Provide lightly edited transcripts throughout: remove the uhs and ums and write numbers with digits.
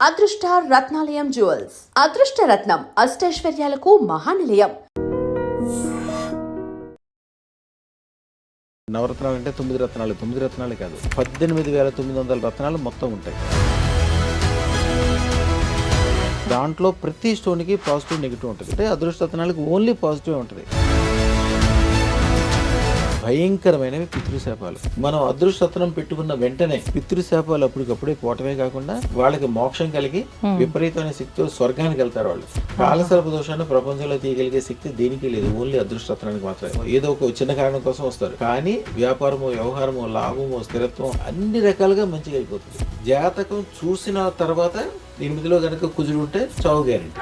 అదృష్ట రత్నాలయం జ్యువెల్స్ అదృష్ట రత్నం అష్టైశ్వర్యాలకు మహానిలయం. నవరత్నాలు అంటే 9 రత్నాలు కాదు, 18,900 రత్నాలు మొత్తం ఉంటాయి. దాంట్లో ప్రతి స్టోన్కి పాజిటివ్ నెగిటివ్ ఉంటుంది. అంటే అదృష్ట రత్నాలకు ఓన్లీ పాజిటివ్ ఉంటుంది. భయంకరమైనవి పితృశాపాలు. మనం అదృష్టరత్నం పెట్టుకున్న వెంటనే పితృశాపాలు అప్పటికప్పుడే పోవటమే కాకుండా వాళ్ళకి మోక్షం కలిగి విపరీతమైన శక్తితో స్వర్గానికి వెళ్తారు. వాళ్ళు కాలసర్ప దోషాన్ని ప్రపంచంలో తీయగలిగే శక్తి దేనికి లేదు, ఓన్లీ అదృష్టరత్నానికి మాత్రమే. ఏదో ఒక చిన్న కారణం కోసం వస్తారు, కానీ వ్యాపారము, వ్యవహారము, లాభము, స్థిరత్వం అన్ని రకాలుగా మంచిగా అయిపోతుంది. జాతకం చూసిన తర్వాత 8లో కనుక కుజుడు ఉంటే చావు గ్యారెంటీ.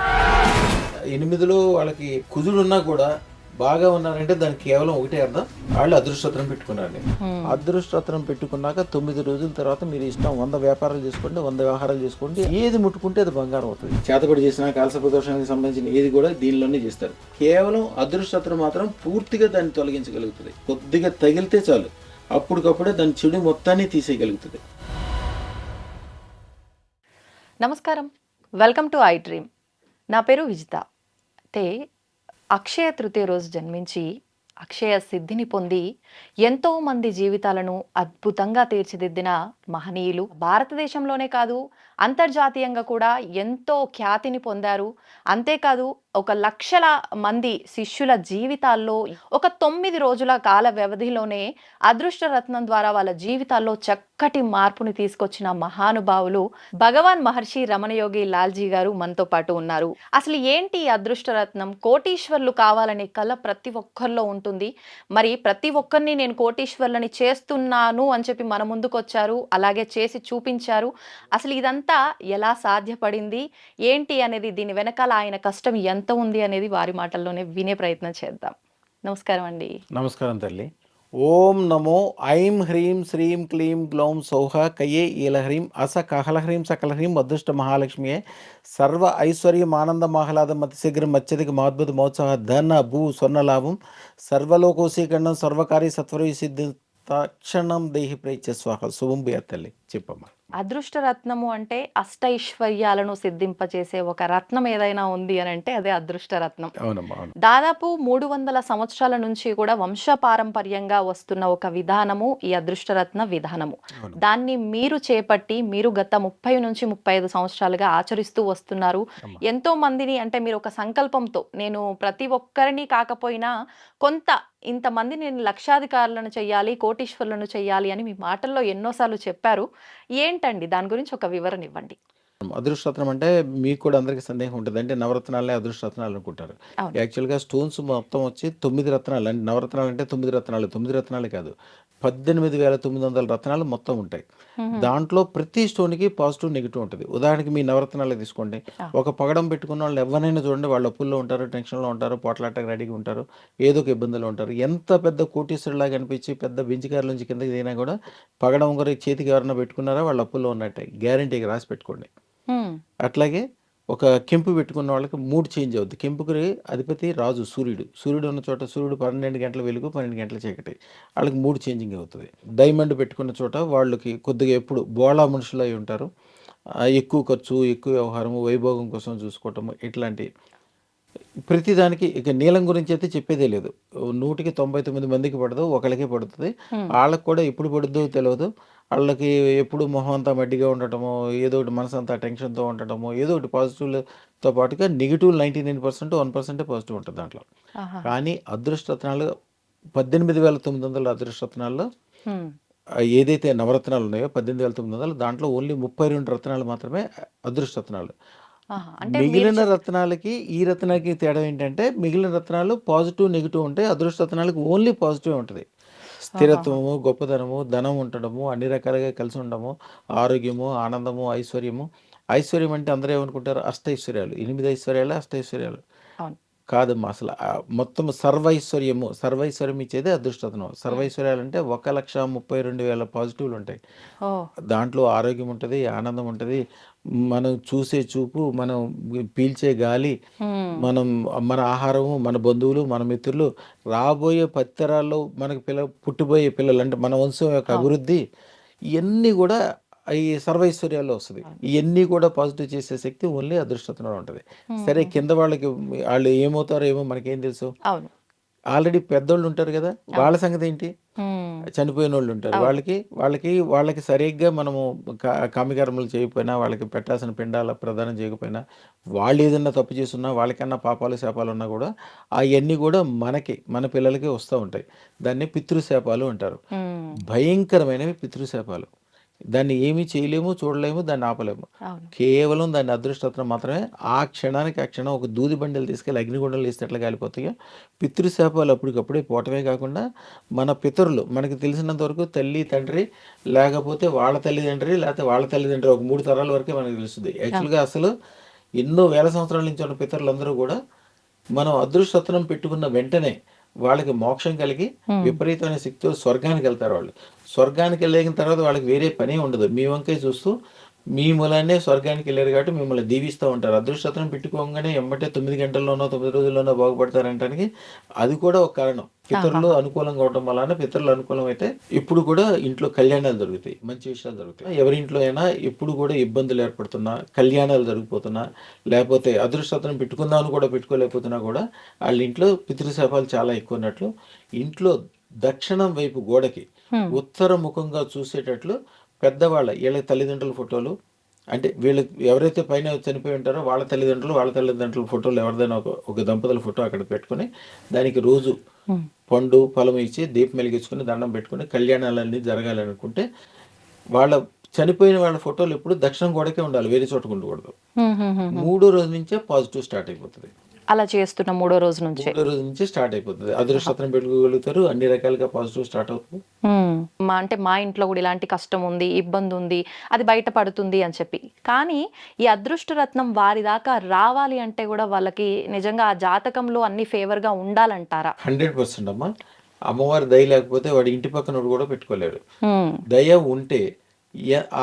8లో వాళ్ళకి కుజుడు ఉన్నా కూడా బాగా ఉన్నారంటే దానికి కేవలం ఒకటే అర్థం, వాళ్ళు అదృష్టరత్నం పెట్టుకున్నారండి. అదృష్టరత్నం పెట్టుకున్నాక 9 రోజుల తర్వాత మీరు ఇష్టం 100 వ్యాపారాలు చేసుకోండి, 100 వ్యవహారాలు చేసుకోండి, ఏది ముట్టుకుంటే అది బంగారం అవుతుంది. చేతపడి చేసిన కాలసర్ప దోషానికి సంబంధించిన ఏది కూడా దీనిలోనే చేస్తారు. కేవలం అదృష్టరత్నం మాత్రం పూర్తిగా దాన్ని తొలగించగలుగుతుంది. కొద్దిగా తగిలితే చాలు, అప్పటికప్పుడే దాని చెడు మొత్తాన్ని తీసేయగలుగుతుంది. నమస్కారం, వెల్కమ్ టు ఐ డ్రీమ్. నా పేరు విజిత. అయితే అక్షయ తృతీయ రోజు జన్మించి అక్షయ సిద్ధిని పొంది ఎంతో మంది జీవితాలను అద్భుతంగా తీర్చిదిద్దిన మహనీయులు భారతదేశంలోనే కాదు, అంతర్జాతీయంగా కూడా ఎంతో ఖ్యాతిని పొందారు. అంతేకాదు, 1,00,000 మంది శిష్యుల జీవితాల్లో ఒక 9 రోజుల కాల వ్యవధిలోనే అదృష్టరత్నం ద్వారా వాళ్ళ జీవితాల్లో చక్కటి మార్పుని తీసుకొచ్చిన మహానుభావులు భగవాన్ మహర్షి రమణయోగి లాల్జీ గారు మనతో పాటు ఉన్నారు. అసలు ఏంటి అదృష్టరత్నం? కోటీశ్వర్లు కావాలనే కళ ప్రతి ఒక్కరిలో ఉంటుంది. మరి ప్రతి ఒక్కరిని నేను కోటీశ్వర్లని చేస్తున్నాను అని చెప్పి మన ముందుకు వచ్చారు, అలాగే చేసి చూపించారు. అసలు ఇదంతా ఎలా సాధ్యపడింది ఏంటి అనేది, దీని వెనకాల ఆయన కష్టం ఎంత ఉంది అనేది వారి మాటల్లోనే వినే ప్రయత్నం చేద్దాం. నమస్కారం అండి. నమస్కారం తల్లి. ఓం నమో ఐం హ్రీం శ్రీం క్లీం గ్లౌం సౌహ కయే ఈలహ్రీం అస కహలహ్రీం సకలహ్రీం అదృష్ట మహాలక్ష్మియే సర్వ ఐశ్వర్యం ఆనంద మాహ్లాదం అతిశీఘ్రం అత్యధిక మహద్భుత మహోత్సవ ధన భూ స్వర్ణలాభం సర్వలోకోసీకరణం సర్వకార్య సత్వర సిద్ధి తక్షణం దేహి ప్రేచ స్వాహ. శుభం బియా తల్లి, చెప్పమ్మా. అదృష్టరత్నము అంటే అష్టైశ్వర్యాలను సిద్ధింపచేసే ఒక రత్నం ఏదైనా ఉంది అని అంటే అదే అదృష్టరత్నం. దాదాపు 300 సంవత్సరాల నుంచి కూడా వంశపారంపర్యంగా వస్తున్న ఒక విధానము ఈ అదృష్టరత్న విధానము. దాన్ని మీరు చేపట్టి మీరు గత 30 నుంచి 35 సంవత్సరాలుగా ఆచరిస్తూ వస్తున్నారు. ఎంతో మందిని, అంటే మీరు ఒక సంకల్పంతో, నేను ప్రతి ఒక్కరిని కాకపోయినా కొంత ఇంతమంది నేను లక్షాధికారులను చెయ్యాలి, కోటీశ్వరులను చెయ్యాలి అని మీ మాటల్లో ఎన్నోసార్లు చెప్పారు. ఏంటండి దాని గురించి ఒక వివరణ ఇవ్వండి. అదృష్టరత్నం అంటే మీకు కూడా అందరికీ సందేహం ఉంటుంది, అంటే నవరత్నాలే అదృష్టరత్నాలు అనుకుంటారు. యాక్చువల్గా స్టోన్స్ మొత్తం వచ్చి 9 రత్నాలు. అంటే నవరత్నాలు అంటే 9 రత్నాలు, 9 రత్నాలు కాదు, 18,900 రత్నాలు మొత్తం ఉంటాయి. దాంట్లో ప్రతి స్టోన్కి పాజిటివ్ నెగిటివ్ ఉంటుంది. ఉదాహరణకి మీ నవరత్నాలే తీసుకోండి. ఒక పగడం పెట్టుకున్న వాళ్ళు ఎవరైనా చూడండి, వాళ్ళు అప్పుల్లో ఉంటారు, టెన్షన్లో ఉంటారు, పోట్లాటకు రెడీగా ఉంటారు, ఏదో ఒక ఇబ్బందులు ఉంటారు. ఎంత పెద్ద కోటీశ్వరులాగా అనిపించి పెద్ద బెంచికారుల నుంచి కిందకి దిగినా కూడా పగడం ఒకరి చేతికి ఎవరైనా పెట్టుకున్నారా వాళ్ళు అప్పుల్లో ఉన్నట్టే, గ్యారంటీగా రాసి పెట్టుకోండి. అట్లాగే ఒక కెంపు పెట్టుకున్న వాళ్ళకి మూడ్ చేంజ్ అవుద్ది. కెంపుకి అధిపతి రాజు సూర్యుడు. సూర్యుడు ఉన్న చోట సూర్యుడు 12 గంటల వెలుగు, 12 గంటల చీకటి, వాళ్ళకి మూడ్ చేంజింగ్ అవుతుంది. డైమండ్ పెట్టుకున్న చోట వాళ్ళకి కొద్దిగా ఎప్పుడు బోళా మనుషులు అయి ఉంటారు. ఎక్కువ ఖర్చు, ఎక్కువ వ్యవహారము, వైభోగం కోసం చూసుకోవటము, ఇట్లాంటి ప్రతిదానికి. ఇక నీలం గురించి అయితే చెప్పేదే లేదు. 100కి 99 మందికి పడదు, ఒకళ్ళకే పడుతుంది. వాళ్ళకి కూడా ఎప్పుడు పడుద్దో తెలియదు. వాళ్ళకి ఎప్పుడు మొహం అంతా మడ్డిగా ఉండటము, ఏదో ఒకటి మనసు అంతా టెన్షన్తో ఉండటము, ఏదో ఒకటి పాజిటివ్లతో పాటుగా నెగిటివ్ 99%, 1% పాజిటివ్ ఉంటుంది దాంట్లో. కానీ అదృష్టరత్నాలు 18,900 అదృష్టరత్నాల్లో ఏదైతే నవరత్నాలు ఉన్నాయో 18,900, దాంట్లో ఓన్లీ 32 రత్నాలు మాత్రమే అదృష్టరత్నాలు. మిగిలిన రత్నాలకి ఈ రత్నాలకి తేడా ఏంటంటే, మిగిలిన రత్నాలు పాజిటివ్ నెగిటివ్ ఉంటాయి, అదృష్ట రత్నాలకు ఓన్లీ పాజిటివ్ ఉంటుంది. స్థిరత్వము, గొప్పతనము, ధనం ఉండడము, అన్ని రకాలుగా కలిసి ఉండము, ఆరోగ్యము, ఆనందము, ఐశ్వర్యము. ఐశ్వర్యం అంటే అందరూ ఏమనుకుంటారు, అష్టైశ్వర్యాలు, 8 ఐశ్వర్యాలు, అష్టైశ్వర్యాలు కాదమ్మా. అసలు మొత్తం సర్వైశ్వర్యం ఇచ్చేదే అదృష్టరత్నం. సర్వైశ్వర్యాలు అంటే 1,32,000 పాజిటివ్లు ఉంటాయి. దాంట్లో ఆరోగ్యం ఉంటుంది, ఆనందం ఉంటుంది, మనం చూసే చూపు, మనం పీల్చే గాలి, మన ఆహారము, మన బంధువులు, మన మిత్రులు, రాబోయే పత్తరాల్లో మనకి పుట్టిపోయే పిల్లలు, అంటే మన వంశం యొక్క అభివృద్ధి, ఇవన్నీ కూడా ఈ సర్వైశ్వర్యాల్లో వస్తుంది. ఇవన్నీ కూడా పాజిటివ్ చేసే శక్తి ఓన్లీ అదృష్టంలో ఉంటుంది. సరే కింద వాళ్ళకి వాళ్ళు ఏమవుతారో ఏమో మనకేం తెలుసు. అవును. ఆల్రెడీ పెద్దోళ్ళు ఉంటారు కదా, వాళ్ళ సంగతి ఏంటి? హ్మ్. చనిపోయిన వాళ్ళు ఉంటారు. అవును. వాళ్ళకి సరిగ్గా మనము కామ్యకర్మలు చేయకపోయినా, వాళ్ళకి పెట్టాల్సిన పిండాల ప్రదానం చేయకపోయినా, వాళ్ళు ఏదన్నా తప్పు చేసున్నా, వాళ్ళకన్నా పాపాలు శాపాలు ఉన్నా కూడా అవన్నీ కూడా మన పిల్లలకి వస్తూ ఉంటాయి. దాన్ని పితృశాపాలు అంటారు. హ్మ్. భయంకరమైనవి పితృశాపాలు. దాన్ని ఏమీ చేయలేము, చూడలేము, దాన్ని ఆపలేము. అవును. కేవలం దాన్ని అదృష్టత్వం మాత్రమే. ఆ క్షణానికి ఆ క్షణం ఒక దూది బండలు తీసుకెళ్ళి అగ్నిగుండంలో వేస్తే ఎట్లా కాలిపోతాయో, పితృశాపాలు అప్పటికప్పుడే పోవటమే కాకుండా మన పితరులు మనకి తెలిసినంత వరకు తల్లి తండ్రి, లేకపోతే వాళ్ళ తల్లిదండ్రి, లేకపోతే వాళ్ళ తల్లిదండ్రి, ఒక 3 తరాల వరకే మనకు తెలుస్తుంది. యాక్చువల్గా అసలు ఎన్నో వేల సంవత్సరాల నుంచి ఉన్న పితరులందరూ కూడా మనం అదృష్టత్వం పెట్టుకున్న వెంటనే వాళ్ళకి మోక్షం కలిగి విపరీతమైన శక్తితో స్వర్గానికి వెళ్తారు. వాళ్ళు స్వర్గానికి వెళ్ళిన తర్వాత వాళ్ళకి వేరే పనే ఉండదు. మీ వంకాయ చూస్తూ మీ మూలాన్నే స్వర్గానికి వెళ్ళారు కాబట్టి మిమ్మల్ని దీవిస్తూ ఉంటారు. అదృష్టత్వం పెట్టుకోగానే ఎమ్మటే 9 గంటల్లోనో 9 రోజుల్లోనో బాగుపడతారంటానికి అది కూడా ఒక కారణం. పితరులు అనుకూలంగా ఉండటం వలన, పితరులు అనుకూలం అయితే ఇప్పుడు కూడా ఇంట్లో కళ్యాణాలు జరుగుతాయి, మంచి విషయాలు జరుగుతాయి. ఎవరింట్లో అయినా ఎప్పుడు కూడా ఇబ్బందులు ఏర్పడుతున్నా, కళ్యాణాలు జరిగిపోతున్నా, లేకపోతే అదృష్టత్వం పెట్టుకుందామని కూడా పెట్టుకోలేకపోతున్నా కూడా వాళ్ళ ఇంట్లో పితృశాపాలు చాలా ఎక్కువ ఉన్నట్లు. ఇంట్లో దక్షిణం వైపు గోడకి ఉత్తర ముఖంగా చూసేటట్లు పెద్దవాళ్ళ వీళ్ళ తల్లిదండ్రుల ఫోటోలు, అంటే వీళ్ళకి ఎవరైతే పైన చనిపోయి ఉంటారో వాళ్ళ తల్లిదండ్రుల ఫోటోలు ఎవరిదైనా ఒక దంపతుల ఫోటో అక్కడ పెట్టుకొని దానికి రోజు పండు ఫలం ఇచ్చి దీపం వెలిగించుకొని దండం పెట్టుకొని కళ్యాణాలన్నీ జరగాలనుకుంటే వాళ్ళ చనిపోయిన వాళ్ళ ఫోటోలు ఎప్పుడు దక్షిణం గోడకే ఉండాలి, వేరే చోటకు ఉండకూడదు. 3వ రోజు నుంచే పాజిటివ్ స్టార్ట్ అయిపోతుంది. అలా చేస్తున్న 3వ రోజు నుంచే 3వ రోజు నుంచే స్టార్ట్ అయిపోతుంది. అదృష్టత్వం పెట్టుకోగలుగుతారు, అన్ని రకాలుగా పాజిటివ్ స్టార్ట్ అవుతుంది. అంటే మా ఇంట్లో కూడా ఇలాంటి కష్టం ఉంది, ఇబ్బంది ఉంది, అది బయటపడుతుంది అని చెప్పి. కానీ ఈ అదృష్ట రత్నం వారి దాకా రావాలి అంటే కూడా వాళ్ళకి నిజంగా ఆ జాతకంలో అన్ని ఫేవర్గా ఉండాలంటారా? 100% అమ్మా. అమ్మవారి దయ లేకపోతే వాడి ఇంటి పక్కనోడు కూడా పెట్టుకోలేడు. దయ ఉంటే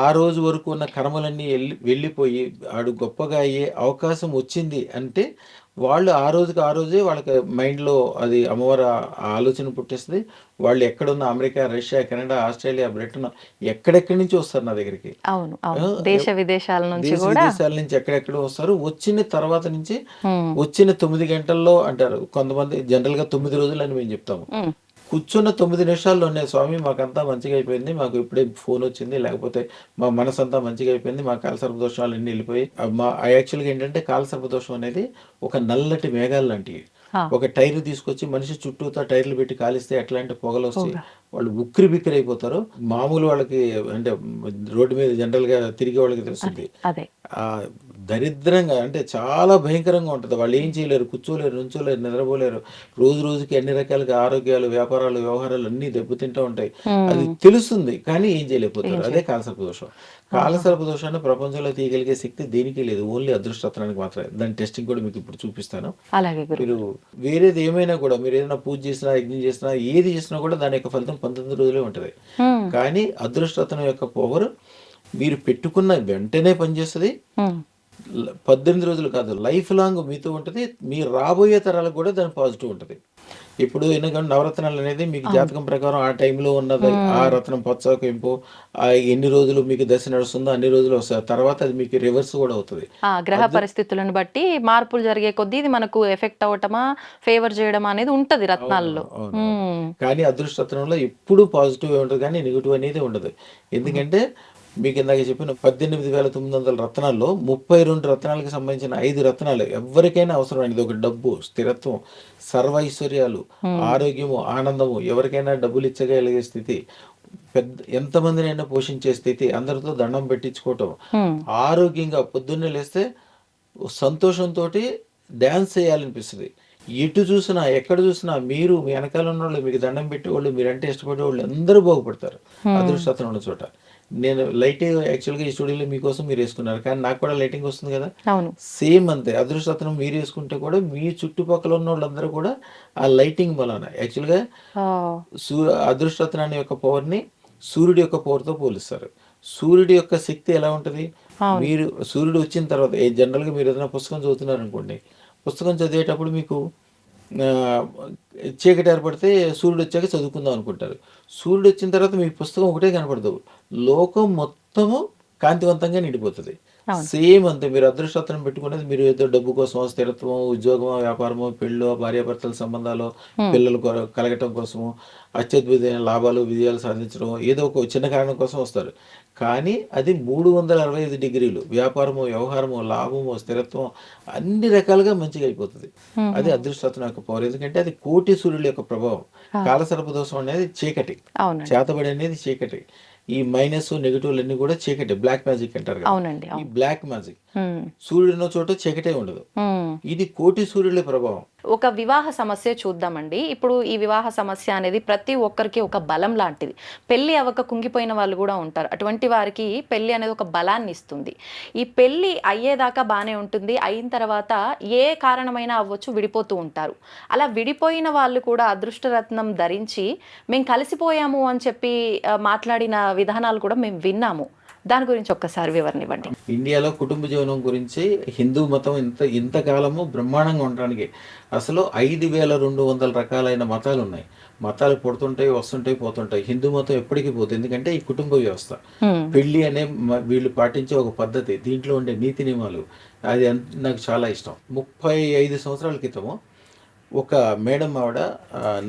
ఆ రోజు వరకు ఉన్న కర్మలన్నీ వెళ్ళిపోయి ఆడు గొప్పగా అయ్యే అవకాశం వచ్చింది అంటే వాళ్ళు ఆ రోజుకి ఆ రోజే వాళ్ళకి మైండ్లో అది అమ్మవారు ఆలోచన పుట్టిస్తుంది. వాళ్ళు ఎక్కడున్న America, Russia, Canada, Australia, Britain ఎక్కడెక్కడి నుంచి వస్తారు నా దగ్గరికి. అవును, అవును. దేశ విదేశాల నుంచి దేశ కూడా విదేశాల నుంచి ఎక్కడెక్కడ వస్తారు. వచ్చిన తర్వాత నుంచి వచ్చిన 9 గంటల్లో అంటారు కొంతమంది, జనరల్గా 9 రోజులు అని మేము చెప్తాము. కూర్చున్న 9 నిమిషాల్లోనే స్వామి మాకంతా మంచిగా అయిపోయింది, మాకు ఇప్పుడే ఫోన్ వచ్చింది, లేకపోతే మా మనసు అంతా మంచిగా అయిపోయింది, మా కాలసర్ప దోషాలు అన్నీ వెళ్ళిపోయి. మా యాక్చువల్గా ఏంటంటే కాలసర్ప దోషం అనేది ఒక నల్లటి మేఘాలు లాంటివి. ఒక టైర్ తీసుకొచ్చి మనిషి చుట్టూతో టైర్లు పెట్టి కాలిస్తే ఎట్లాంటి పొగలు వచ్చి వాళ్ళు ఉక్కిరి బిక్కిరి అయిపోతారు. మామూలు వాళ్ళకి అంటే రోడ్డు మీద జనరల్గా తిరిగే వాళ్ళకి తెలుస్తుంది. దరిద్రంగా అంటే చాలా భయంకరంగా ఉంటుంది. వాళ్ళు ఏం చేయలేరు, కూర్చోలేరు, నుంచోలేరు, నిద్రపోలేరు. రోజు రోజుకి అన్ని రకాలుగా ఆరోగ్యాలు, వ్యాపారాలు, వ్యవహారాలు అన్నీ దెబ్బతింటూ ఉంటాయి. అది తెలుస్తుంది కానీ ఏం చేయలేకపోతారు. అదే కాలసర్ప దోషం. కాలసర్ప దోషాన్ని ప్రపంచంలో తీయగలిగే శక్తి దేనికి లేదు, ఓన్లీ అదృష్టత్వానికి మాత్రమే. దాని టెస్టింగ్ కూడా మీకు ఇప్పుడు చూపిస్తాను. మీరు వేరేది ఏమైనా కూడా, మీరు ఏదైనా పూజ చేసినా, యజ్ఞం చేసినా, ఏది చేసినా కూడా దాని యొక్క ఫలితం 19 రోజులే ఉంటుంది. కానీ అదృష్టత్వం యొక్క పవర్ మీరు పెట్టుకున్న వెంటనే పనిచేస్తుంది. 18 రోజులు కాదు, లైఫ్ లాంగ్ మీతో ఉంటుంది. మీరు రాబోయే తరాలకు కూడా దాని పాజిటివ్ ఉంటుంది. ఇప్పుడు ఎందుకంటే నవరత్నాలు అనేది మీకు జాతకం ప్రకారం ఆ టైంలో ఉన్నది, ఆ రత్నం పచ్చకెంపు ఎన్ని రోజులు మీకు దశ నడుస్తుందో అన్ని రోజులు వస్తుంది. తర్వాత అది మీకు రివర్స్ కూడా అవుతుంది. గ్రహ పరిస్థితులను బట్టి మార్పులు జరిగే కొద్దీ ఇది మనకు ఎఫెక్ట్ అవటమా, ఫేవర్ చేయడం అనేది ఉంటది రత్నాల్లో. కానీ అదృష్టత్వంలో ఎప్పుడు పాజిటివ్ ఉంటుంది కానీ నెగిటివ్ అనేది ఉండదు. ఎందుకంటే మీకు ఇందాక చెప్పిన 18,900 రత్నాల్లో 32 రత్నాలకు సంబంధించిన 5 రత్నాలు ఎవరికైనా అవసరమైనది. ఒక డబ్బు, స్థిరత్వం, సర్వైశ్వర్యాలు, ఆరోగ్యము, ఆనందము, ఎవరికైనా డబ్బులు ఇచ్చగలిగే స్థితి, ఎంతమందినైనా పోషించే స్థితి, అందరితో దండం పెట్టించుకోవటం, ఆరోగ్యంగా పొద్దున్నే లేస్తే సంతోషంతో డ్యాన్స్ చేయాలనిపిస్తుంది. ఎటు చూసినా ఎక్కడ చూసినా మీరు, మీ వెనకాల ఉన్న వాళ్ళు, మీకు దండం పెట్టేవాళ్ళు, మీరంటే ఇష్టపడే వాళ్ళు అందరూ బాగుపడతారు అదృష్టత్వం ఉన్న చోట. నేను లైట్ యాక్చువల్గా ఈ స్టూడియోలో మీకోసం మీరు వేసుకున్నారు కానీ నాకు కూడా లైటింగ్ వస్తుంది కదా, సేమ్ అంతే. అదృష్టత్వం మీరు వేసుకుంటే కూడా మీ చుట్టుపక్కల ఉన్న వాళ్ళందరూ కూడా ఆ లైటింగ్ వలన యాక్చువల్గా అదృష్టత్వాన్ని యొక్క పవర్ని సూర్యుడి యొక్క పవర్తో పోలిస్తారు. సూర్యుడి యొక్క శక్తి ఎలా ఉంటుంది, మీరు సూర్యుడు వచ్చిన తర్వాత జనరల్గా మీరు ఏదైనా పుస్తకం చదువుతున్నారు అనుకోండి, పుస్తకం చదివేటప్పుడు మీకు చీకటి ఏర్పడితే సూర్యుడు వచ్చాక చదువుకుందాం అనుకుంటారు. సూర్యుడు వచ్చిన తర్వాత మీకు పుస్తకం ఒకటే కనపడదు, లోకం మొత్తము కాంతివంతంగా నిండిపోతుంది. అవును. సేమ్ అంతే, మీరు అదృష్టరత్నం పెట్టుకునేది మీరు ఏదో డబ్బు కోసమో, స్థిరత్వమో, ఉద్యోగమో, వ్యాపారమో, పెళ్ళో, భార్యాభర్తల సంబంధాలు, పిల్లలు కలగటం కోసమో, అత్యద్భుతమైన లాభాలు, విజయాలు సాధించడం, ఏదో ఒక చిన్న కారణం కోసం వస్తారు. కానీ అది 365 డిగ్రీలు వ్యాపారము, వ్యవహారము, లాభము, స్థిరత్వం అన్ని రకాలుగా మంచిగా అయిపోతుంది. అది అదృష్టరత్నం యొక్క పవర్. ఎందుకంటే అది కోటి సూర్యుల యొక్క ప్రభావం. కాలసర్ప దోషం అనేది చీకటి, అవునండి. చేతబడి అనేది చీకటి, ఈ మైనస్ నెగిటివ్లు అన్ని కూడా చీకటి, బ్లాక్ మ్యాజిక్ అంటారు కదా, అవునండి. ఈ అవును. Black magic. ఉమ్. సూర్యుడు ఉన్న చోట చీకటే ఉండదు. ఉమ్. ఇది కోటి సూర్యుల ప్రభావం. ఒక వివాహ సమస్య చూద్దామండి. ఇప్పుడు ఈ వివాహ సమస్య అనేది ప్రతి ఒక్కరికి ఒక బలం లాంటిది. పెళ్లి అవ్వక కుంగిపోయిన వాళ్ళు కూడా ఉంటారు. అటువంటి వారికి పెళ్లి అనేది ఒక బలాన్ని ఇస్తుంది. ఈ పెళ్లి అయ్యేదాకా బాగానే ఉంటుంది, అయిన తర్వాత ఏ కారణమైనా అవ్వచ్చు, విడిపోతూ ఉంటారు. అలా విడిపోయిన వాళ్ళు కూడా అదృష్టరత్నం ధరించి మేము కలిసిపోయాము అని చెప్పి మాట్లాడిన విధానాలు కూడా మేము విన్నాము. దాని గురించి ఒక్కసారి వివరణ ఇవ్వండి. ఇండియాలో కుటుంబ జీవనం గురించి హిందూ మతం ఇంతకాలము బ్రహ్మాండంగా ఉండడానికి అసలు 5200 రకాలైన మతాలు ఉన్నాయి. మతాలు పుడుతుంటాయి, వస్తుంటాయి, పోతుంటాయి. హిందూ మతం ఎప్పటికీ పోతుంది. ఎందుకంటే ఈ కుటుంబ వ్యవస్థ, పెళ్లి అనే వీళ్ళు పాటించే ఒక పద్ధతి, దీంట్లో ఉండే నీతి నియమాలు, అది నాకు చాలా ఇష్టం. 35 సంవత్సరాల క్రితము ఒక మేడం ఆవిడ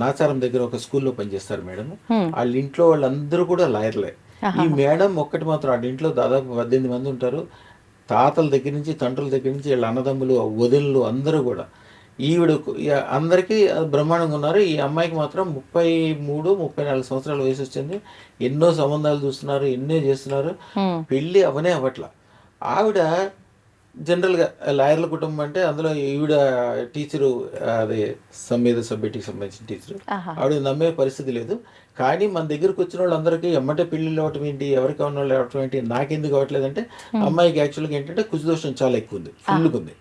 నాచారం దగ్గర ఒక స్కూల్లో పనిచేస్తారు మేడం. వాళ్ళ ఇంట్లో వాళ్ళందరూ కూడా లాయర్లే. ఈ మేడం ఒక్కటి మాత్రం వాళ్ళ ఇంట్లో దాదాపు 18 మంది ఉంటారు. తాతల దగ్గర నుంచి, తండ్రుల దగ్గర నుంచి, వీళ్ళ అన్నదమ్ములు, వదినలు అందరూ కూడా ఈవిడ అందరికీ బ్రహ్మాండంగా ఉన్నారు. ఈ అమ్మాయికి మాత్రం 33-34 సంవత్సరాల వయసు వచ్చింది. ఎన్నో సంబంధాలు చూస్తున్నారు, ఎన్నో చేస్తున్నారు, పెళ్ళి అవనే అవ్వట్ల. ఆవిడ జనరల్గా లాయర్ల కుటుంబం అంటే అందులో ఈవిడ టీచరు, అదే సంవేద సభ్యటికి సంబంధించిన టీచరు. ఆవిడ నమ్మే పరిస్థితి లేదు. కానీ మన దగ్గరకు వచ్చిన వాళ్ళందరికీ ఎమ్మటే పెళ్ళిళ్ళు అవ్వటం ఏంటి, ఎవరికి ఉన్న వాళ్ళు అవ్వటం ఏంటి, నాకెందుకు అవ్వట్లేదంటే అమ్మాయికి యాక్చువల్గా ఏంటంటే కుజదోషం చాలా ఎక్కువ ఉంది, ఫుల్గా ఉంది.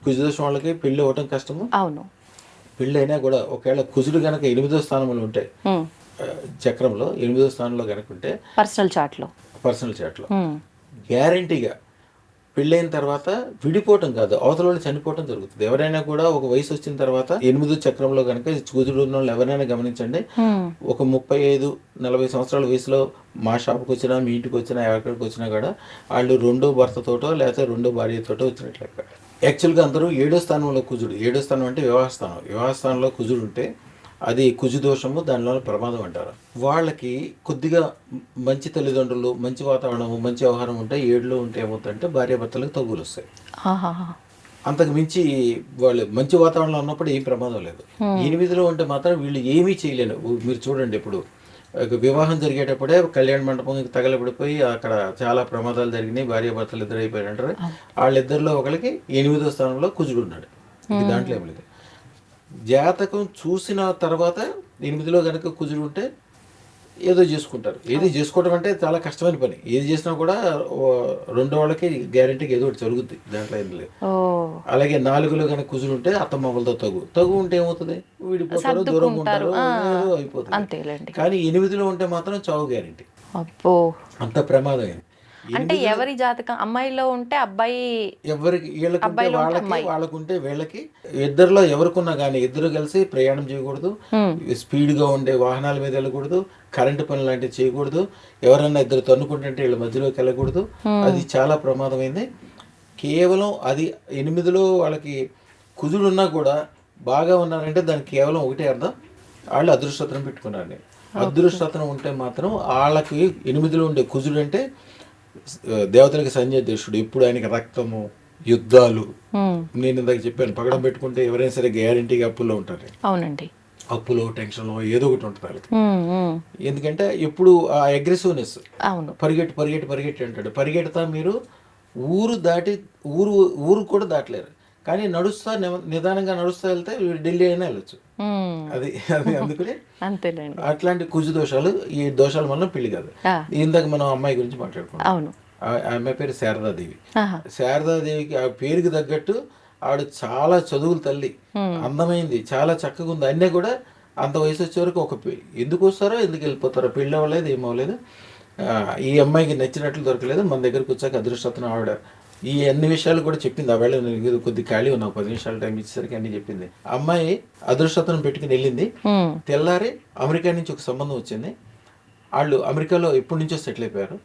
కుజదోషం వాళ్ళకి పెళ్ళి అవ్వటం కష్టము. అవును. పెళ్ళి అయినా కూడా ఒకవేళ కుజుడు కనుక 8వ స్థానంలో ఉంటాయి, చక్రంలో 8వ స్థానంలో కనుక ఉంటే, పర్సనల్ చాట్లో గ్యారంటీగా పెళ్ళైన తర్వాత విడిపోవటం కాదు, అవతల వాళ్ళు చనిపోవటం జరుగుతుంది. ఎవరైనా కూడా ఒక వయసు వచ్చిన తర్వాత 8వ చక్రంలో కనుక కుజుడు ఉన్న వాళ్ళు ఎవరైనా గమనించండి, ఒక 35-40 సంవత్సరాల వయసులో మా షాప్కి వచ్చినా, మీ ఇంటికి వచ్చినా, ఎక్కడికి వచ్చినా కూడా వాళ్ళు రెండో భర్తతోటో లేకపోతే రెండో భార్యతోటో వచ్చినట్లు లెక్క. యాక్చువల్గా అందరూ 7వ స్థానంలో కుజుడు, 7వ స్థానం అంటే వివాహ స్థానంలో కుజుడు ఉంటే అది కుజుదోషము, దానిలో ప్రమాదం అంటారు. వాళ్ళకి కొద్దిగా మంచి తల్లిదండ్రులు, మంచి వాతావరణము, మంచి వ్యవహారం ఉంటే, 7లో ఉంటే ఏమవుతుందంటే భార్యాభర్తలకు తగులు వస్తాయి. అంతకు మించి వాళ్ళు మంచి వాతావరణంలో ఉన్నప్పుడు ఏం ప్రమాదం లేదు. 8లో ఉంటే మాత్రం వీళ్ళు ఏమీ చేయలేరు. మీరు చూడండి, ఇప్పుడు వివాహం జరిగేటప్పుడే కళ్యాణ మండపం తగలబడిపోయి అక్కడ చాలా ప్రమాదాలు జరిగినాయి, భార్యాభర్తలు ఇద్దరు అయిపోయారంటారు. వాళ్ళిద్దరిలో ఒకరికి 8వ స్థానంలో కుజుడు ఉన్నాడు. దాంట్లో ఏం లేదు. జాతకం చూసిన తర్వాత 8లో కనుక కుజుడు ఉంటే ఏదో చేసుకుంటారు. ఏది చేసుకోవడం అంటే చాలా కష్టమైన పని. ఏది చేసినా కూడా రెండో వాళ్ళకి గ్యారంటీకి ఏదో ఒకటి జరుగుద్ది, దాంట్లో ఏం లేదు. అలాగే 4లో కనుక కుజుడు ఉంటే అత్తమామలతో తగు ఉంటే ఏమవుతుంది, విడిపోతారు, దూరంగా ఉంటారు, ఏదో అయిపోతుంది. కానీ 8లో ఉంటే మాత్రం చావు గ్యారంటీ. అంత ప్రమాదం. అంటే ఎవరి జాతకం అమ్మాయిలో ఉంటే అబ్బాయి, ఎవరికి వీళ్ళకుంటే వాళ్ళకుంటే వీళ్ళకి, ఇద్దరిలో ఎవరికున్నా కానీ ఇద్దరు కలిసి ప్రయాణం చేయకూడదు, స్పీడ్ గా ఉండే వాహనాల మీద వెళ్ళకూడదు, కరెంటు పని లాంటివి చేయకూడదు, ఎవరన్నా ఇద్దరు తన్నుకుంటుంటే వీళ్ళ మధ్యలోకి వెళ్ళకూడదు. అది చాలా ప్రమాదమైంది. కేవలం అది 8లో వాళ్ళకి కుజుడు ఉన్నా కూడా బాగా ఉన్నారంటే దానికి కేవలం ఒకటే అర్థం, వాళ్ళు అదృష్టరత్నం పెట్టుకున్నారని. అదృష్టరత్నం ఉంటే మాత్రం వాళ్ళకి 8లో ఉండే కుజుడు అంటే దేవతలకి సంజయదేశుడు, ఇప్పుడు ఆయనకి రక్తము, యుద్ధాలు. నేను ఇందాక చెప్పాను, పగడం పెట్టుకుంటే ఎవరైనా సరే గ్యారంటీగా అప్పుల్లో ఉంటారు. అవునండి, అప్పులో, టెన్షన్లో ఏదో ఒకటి ఉంటుంది వాళ్ళకి. ఎందుకంటే ఎప్పుడు ఆ అగ్రెసివ్నెస్, పరిగెట్టి అంటాడు. పరిగెడతా మీరు ఊరు దాటి ఊరు కూడా దాటలేరు. కానీ నడుస్తా నిదానంగా నడుస్తా వెళ్తే ఢిల్లీ అయినా వెళ్ళొచ్చు. అది అందుకనే అట్లాంటి కుజు దోషాలు, ఈ దోషాల వల్ల పెళ్లి కాదు. ఇందాక మనం అమ్మాయి గురించి మాట్లాడుకున్నాం. ఆ అమ్మాయి పేరు శారదాదేవి. శారదాదేవికి ఆ పేరుకి తగ్గట్టు ఆవిడ చాలా చదువుల తల్లి, అందమైంది, చాలా చక్కగా ఉంది. అన్నీ కూడా అంత వయసు వచ్చే వరకు ఒక ఎందుకు వస్తారో ఎందుకు వెళ్ళిపోతారో, పెళ్ళి అవ్వలేదు, ఏమవ్వలేదు. ఈ అమ్మాయికి నచ్చినట్లు దొరకలేదు. మన దగ్గరకు వచ్చాక అదృష్టరత్నం ఆవిడ ఈ అన్ని విషయాలు కూడా చెప్పింది. ఆ వేళ నేను కొద్ది ఖాళీ ఉన్నా, 10 నిమిషాలు టైం ఇచ్చేసరికి అన్ని చెప్పింది. అమ్మాయి అదృష్టరత్నం పెట్టుకుని వెళ్ళింది. తెల్లారి అమెరికా నుంచి ఒక సంబంధం వచ్చింది. వాళ్ళు అమెరికాలో ఎప్పటి నుంచో సెటిల్ అయిపోయారు.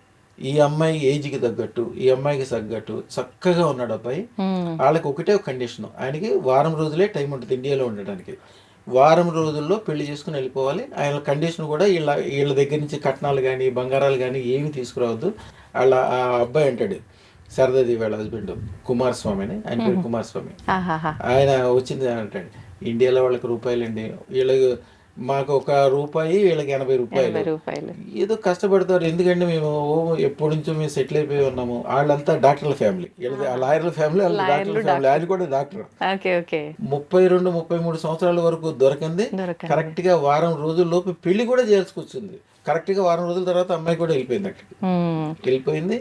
ఈ అమ్మాయి ఏజ్కి తగ్గట్టు, ఈ అమ్మాయికి తగ్గట్టు చక్కగా ఉన్నాడు అబ్బాయి. వాళ్ళకి ఒకటే ఒక కండిషన్, ఆయనకి వారం రోజులే టైం ఉంటుంది ఇండియాలో ఉండడానికి. వారం రోజుల్లో పెళ్లి చేసుకుని వెళ్ళిపోవాలి. ఆయన కండిషన్ కూడా వీళ్ళ దగ్గర నుంచి కట్నాలు కానీ బంగారాలు కానీ ఏమి తీసుకురావద్దు. ఆ అబ్బాయి అంటాడు, సరదాది వాళ్ళ హస్బెండ్ కుమారస్వామి అని, ఆయన పేరు కుమారస్వామి. ఆయన వచ్చింది అంటాడు, ఇండియాలో వాళ్ళకి రూపాయలండి, వీళ్ళకి మాకు ₹1, వీళ్ళకి ₹80. ఏదో కష్టపడతారు. ఎందుకంటే మేము ఎప్పటి నుంచో మేము సెటిల్ అయిపోయి ఉన్నాము. వాళ్ళంతా డాక్టర్ల ఫ్యామిలీ, వీళ్ళది లాయర్ల ఫ్యామిలీ, వాళ్ళ డాక్టర్ల ఫ్యామిలీ. ఆయన కూడా డాక్టర్. 32-33 సంవత్సరాల వరకు దొరకంది. కరెక్ట్ గా వారం రోజుల్లోపు పెళ్లి కూడా చేసుకొచ్చింది. కరెక్ట్ గా వారం రోజుల తర్వాత అమ్మాయి కూడా వెళ్ళిపోయింది, అక్కడికి వెళ్ళిపోయింది.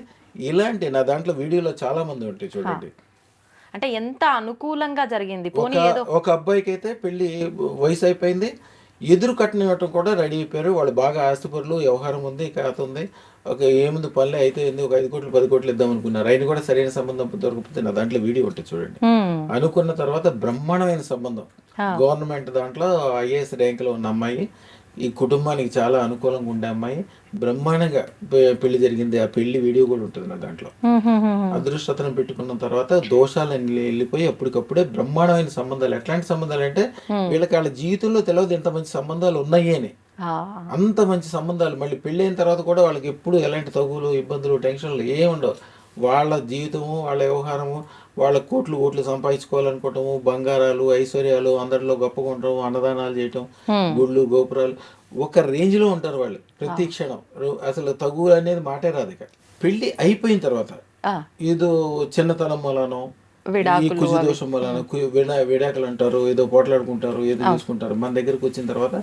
ఇలాంటి నా దాంట్లో వీడియోలో చాలా మంది ఉంటాయి చూడండి. అంటే ఎంత అనుకూలంగా జరిగింది. ఒక అబ్బాయికి అయితే పెళ్లి వయసు అయిపోయింది, ఎదురు కట్నం ఇవ్వటం కూడా రెడీ అయిపోయారు. వాళ్ళు బాగా ఆస్తిపరులు, వ్యవహారం ఉంది, ఖాత ఉంది. ఏముంది పనులే అయితే ఒక 5 కోట్లు 10 కోట్లు ఇద్దాం అనుకున్నారు. ఆయన కూడా సరైన సంబంధం దొరకకపోతే నా దాంట్లో వీడియో ఉంటుంది చూడండి. అనుకున్న తర్వాత బ్రహ్మాండమైన సంబంధం, గవర్నమెంట్ దాంట్లో IAS ర్యాంకులో ఉన్న అమ్మాయి, ఈ కుటుంబానికి చాలా అనుకూలంగా ఉండే అమ్మాయి, బ్రహ్మాండంగా పెళ్లి జరిగింది. ఆ పెళ్లి వీడియో కూడా ఉంటుంది నా దాంట్లో. అదృష్టతను పెట్టుకున్న తర్వాత దోషాలన్నీ వెళ్ళిపోయి అప్పటికప్పుడే బ్రహ్మాండమైన సంబంధాలు. ఎట్లాంటి సంబంధాలు అంటే వీళ్ళకి వాళ్ళ జీవితంలో తెలియదు ఎంత మంచి సంబంధాలు ఉన్నాయి అని. అంత మంచి సంబంధాలు. మళ్ళీ పెళ్లి అయిన తర్వాత కూడా వాళ్ళకి ఎప్పుడు ఎలాంటి తగులు, ఇబ్బందులు, టెన్షన్లు ఏముండవు. వాళ్ళ జీవితము, వాళ్ళ వ్యవహారము, వాళ్ళ కోట్లు సంపాదించుకోవాలనుకోవటము, బంగారాలు, ఐశ్వర్యాలు, అందరిలో గొప్పగా ఉండటం, అన్నదానాలు చేయటం, గుళ్ళు గోపురాలు, ఒక రేంజ్ లో ఉంటారు వాళ్ళు ప్రతి క్షణం. అసలు తగులు అనేది మాటే రాదు. ఇక పెళ్లి అయిపోయిన తర్వాత ఏదో చిన్నతనం వలనో, ఈ కుజ దోషం వలన విడాకులు అంటారు, ఏదో పోట్లాడుకుంటారు, ఏదో చూసుకుంటారు. మన దగ్గరకు వచ్చిన తర్వాత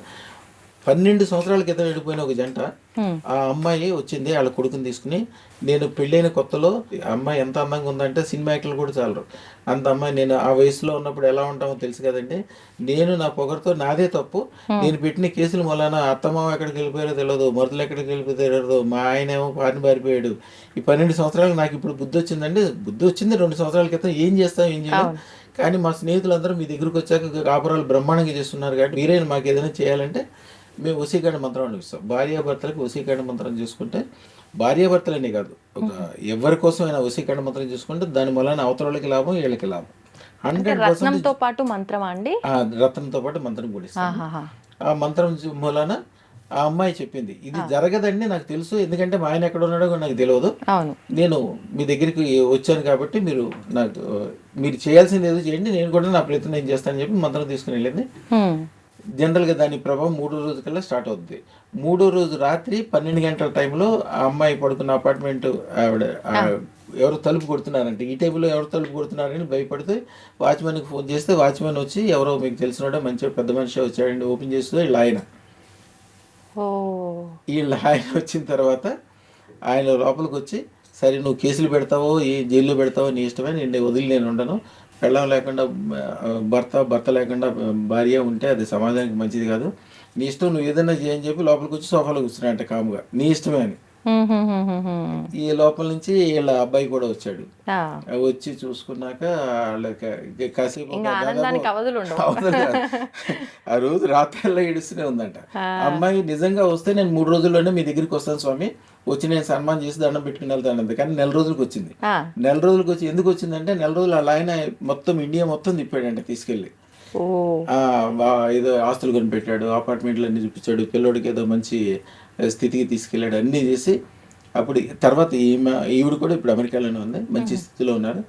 12 సంవత్సరాల క్రితం వెళ్ళిపోయిన ఒక జంట, ఆ అమ్మాయి వచ్చింది వాళ్ళ కొడుకుని తీసుకుని. నేను పెళ్ళైన కొత్తలో అమ్మాయి ఎంత అందంగా ఉందంటే సినిమా యాక్టర్లు కూడా చాలరు అంత అమ్మాయి. నేను ఆ వయసులో ఉన్నప్పుడు ఎలా ఉంటామో తెలుసు కదండి. నేను నా పొగరుతో, నాదే తప్పు, నేను పెట్టిన కేసుల వలన అత్తమామ ఎక్కడికి వెళ్ళిపోయారో తెలియదు, మరుదులు ఎక్కడికి వెళ్ళిపోయారో తెలియదు, మా ఆయన ఏమో పారిపోయాడు. ఈ 12 సంవత్సరాలు నాకు ఇప్పుడు బుద్ధి వచ్చిందండి. బుద్ధి వచ్చింది 2 సంవత్సరాల క్రితం. ఏం చేయాలి? కానీ మా స్నేహితులందరూ మీ దగ్గరకు వచ్చాక కాపురాలు బ్రహ్మాండంగా చేస్తున్నారు కాబట్టి మీరైనా మాకు ఏదైనా చేయాలంటే మేము వశీకరణ మంత్రం అనిపిస్తాం. భార్యాభర్తలకు వశీకరణ మంత్రం చేసుకుంటే, భార్యాభర్తలనే కాదు, ఎవరి కోసం అయినా వశీకరణ మంత్రం చేసుకుంటే దాని వలన అవతలకి లాభం, వీళ్ళకి లాభం. 100% పాటు మంత్రం అండి, రత్నంతో పాటు మంత్రం కూడా ఇస్తాం. ఆ మంత్రం మూలన ఆ అమ్మాయి చెప్పింది, ఇది జరగదండి నాకు తెలుసు, ఎందుకంటే మా ఆయన ఎక్కడ ఉన్నాడో నాకు తెలియదు, నేను మీ దగ్గరికి వచ్చాను కాబట్టి మీరు చేయాల్సింది ఏదో చేయండి, నేను కూడా నా ప్రయత్నం నేను చేస్తానని చెప్పి మంత్రం తీసుకుని వెళ్ళింది. జనరల్గా దాని ప్రభావం 3వ రోజు కల్లా స్టార్ట్ అవుతుంది. 3వ రోజు రాత్రి 12 గంటల టైంలో ఆ అమ్మాయి పడుకున్న అపార్ట్మెంట్ ఆవిడ ఎవరు తలుపు కొడుతున్నారంటే, ఈ టైంలో ఎవరు తలుపు కొడుతున్నారని భయపడితే వాచ్మెన్కి ఫోన్ చేస్తే వాచ్మెన్ వచ్చి, ఎవరో మీకు తెలిసినోడే మంచిగా పెద్ద మనిషి వచ్చాడండి, ఓపెన్ చేస్తే వీళ్ళ ఆయన వచ్చిన తర్వాత ఆయన లోపలికి వచ్చి, సరే నువ్వు కేసులు పెడతావో జైల్లో పెడతావో నీ ఇష్టమే, నేను వదిలి నేను ఉండను, పెళ్ళం లేకుండా భర్త లేకుండా భార్య ఉంటే అది సమాజానికి మంచిది కాదు, నీ ఇష్టం, నువ్వు ఏదైనా చేయని చెప్పి లోపలికి వచ్చి సోఫాలో కూర్చున్నాయంట కాముగా, నీ ఇష్టమే అని. ఈ లోపల నుంచి వీళ్ళ అబ్బాయి కూడా వచ్చాడు. వచ్చి చూసుకున్నాక వాళ్ళకి కాసేపు ఆ రోజు రాత్రిలో ఏడుస్తూనే ఉందంట. అమ్మాయి నిజంగా వస్తే నేను 3 రోజుల్లోనే మీ దగ్గరికి వస్తాను స్వామి, వచ్చి నేను సన్మానం చేసి దండం పెట్టుకుని వెళ్తాను. కానీ 4 రోజులకు వచ్చింది. 4 రోజులకు వచ్చి ఎందుకు వచ్చిందంటే, 4 రోజులు అలా ఆయన మొత్తం ఇండియా మొత్తం తిప్పాడంట తీసుకెళ్ళి. ఏదో ఆస్తులు కొనిపెట్టాడు, అపార్ట్మెంట్లు అన్ని చూపించాడు, పిల్లోడికి ఏదో మంచి స్థితికి తీసుకెళ్ళాడు, అన్నీ చేసి అప్పుడు తర్వాత ఈవిడ కూడా ఇప్పుడు అమెరికాలోనే ఉంది, మంచి స్థితిలో ఉన్నారు.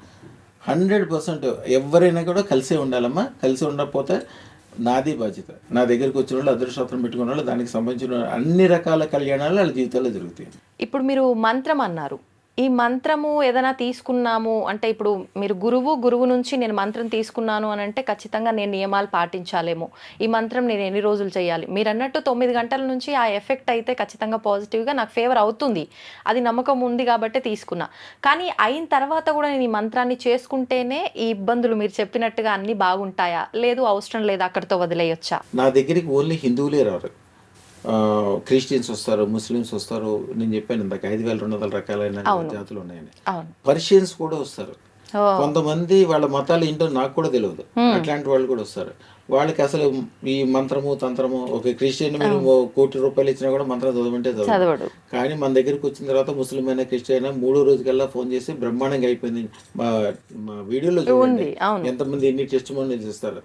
100% ఎవరైనా కూడా కలిసే ఉండాలమ్మా. కలిసి ఉండకపోతే నాది బాధ్యత. నా దగ్గరికి వచ్చిన వాళ్ళు, అదృష్టం పెట్టుకున్న వాళ్ళు, దానికి సంబంధించిన అన్ని రకాల కళ్యాణాలు వాళ్ళ జీవితాల్లో జరుగుతాయి. ఇప్పుడు మీరు మంత్రం అన్నారు, ఈ మంత్రము ఏదైనా తీసుకున్నాము అంటే, ఇప్పుడు మీరు గురువు నుంచి నేను మంత్రం తీసుకున్నాను అని అంటే ఖచ్చితంగా నేను నియమాలు పాటించాలేమో, ఈ మంత్రం నేను ఎన్ని రోజులు చేయాలి, మీరు అన్నట్టు 9 గంటల నుంచి ఆ ఎఫెక్ట్ అయితే ఖచ్చితంగా పాజిటివ్గా నాకు ఫేవర్ అవుతుంది, అది నమ్మకం ఉంది కాబట్టి తీసుకున్నా. కానీ అయిన తర్వాత కూడా నేను ఈ మంత్రాన్ని చేసుకుంటేనే ఈ ఇబ్బందులు మీరు చెప్పినట్టుగా అన్ని బాగుంటాయా, లేదు అవసరం లేదు అక్కడితో వదిలేయొచ్చా? నా దగ్గరికి ఓన్లీ హిందువులే రారు, క్రిస్టియన్స్ వస్తారు, ముస్లిమ్స్ వస్తారు. నేను చెప్పాను ఇందాక 5200 రకాలైన జాతులు ఉన్నాయని. పర్షియన్స్ కూడా వస్తారు. ఓ కొంతమంది వాళ్ళ మతాలు ఏంటో నాకు కూడా తెలియదు, అట్లాంటి వాళ్ళు కూడా వస్తారు. వాళ్ళకి అసలు ఈ మంత్రము తంత్రము, ఒక క్రిస్టియన్ మీరు అవును. 1,00,00,000 ఇచ్చినా కూడా మంత్రం చదవమంటే చదవదు. చదవడు. కానీ మన దగ్గరికి వచ్చిన తర్వాత ముస్లిం అయినా క్రిస్టియన్ అయినా 3వ రోజుకల్లా ఫోన్ చేసి బ్రహ్మాండంగా అయిపోయింది. మా మా వీడియోలో చూడండి ఉంది. అవును. ఎంతమంది ఎన్ని టెస్ట్ మోనీస్ ఇస్తారు.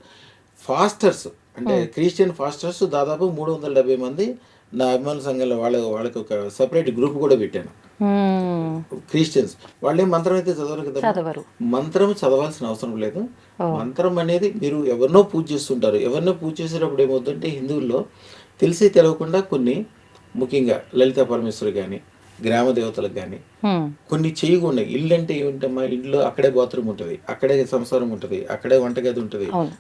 ఫాస్టర్స్ అంటే క్రిస్టియన్ ఫాస్టర్స్ దాదాపు 370 మంది నా అభిమాన సంఘంలో వాళ్ళకి ఒక సపరేట్ గ్రూప్ కూడా పెట్టాను. హ్మ్. క్రిస్టియన్స్ వాళ్ళేం మంత్రం అయితే చదవరు కదా. చదవరు. మంత్రం చదవాల్సిన అవసరం లేదు. ఓ మంత్రం అనేది మీరు ఎవరినో పూజ చేస్తుంటారు. ఎవరినో పూజ చేసేటప్పుడు ఏమవుతుందంటే హిందువుల్లో తెలిసి తెలవకుండా కొన్ని, ముఖ్యంగా లలితా పరమేశ్వరి కానీ, గ్రామ దేవతలకు కానీ హ్మ్. కొన్ని చేయకుండా, ఇల్లు అంటే ఏమిటమ్మా, ఇంట్లో అక్కడే బాత్రూమ్ ఉంటుంది, అక్కడే సంసారం ఉంటుంది, అక్కడే వంటగది ఉంటుంది. అవును.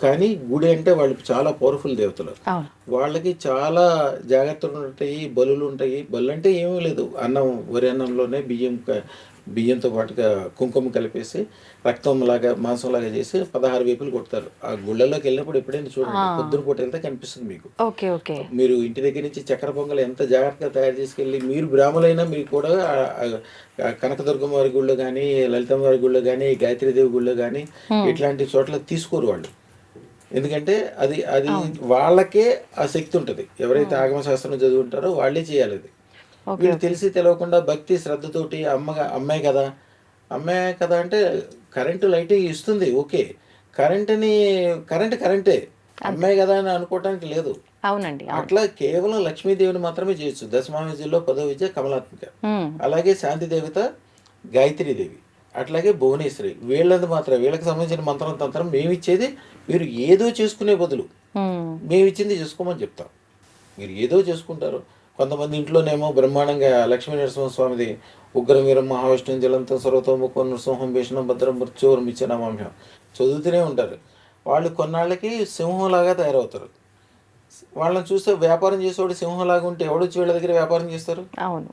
కానీ గుడి అంటే వాళ్ళు చాలా పవర్ఫుల్ దేవతలు. అవును. వాళ్ళకి చాలా జాగ్రత్తలు ఉంటాయి, బలులు ఉంటాయి. బలు అంటే ఏమీ లేదు, అన్నం వరి అన్నంలోనే బియ్యంతో పాటుగా కుంకుమ కలిపేసి రక్తంలాగా మాంసంలాగా చేసి 16 వేపులు కొడతారు. ఆ గుళ్ళలోకి వెళ్ళినప్పుడు ఎప్పుడైనా చూడండి, ఆ! పొద్దున పూట వెళ్తే కనిపిస్తుంది మీకు. ఓకే. ఓకే. మీరు ఇంటి దగ్గర నుంచి చక్కెర పొంగల్ ఎంత జాగ్రత్తగా తయారు చేసుకెళ్ళి, మీరు బ్రాహ్మలైనా మీకు కూడా కనకదుర్గమ్మ వారి గుళ్ళో కానీ, లలితమ్మ వారి గుళ్ళో కానీ, గాయత్రీదేవి గుళ్ళో కానీ హ్మ్. ఇట్లాంటి చోట్ల తీసుకోరు వాళ్ళు. ఎందుకంటే అది అది అవును. వాళ్ళకే ఆ శక్తి ఉంటుంది. ఎవరైతే హ్మ్. ఆగమ శాస్త్రం చదువుంటారో వాళ్ళే చేయాలి అది. ఓకే. వీళ్ళు ఓకే. తెలిసి తెలవకుండా భక్తి శ్రద్ధతోటి అమ్మాయి కదా, అమ్మాయి కదా అంటే కరెంటు లైట్ ఇస్తుంది ఓకే. కరెంటుని కరెంటే. అంతే. అమ్మాయి కదా అని అనుకోవటానికి లేదు. అవునండి. అవును. అట్లా కేవలం లక్ష్మీదేవిని మాత్రమే చేయొచ్చు. దశమహావిద్యల్లో 10వ విద్య కమలాత్మిక. హ్మ్. అలాగే శాంతి దేవత గాయత్రీదేవి. అట్లాగే భువనేశ్వరి. వీళ్ళది మాత్రం వీళ్ళకి సంబంధించిన మంత్రం తంత్రం మేమిచ్చేది మీరు ఏదో చేసుకునే బదులు హ్మ్. మేమిచ్చింది చేసుకోమని చెప్తాం. మీరు ఏదో చేసుకుంటారు. కొంతమంది ఇంట్లోనేమో బ్రహ్మాండంగా లక్ష్మీ నరసింహస్వామిది ఉగ్రం వీరం మహావిష్ణుం జలంతం సర్వతోముఖం నృసింహం భీషణం భద్రం మృత్యోరం ఇచ్చినామాంహ్యం చదువుతూనే ఉంటారు. వాళ్ళు కొన్నాళ్ళకి సింహంలాగా తయారవుతారు. వాళ్ళని చూస్తే వ్యాపారం చేసేవాడు సింహంలాగా ఉంటే ఎవడొచ్చి వీళ్ళ దగ్గర వ్యాపారం చేస్తారు? అవును.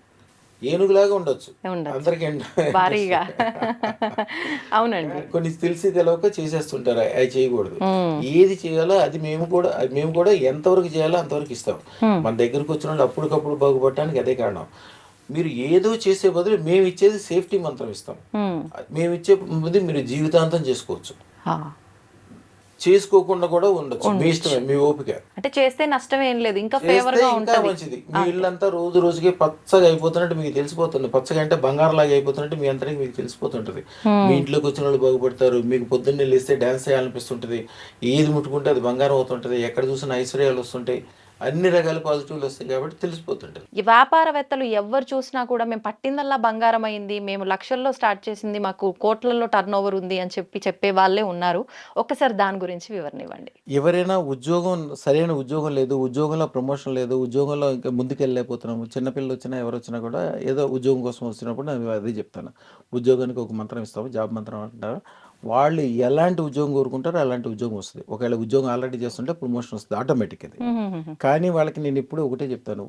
ఏనుగులాగా ఉండొచ్చు. ఉండొచ్చు. అందరికీ భారీగా. అవునండి. కొన్ని తెలిసి తెలవక చేసేస్తుంటారు. అవి చేయకూడదు. హ్మ్. ఏది చేయాలో అది మేము కూడా ఎంతవరకు చేయాలో అంతవరకు ఇస్తాం. హ్మ్. మన దగ్గరకు వచ్చిన వాళ్ళు అప్పటికప్పుడు బాగుపడటానికి అదే కారణం. మీరు ఏదో చేసే బదులు మేము ఇచ్చేది సేఫ్టీ మంత్రం ఇస్తాం. హ్మ్. మేము ఇచ్చే ముందు మీరు జీవితాంతం చేసుకోవచ్చు. ఆ! చేసుకోకుండా కూడా ఉండొచ్చు. మీ ఉండొచ్చు. ఇష్టమే, మీ ఓపిక. అంటే చేస్తే నష్టం ఏం లేదు. ఇంకా చేస్తే ఫేవర్‌గా ఇంకా ఉంటది. మంచిది. మీ అంతే. ఇల్లంతా రోజు రోజుకి పచ్చగా అయిపోతున్నట్టు మీకు తెలిసిపోతుంది. పచ్చగా అంటే బంగారంలాగా అయిపోతున్నట్టు మీ అందరికి మీకు తెలిసిపోతుంటది. మీ హ్మ్. ఇంట్లోకి వచ్చిన వాళ్ళు బాగుపడతారు. మీకు పొద్దున్నే లేస్తే డాన్స్ చేయాలనిపిస్తుంటది. ఏది ముట్టుకుంటే అది బంగారం అవుతుంటది. ఎక్కడ చూసినా ఐశ్వర్యాలు వస్తుంటాయి. అన్ని రకాల పాజిటివ్లు వస్తాయి కాబట్టి తెలిసిపోతుంటది. ఈ వ్యాపారవేత్తలు ఎవ్వరు చూసినా కూడా మేము పట్టిందల్లా బంగారం అయింది. మేము లక్షల్లో స్టార్ట్ చేసింది. మాకు కోట్లల్లో టర్నోవర్ ఉంది అని చెప్పే వాళ్ళే ఉన్నారు. ఒక్కసారి దాని గురించి వివరణ ఇవ్వండి. ఎవరైనా సరైన ఉద్యోగం లేదు, ఉద్యోగంలో ప్రమోషన్ లేదు, ఉద్యోగంలో ఇంకా ముందుకెళ్ళలేకపోతున్నాము. చిన్నపిల్లలొచ్చినా, ఎవరొచ్చినా కూడా ఏదో ఉద్యోగం కోసం వచ్చినప్పుడు నేను అదే చెప్తాను. ఉద్యోగానికి ఒక మంత్రం ఇస్తాము. జాబ్ మంత్రం అంటారు. వాళ్ళు ఎలాంటి ఉద్యోగం కోరుకుంటారో అలాంటి ఉద్యోగం వస్తది. ఒకవేళ ఉద్యోగం ఆల్రెడీ చేస్తుంటే ప్రమోషన్ వస్తది ఆటోమేటిక్ అది. హుహుహుహు. కానీ వాళ్ళకి నేను ఎప్పుడూ ఒకటే చెప్తాను.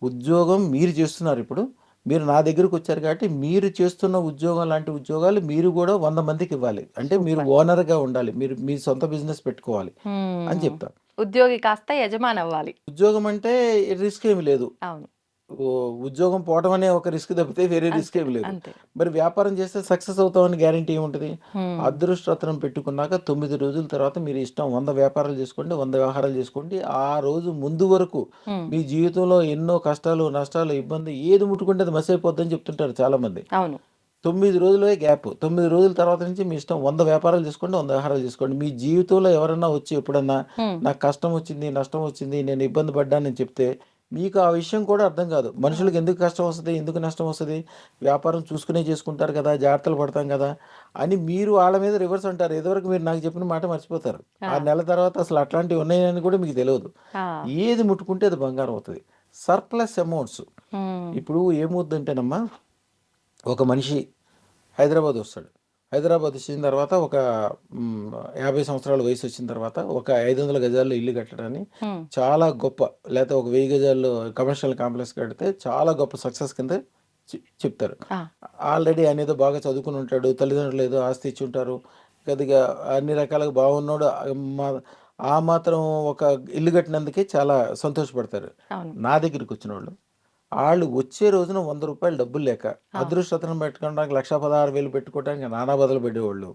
ఉద్యోగం మీరు చేస్తున్నారు ఇప్పుడు. మీరు నా దగ్గరకొచ్చారు కాబట్టి మీరు చేస్తున్న ఉద్యోగం లాంటి ఉద్యోగాలు మీరు కూడా 100 మందికివ్వాలి. అంటే మీరు సూపర్. ఓనర్‌గా ఉండాలి. మీరు మీ సొంత బిజినెస్ పెట్టుకోవాలి అని హ్మ్. చెప్తా. ఉద్యోగి కాస్త యజమానవ్వాలి. ఉద్యోగం అంటే రిస్క్ ఏమి లేదు. అవును. ఉద్యోగం పోవటం అనే ఒక రిస్క్ తప్పితే వేరే రిస్క్ అంతే. ఏమి లేదు. అంతే. మరి వ్యాపారం చేస్తే సక్సెస్ అవుతామని గ్యారంటీ ఏముంటది? హ్మ్. అదృష్టరత్నం పెట్టుకున్నాక 9 రోజుల తర్వాత మీరు ఇష్టం 100 వ్యాపారాలు చేసుకోండి, 100 వ్యవహారాలు చేసుకోండి. ఆ రోజు ముందు వరకు హ్మ్. మీ జీవితంలో ఎన్నో కష్టాలు, నష్టాలు, ఇబ్బంది ఏది ముట్టుకుంటే అది మసైపోద్దని చెప్తుంటారు చాలామంది. అవును. 9 రోజులే గ్యాప్. 9 రోజుల తర్వాత నుంచి మీ ఇష్టం 100 వ్యాపారాలు చేసుకోండి, 100 వ్యవహారాలు చేసుకోండి. మీ జీవితంలో ఎవరన్నా వచ్చి ఎప్పుడన్నా హ్మ్. నాకు కష్టం వచ్చింది, నష్టం వచ్చింది, నేను ఇబ్బంది పడ్డానని చెప్తే మీకు ఆ విషయం కూడా అర్థం కాదు. అవును. మనుషులకి ఎందుకు కష్టం వస్తది? ఎందుకు నష్టం వస్తది? వ్యాపారం చూసుకునే చేసుకుంటారు కదా! జాగ్రత్తలు పడతాం కదా! అని మీరు వాళ్ళ మీద రివర్స్ అంటారు. ఇదివరకు మీరు నాకు చెప్పిన మాట మర్చిపోతారు. ఆ! 6 నెలల తర్వాత అసలు అట్లాంటివి ఉన్నాయని కూడా మీకు తెలవదు. ఆ! ఏది ముట్టుకుంటే అది బంగారం అవుతది. సర్ప్లస్ అమౌంట్స్ హ్మ్. ఇప్పుడు ఏమవుద్దంటేనమ్మా, ఒక మనిషి హైదరాబాద్ వస్తాడు. హైదరాబాద్ వచ్చిన తర్వాత ఒక 50 సంవత్సరాల వయసు వచ్చిన తర్వాత ఒక 500 గజాల్లో ఇల్లు కట్టడాన్ని హ్మ్. చాలా గొప్ప, లేకపోతే ఒక 1000 గజాల్లో కమర్షియల్ కాంప్లెక్స్ కడితే చాలా గొప్ప సక్సెస్ కింద చెప్తారు. ఆ! ఆల్రెడీ ఆయన ఏదో బాగా చదువుకుని ఉంటాడు. తల్లిదండ్రులు ఏదో ఆస్తి ఇచ్చి ఉంటారు. కొద్దిగా అన్ని రకాలుగా బాగున్నాడు. మా ఆ మాత్రం ఒక ఇల్లు కట్టినందుకే చాలా సంతోషపడతారు. అవును. నా దగ్గరికి వచ్చినోళ్ళు వాళ్ళు వచ్చే రోజున 100 రూపాయలు డబ్బులు లేక అదృష్టరత్నం పెట్టుకోవడానికి 1,16,000 పెట్టుకోవడానికి నానా బదులు పెట్టేవాళ్ళు.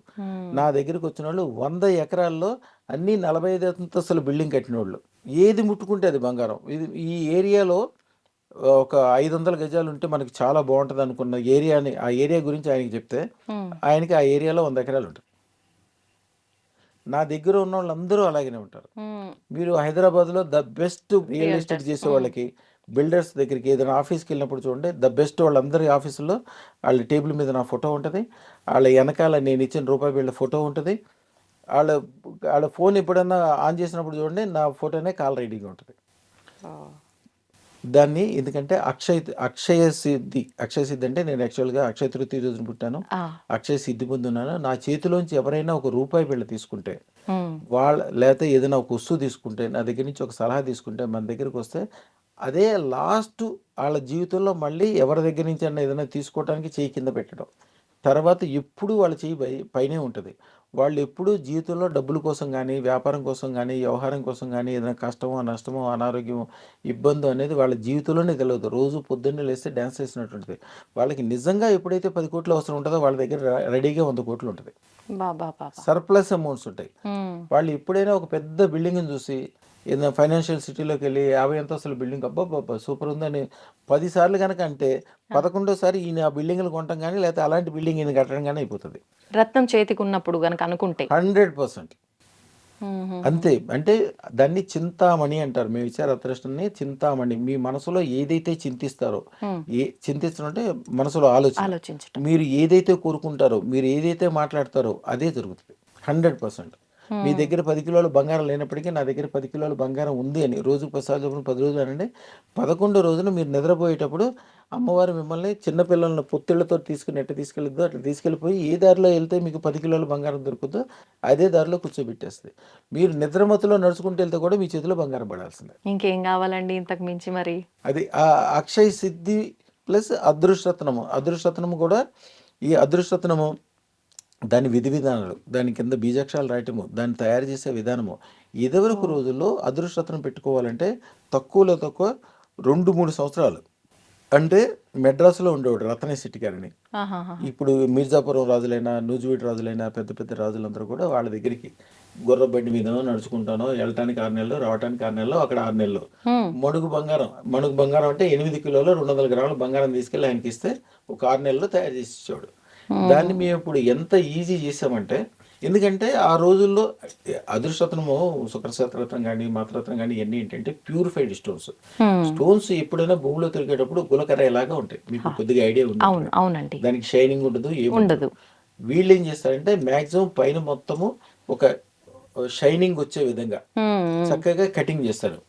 నా దగ్గరికి వచ్చిన వాళ్ళు 100 ఎకరాల్లో అన్నీ 45 అంతస్తుల బిల్డింగ్ కట్టిన వాళ్ళు. ఏది ముట్టుకుంటే అది బంగారం. ఈ ఏరియాలో ఒక 500 గజాలు ఉంటే మనకి చాలా బాగుంటుంది అనుకున్న ఏరియాని, ఆ ఏరియా గురించి ఆయనకి చెప్తే ఆయనకి ఆ ఏరియాలో 100 ఎకరాలు ఉంటుంది. నా దగ్గర ఉన్న వాళ్ళందరూ అలాగనే ఉంటారు. మీరు హైదరాబాద్లో ద బెస్ట్ రియల్ ఎస్టేట్ చేసే వాళ్ళకి, బిల్డర్స్ దగ్గరికి ఏదైనా ఆఫీస్కి వెళ్ళినప్పుడు చూడండి, ద బెస్ట్ వాళ్ళందరి ఆఫీసుల్లో వాళ్ళ టేబుల్ మీద నా ఫోటో ఉంటుంది, వాళ్ళ వెనకాల నేను ఇచ్చిన రూపాయి బిళ్ళ ఫోటో ఉంటుంది, వాళ్ళ వాళ్ళ ఫోన్ ఎప్పుడన్నా ఆన్ చేసినప్పుడు చూడండి నా ఫోటోనే కాల్ రైడింగ్ ఉంటుంది. దాన్ని ఎందుకంటే అక్షయ సిద్ధి అంటే నేను యాక్చువల్గా అక్షయ తృతీయ రోజున పుట్టాను, అక్షయ సిద్ధి పొందున్నాను. నా చేతిలోంచి ఎవరైనా ఒక రూపాయి బిళ్ళ తీసుకుంటే లేకపోతే ఏదైనా ఒక వస్తువు తీసుకుంటే, నా దగ్గర నుంచి ఒక సలహా తీసుకుంటే, మన దగ్గరికి వస్తే అదే లాస్ట్ వాళ్ళ జీవితంలో మళ్ళీ ఎవరి దగ్గర నుంచి అన్న ఏదైనా తీసుకోవడానికి చేయి కింద పెట్టడం, తర్వాత ఎప్పుడు వాళ్ళ చేయి పైనే ఉంటుంది. వాళ్ళు ఎప్పుడూ జీవితంలో డబ్బుల కోసం కానీ, వ్యాపారం కోసం కానీ, వ్యవహారం కోసం కానీ, ఏదైనా కష్టమో నష్టమో అనారోగ్యమో ఇబ్బందో అనేది వాళ్ళ జీవితంలోనే తెలియదు. రోజు పొద్దున్నే లేస్తే డ్యాన్స్ చేసినట్టుంటుంది. వాళ్ళకి నిజంగా ఎప్పుడైతే 10 కోట్లు అవసరం ఉంటుందో వాళ్ళ దగ్గర రెడీగా 100 కోట్లు ఉంటుంది. సర్ప్లస్ అమౌంట్స్ ఉంటాయి. వాళ్ళు ఎప్పుడైనా ఒక పెద్ద బిల్డింగ్ని చూసి ఏదైనా ఫైనాన్షియల్ సిటీలోకి వెళ్ళి 50 అంతస్తుల బిల్డింగ్ అబ్బా సూపర్ ఉందని 10 సార్లు కనుక అంటే 11వ సారి ఈయన ఆ బిల్డింగ్లు కొనటం కానీ, లేకపోతే అలాంటి బిల్డింగ్ ఈయన కట్టడం కానీ అయిపోతుంది. రత్నం చేతికి ఉన్నప్పుడు గనక అనుకుంటే 100% అంతే. అంటే దాన్ని చింతామణి అంటారు. మేము ఇచ్చే రత్నని చింతామణి. మీ మనసులో ఏదైతే చింతిస్తారో, చింతిస్తారంటే మనసులో ఆలోచించటం, మీరు ఏదైతే కోరుకుంటారో, మీరు ఏదైతే మాట్లాడతారో అదే జరుగుతుంది 100%. మీ దగ్గర 10 కిలోల బంగారం లేనప్పటికీ నా దగ్గర 10 కిలోల బంగారం ఉంది అని రోజుకు 10 సార్లు చొప్పున 10 రోజులు అనండి. 11వ రోజున మీరు నిద్రపోయేటప్పుడు అమ్మవారు మిమ్మల్ని చిన్నపిల్లలను పొత్తిళ్లతో తీసుకెళ్ళిద్దో అట్లా తీసుకెళ్ళిపోయి ఏ దారిలో వెళ్తే మీకు 10 కిలోల బంగారం దొరుకుతుందో అదే దారిలో కూర్చోబెట్టేస్తుంది. మీరు నిద్రమత్తులో నడుచుకుంటూ వెళ్తే కూడా మీ చేతిలో బంగారం పడాల్సిందే. ఇంకేం కావాలండి ఇంతకు మించి? మరి అది ఆ అక్షయ సిద్ధి ప్లస్ అదృష్టరత్నము కూడా. ఈ అదృష్టరత్నము దాని విధి విధానాలు, దాని కింద బీజాక్షరాలు రాయటము, దాన్ని తయారు చేసే విధానము, ఇదివరకు రోజుల్లో అదృష్టరత్నం పెట్టుకోవాలంటే తక్కువలో తక్కువ 2-3 సంవత్సరాలు. అంటే మెడ్రాస్లో ఉండేవాడు రత్న శెట్టి గారిని. ఇప్పుడు మిర్జాపురం రాజులైనా, నూజివీడు రాజులైనా, పెద్ద పెద్ద రాజులందరూ కూడా వాళ్ళ దగ్గరికి గుర్ర బండి మీద నడుచుకుంటానో, వెళ్ళటానికి 6 నెలలు, రావడానికి 6 నెలలు, అక్కడ 6 నెలలు. మణుగు బంగారం అంటే 8 కిలోలు 200 గ్రాముల బంగారం తీసుకెళ్ళి ఆయనకి ఇస్తే ఒక 6 నెలల్లో తయారు చేసి ఇచ్చేవాడు. దాన్ని మేము ఇప్పుడు ఎంత ఈజీ చేసామంటే, ఎందుకంటే ఆ రోజుల్లో అదృష్టరత్నము, శుక్రశేత్రరత్నం కానీ, మాతరత్నం కానీ ఇవన్నీ ఏంటంటే ప్యూరిఫైడ్ స్టోన్స్ ఎప్పుడైనా భూమిలో తిరిగేటప్పుడు గులకరాయిలాగా ఉంటాయి. మీకు కొద్దిగా ఐడియా ఉంది. దానికి షైనింగ్ ఉండదు, ఏముండదు. వీళ్ళు ఏం చేస్తారంటే మ్యాక్సిమం పైన మొత్తము ఒక షైనింగ్ వచ్చే విధంగా చక్కగా కటింగ్ చేస్తాడు.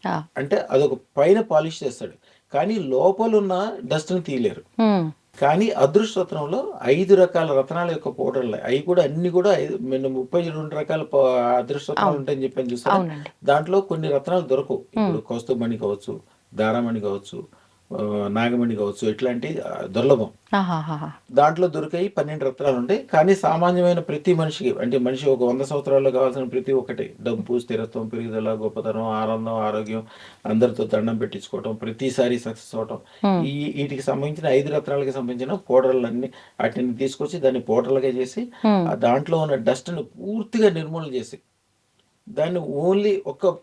అంటే అదొక పైన పాలిష్ చేస్తాడు, కానీ లోపలున్న డస్ట్ ని తీయలేరు. కానీ అదృష్టరత్నంలో 5 రకాల రత్నాల యొక్క పౌడర్లు, అవి కూడా అన్ని కూడా 32 రకాల అదృష్టరత్నాలు ఉంటాయని చెప్పని చూసాను. దాంట్లో కొన్ని రత్నాలు దొరకవు. ఇప్పుడు కౌస్తుభమణి కావచ్చు, దారామణి కావచ్చు, నాగమణి కావచ్చు, ఇట్లాంటి దుర్లభం. దాంట్లో దొరికాయి 12 రత్నాలు ఉంటాయి. కానీ సామాన్యమైన ప్రతి మనిషికి, అంటే మనిషి ఒక 100 సంవత్సరాల్లో కావాల్సిన ప్రతి ఒక్కటి, డబ్బు, స్థిరత్వం, పెరుగుదల, గొప్పతనం, ఆనందం, ఆరోగ్యం, అందరితో దండం పెట్టించుకోవటం, ప్రతిసారి సక్సెస్ అవటం, వీటికి సంబంధించిన 5 రత్నాలకి సంబంధించిన పౌడర్లన్నీ వాటిని తీసుకొచ్చి దాన్ని పౌడర్లుగా చేసి దాంట్లో ఉన్న డస్ట్ ని పూర్తిగా నిర్మూలన చేసి దాన్ని ఓన్లీ ఒక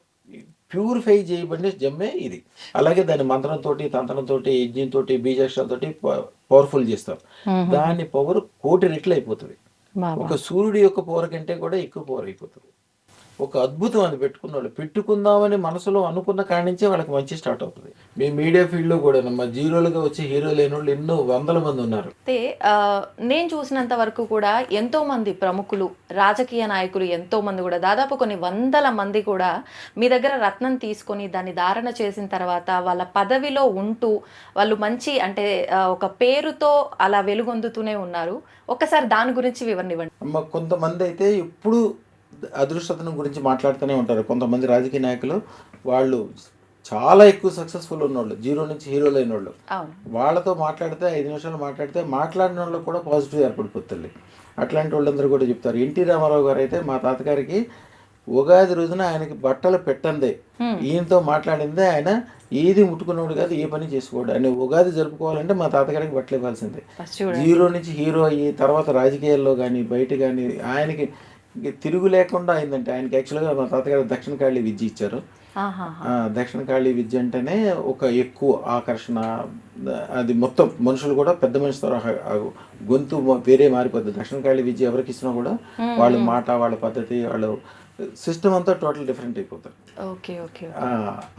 ప్యూరిఫై చేయబడిన జమ్మే ఇది. అలాగే దాని మంత్రంతో, తంత్రంతో, యజ్ఞంతో, బీజాక్షరాలతో పవర్ఫుల్ చేస్తారు. దాని పవర్ 1,000,000 రెట్లు అయిపోతుంది. ఒక సూర్యుడి యొక్క పవర్ కంటే కూడా ఎక్కువ పవర్ అయిపోతుంది. ఒక అద్భుతం అది పెట్టుకుందామని మనసులో అనుకున్న కాడి నుంచే వాళ్ళకి మంచి స్టార్ట్ అవుతుంది. మీ మీడియా ఫీల్డ్లో కూడా మా జీరోలుగా వచ్చి హీరో లేని వాళ్ళు ఎన్నో 100 మంది ఉన్నారు. అయితే నేను చూసినంత వరకు కూడా ఎంతో మంది ప్రముఖులు, రాజకీయ నాయకులు ఎంతో మంది కూడా, దాదాపు కొన్ని 100 మంది కూడా మీ దగ్గర రత్నం తీసుకొని దాన్ని ధారణ చేసిన తర్వాత వాళ్ళ పదవిలో ఉంటూ వాళ్ళు మంచి, అంటే ఒక పేరుతో అలా వెలుగొందుతూనే ఉన్నారు. ఒక్కసారి దాని గురించి వివరణ ఇవ్వండి. కొంతమంది అయితే ఎప్పుడు అదృష్టతనం గురించి మాట్లాడుతూనే ఉంటారు. కొంతమంది రాజకీయ నాయకులు వాళ్ళు చాలా ఎక్కువ సక్సెస్ఫుల్ ఉన్నోళ్ళు, జీరో నుంచి హీరోలు అయిన వాళ్ళు, వాళ్ళతో మాట్లాడితే 5 నిమిషాలు మాట్లాడిన వాళ్ళకి కూడా పాజిటివ్ ఏర్పడిపోతుంది. అట్లాంటి వాళ్ళందరూ కూడా చెప్తారు. ఎన్టీ రామారావు గారు అయితే మా తాతగారికి ఉగాది రోజున ఆయనకి బట్టలు పెట్టందే, హ్మ్. ఈయనతో మాట్లాడిందే, ఆయన ఏది ముట్టుకునేవాడు కాదు, ఏ పని చేసుకోడు. ఆయన ఉగాది జరుపుకోవాలంటే మా తాతగారికి బట్టలు ఇవ్వాల్సిందే. ఫస్ట్ చూడండి. జీరో నుంచి హీరో అయ్యి తర్వాత రాజకీయాల్లో కానీ బయట కానీ ఆయనకి ఇంక తిరుగు లేకుండా అయిందంటే, ఆయనకి యాక్చువల్గా మా తాతగారు దక్షిణ కాళీ విద్య ఇచ్చారు. ఆహాహా. దక్షిణ కాళీ విద్య అంటేనే ఒక ఎక్కువ ఆకర్షణ, అది మొత్తం మనుషులు కూడా పెద్ద మనిషితో గొంతు వేరే మారిపోద్ది. దక్షిణ కాళీ విద్య ఎవరికి ఇచ్చినా కూడా వాళ్ళ మాట, వాళ్ళ పద్ధతి, వాళ్ళ సిస్టమ్ అంతా టోటల్ డిఫరెంట్ అయిపోతారు. Okay okay.